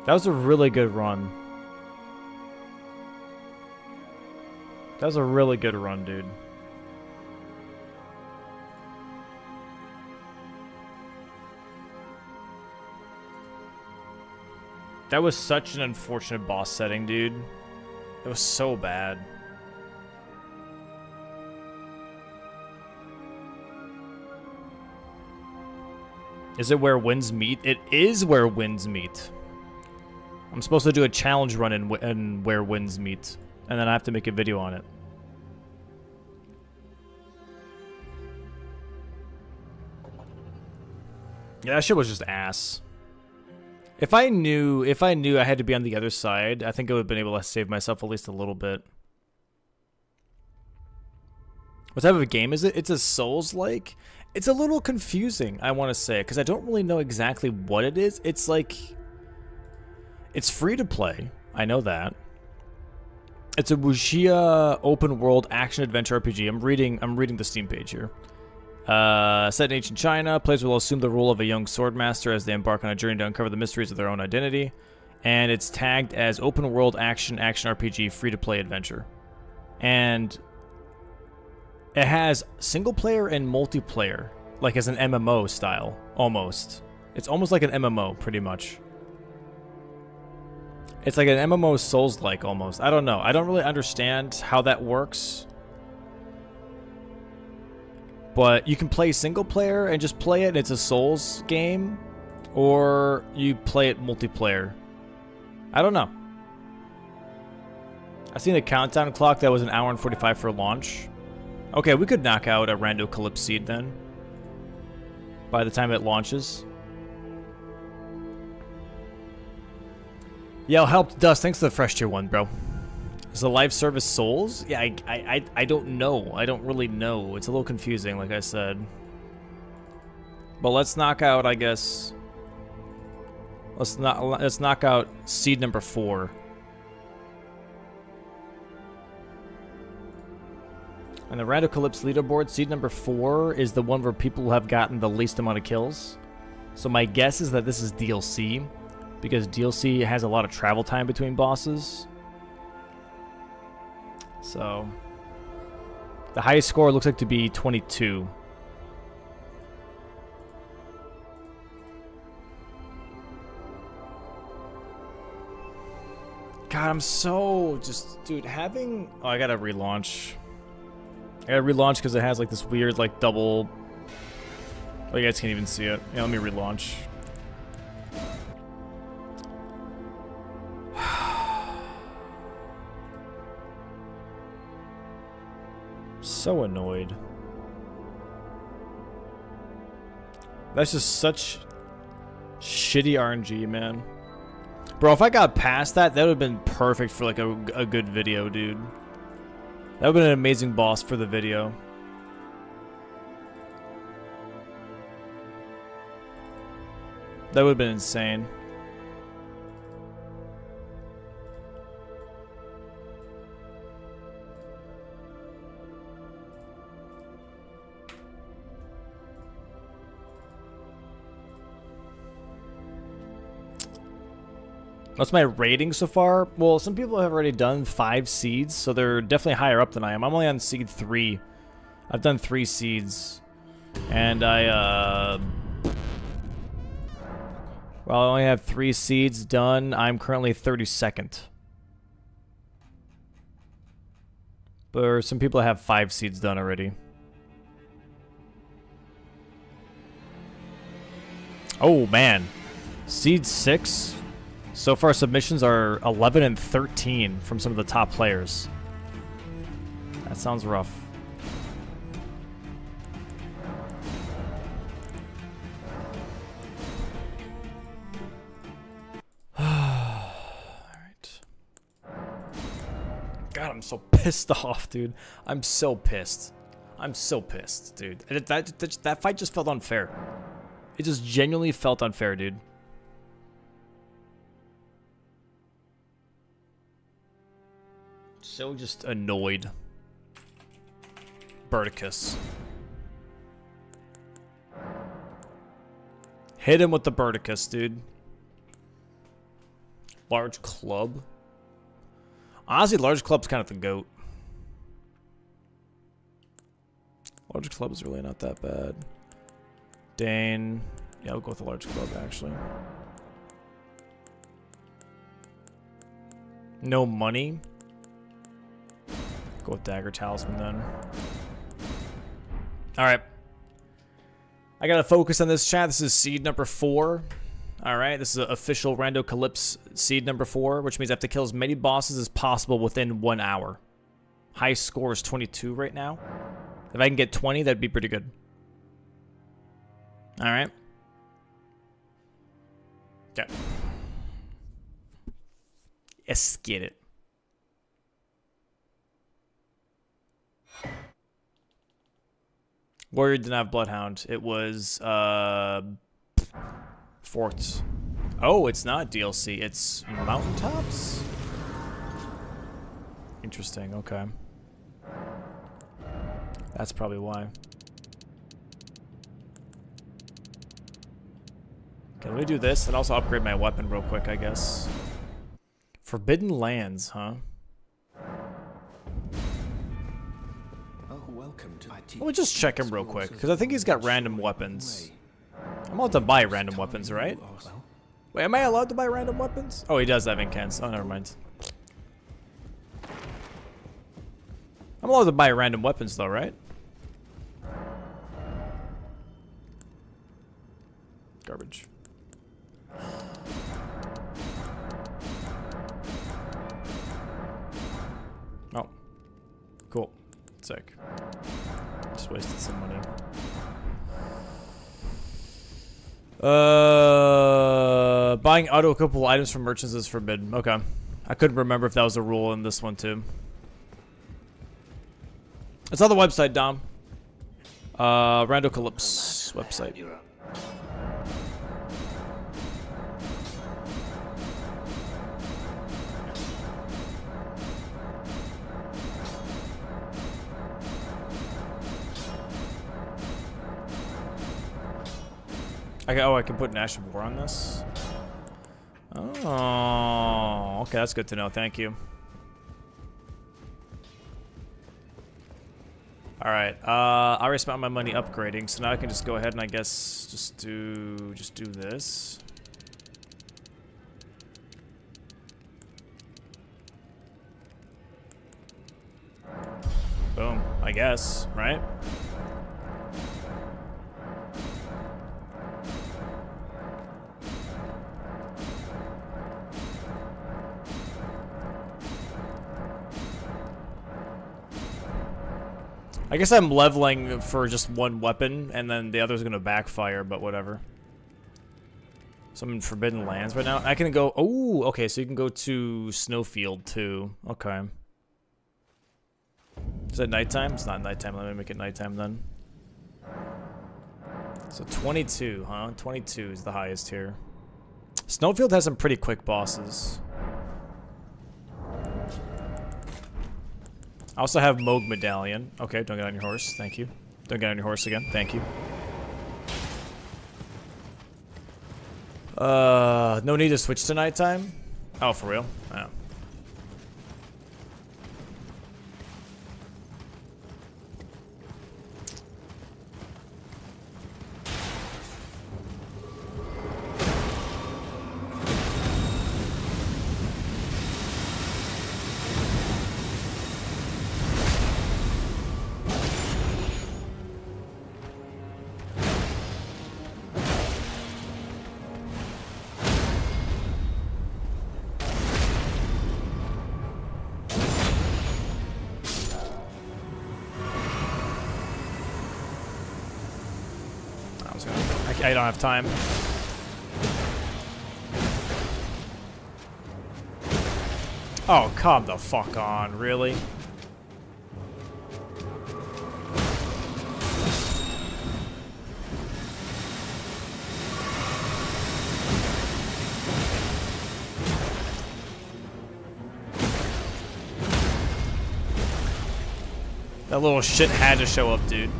That was a really good run. That was a really good run, dude. That was such an unfortunate boss setting, dude. It was so bad. Is it where winds meet? It is where winds meet. I'm supposed to do a challenge run in where winds meet, and then I have to make a video on it. Yeah, that shit was just ass. If I knew I had to be on the other side, I think I would have been able to save myself at least a little bit. What type of game is it? It's a Souls-like. It's a little confusing, I want to say, because I don't really know exactly what it is. It's like, it's free to play. I know that. It's a wuxia open world action adventure RPG. I'm reading the Steam page here. Set in ancient China, players will assume the role of a young swordmaster as they embark on a journey to uncover the mysteries of their own identity. And it's tagged as open world action RPG free to play adventure. And it has single player and multiplayer, like as an MMO style, almost. It's almost like an MMO, pretty much. It's like an MMO Souls-like, almost. I don't know. I don't really understand how that works. But you can play single player and just play it, and it's a Souls game. Or you play it multiplayer. I don't know. I seen a countdown clock that was an hour and 45 for launch. Okay, we could knock out a Randomizeed seed then. By the time it launches. Yo, helped Dust. Thanks for the fresh tier 1, bro. Is the live service Souls? Yeah, I don't know. I don't really know. It's a little confusing, like I said. But let's knock out, I guess. Let's knock out seed number 4. And the Randomizeed leaderboard, seed number 4 is the one where people have gotten the least amount of kills. So my guess is that this is DLC, because DLC has a lot of travel time between bosses. So the highest score looks like to be 22. God, I'm so just, dude, having... Oh, I gotta relaunch. I gotta relaunch because it has like this weird like double... Oh, you guys can't even see it. Yeah, let me relaunch. So annoyed. That's just such shitty RNG, man. Bro, if I got past that, that would have been perfect for like a good video, dude. That would have been an amazing boss for the video. That would have been insane. What's my rating so far? Well, some people have already done 5 seeds, so they're definitely higher up than I am. I'm only on seed 3. I've done 3 seeds. And well, I only have 3 seeds done. I'm currently 32nd. But some people have 5 seeds done already. Oh, man. Seed 6? So far, submissions are 11 and 13 from some of the top players. That sounds rough. Alright. God, I'm so pissed off, dude. I'm so pissed. I'm so pissed, dude. That fight just felt unfair. It just genuinely felt unfair, dude. So just annoyed. Birdicus. Hit him with the Birdicus, dude. Large club. Honestly, large club's kind of the GOAT. Large club is really not that bad. Dane. Yeah, I'll go with the large club, actually. No money. Go with Dagger Talisman then. Alright. I gotta focus on this chat. This is seed number 4. Alright, this is an official Randomizeed seed number 4, which means I have to kill as many bosses as possible within 1 hour. High score is 22 right now. If I can get 20, that'd be pretty good. Alright. Okay. Let's get it. Warrior didn't have Bloodhound. It was Forts. Oh, it's not DLC. It's Mountaintops? Interesting, okay. That's probably why. Okay, let me do this and also upgrade my weapon real quick, I guess. Forbidden Lands, huh? Oh, welcome to Let me just check him real quick, because I think he's got random weapons. I'm allowed to buy random weapons, right? Wait, am I allowed to buy random weapons? Oh, he does have incants. Oh, never mind. I'm allowed to buy random weapons, though, right? Garbage. Oh. Cool. Sick. Just wasted some money. Buying auto-equipable items from merchants is forbidden. Okay. I couldn't remember if that was a rule in this one, too. It's on the website, Dom. Randocalypse website. Okay, oh, I can put an Ash of War on this? Oh, okay, that's good to know. Thank you. Alright, I already spent my money upgrading, so now I can just go ahead and I guess just do this. Boom, I guess, right? I guess I'm leveling for just one weapon, and then the other's gonna backfire, but whatever. So I'm in Forbidden Lands right now. I can go... Oh, okay, so you can go to Snowfield, too. Okay. Is it nighttime? It's not nighttime. Let me make it nighttime, then. So 22, huh? 22 is the highest here. Snowfield has some pretty quick bosses. I also have Moog Medallion. Okay, don't get on your horse. Thank you. Don't get on your horse again. Thank you. No need to switch to nighttime? Oh, for real? Oh. I don't have time. Oh, come the fuck on, really? That little shit had to show up, dude.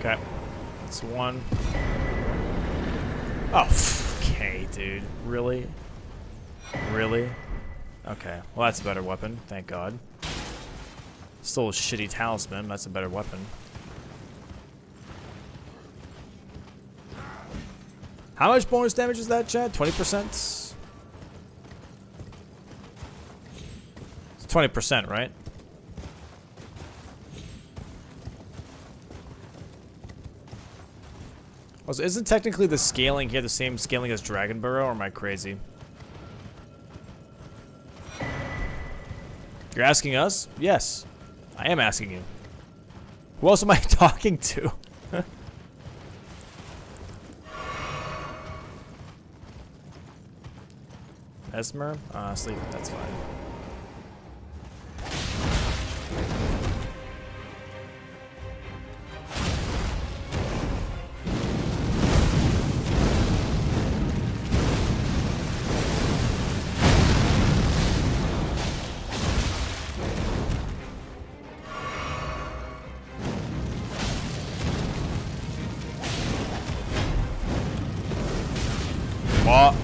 Okay, that's one. Oh, okay, dude. Really? Really? Okay, well that's a better weapon, thank God. Still a shitty talisman, that's a better weapon. How much bonus damage is that, Chad? 20%? It's 20%, right? Also, isn't technically the scaling here the same scaling as Dragon Burrow, or am I crazy? You're asking us? Yes. I am asking you. Who else am I talking to? Esmer? Honestly, that's fine. What?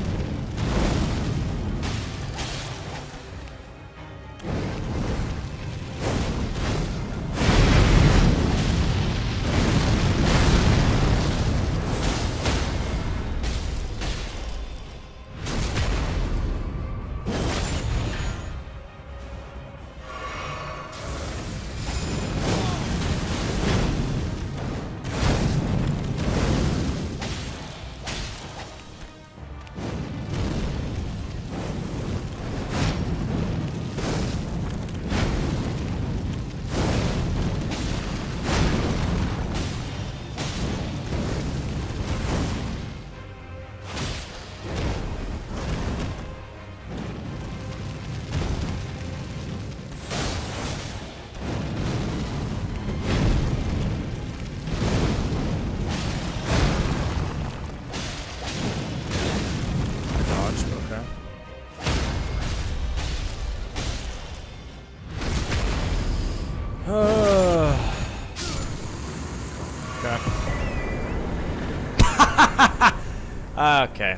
Okay.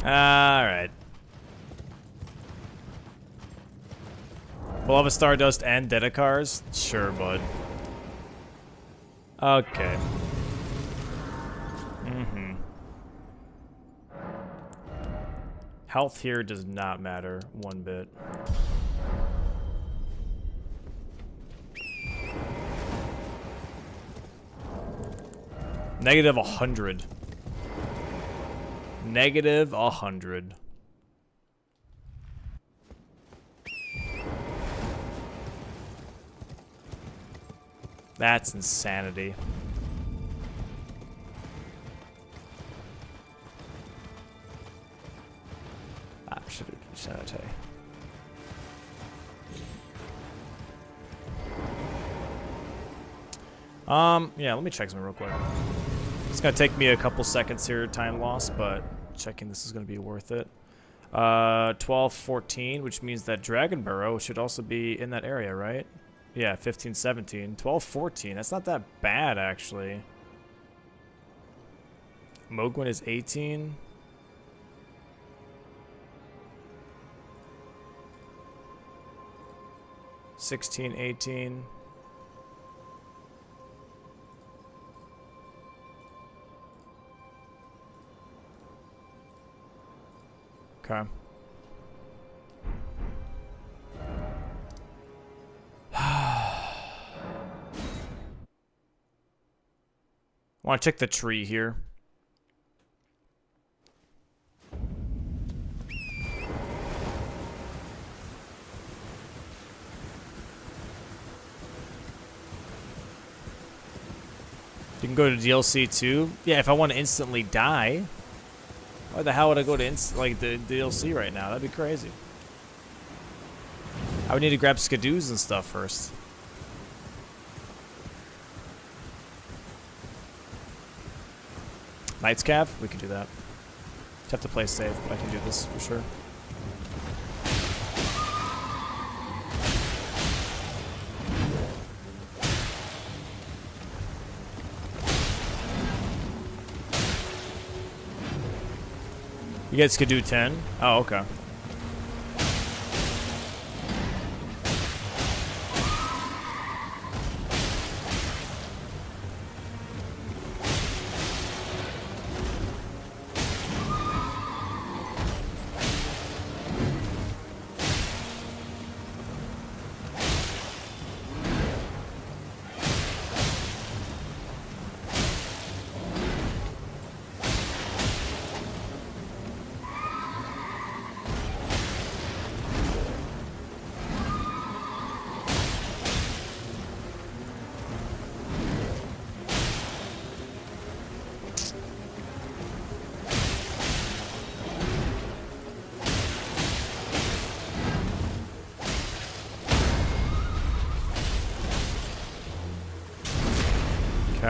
Alright. Beloved Stardust and Dedicars? Sure, bud. Okay. Mm-hmm. Health here does not matter one bit. Negative 100. Negative 100. That's insanity. Absolute insanity. Yeah, let me check something real quick. It's gonna take me a couple seconds here, time loss, but checking this is gonna be worth it. 12-14, which means that Dragon Burrow should also be in that area, right? Yeah, 15-17. 12-14, that's not that bad, actually. Mogwin is 18. $16, $18. Okay. Want to check the tree here. You can go to DLC too. Yeah, if I want to instantly die. Why the hell would I go to the DLC right now? That'd be crazy. I would need to grab skidoos and stuff first. Knight's Cav? We can do that. Just have to play safe, but I can do this for sure. You get skidoo 10? Oh, okay.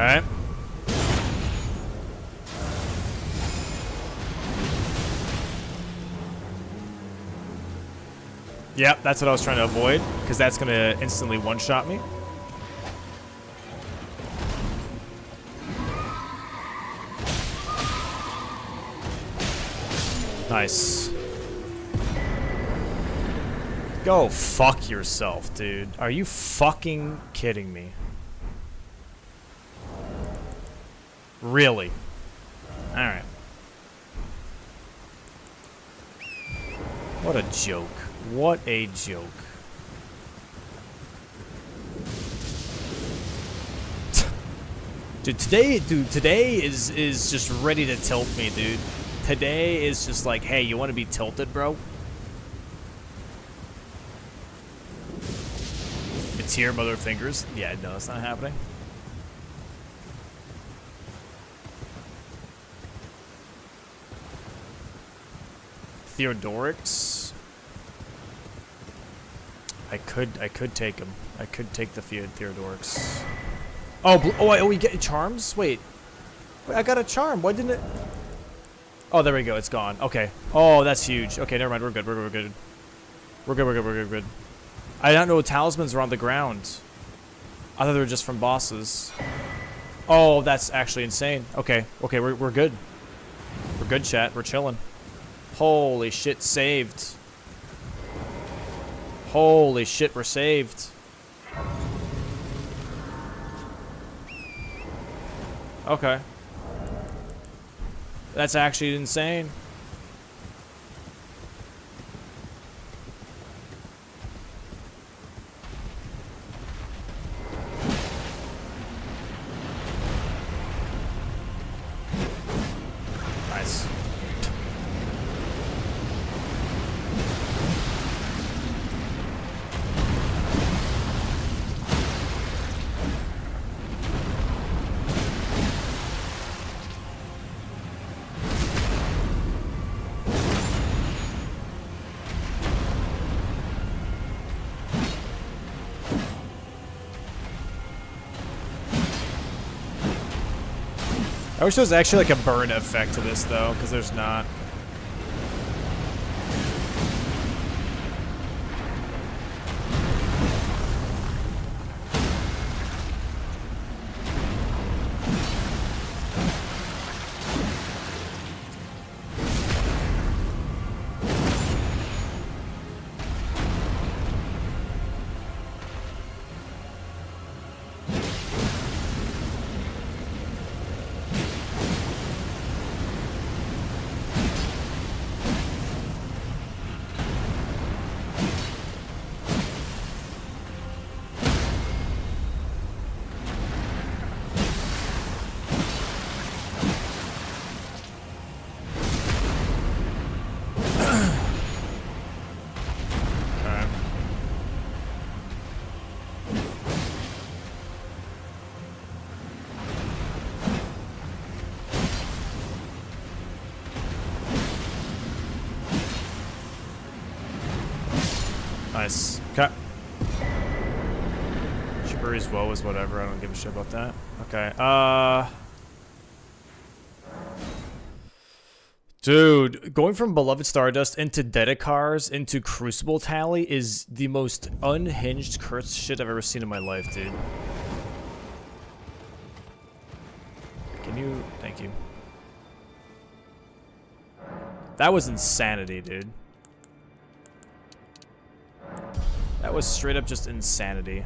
Alright. Yep, that's what I was trying to avoid, because that's going to instantly one-shot me. Nice. Go fuck yourself, dude. Are you fucking kidding me? Really? Alright. What a joke. What a joke. Dude, today is just ready to tilt me, dude. Today is just like, hey, you want to be tilted, bro? It's here, mother fingers. Yeah, no, it's not happening. Theodorix. I could take him. I could take the Theodorix. Oh, we get charms? Wait, I got a charm. Why didn't it? Oh, there we go. It's gone. Okay. Oh, that's huge. Okay, never mind. We're good. We're good. We're good. I don't know talismans are on the ground. I thought they were just from bosses. Oh, that's actually insane. Okay. Okay, we're good. We're good, chat. We're chilling. Holy shit, saved. Holy shit, we're saved. Okay. That's actually insane. Nice. I wish there was actually like a burn effect to this though, because there's not. Nice. Okay. Shiburi's woe is whatever. I don't give a shit about that. Okay. Dude, going from Beloved Stardust into Dedicars into Crucible Tally is the most unhinged cursed shit I've ever seen in my life, dude. Can you... Thank you. That was insanity, dude. That was straight up just insanity.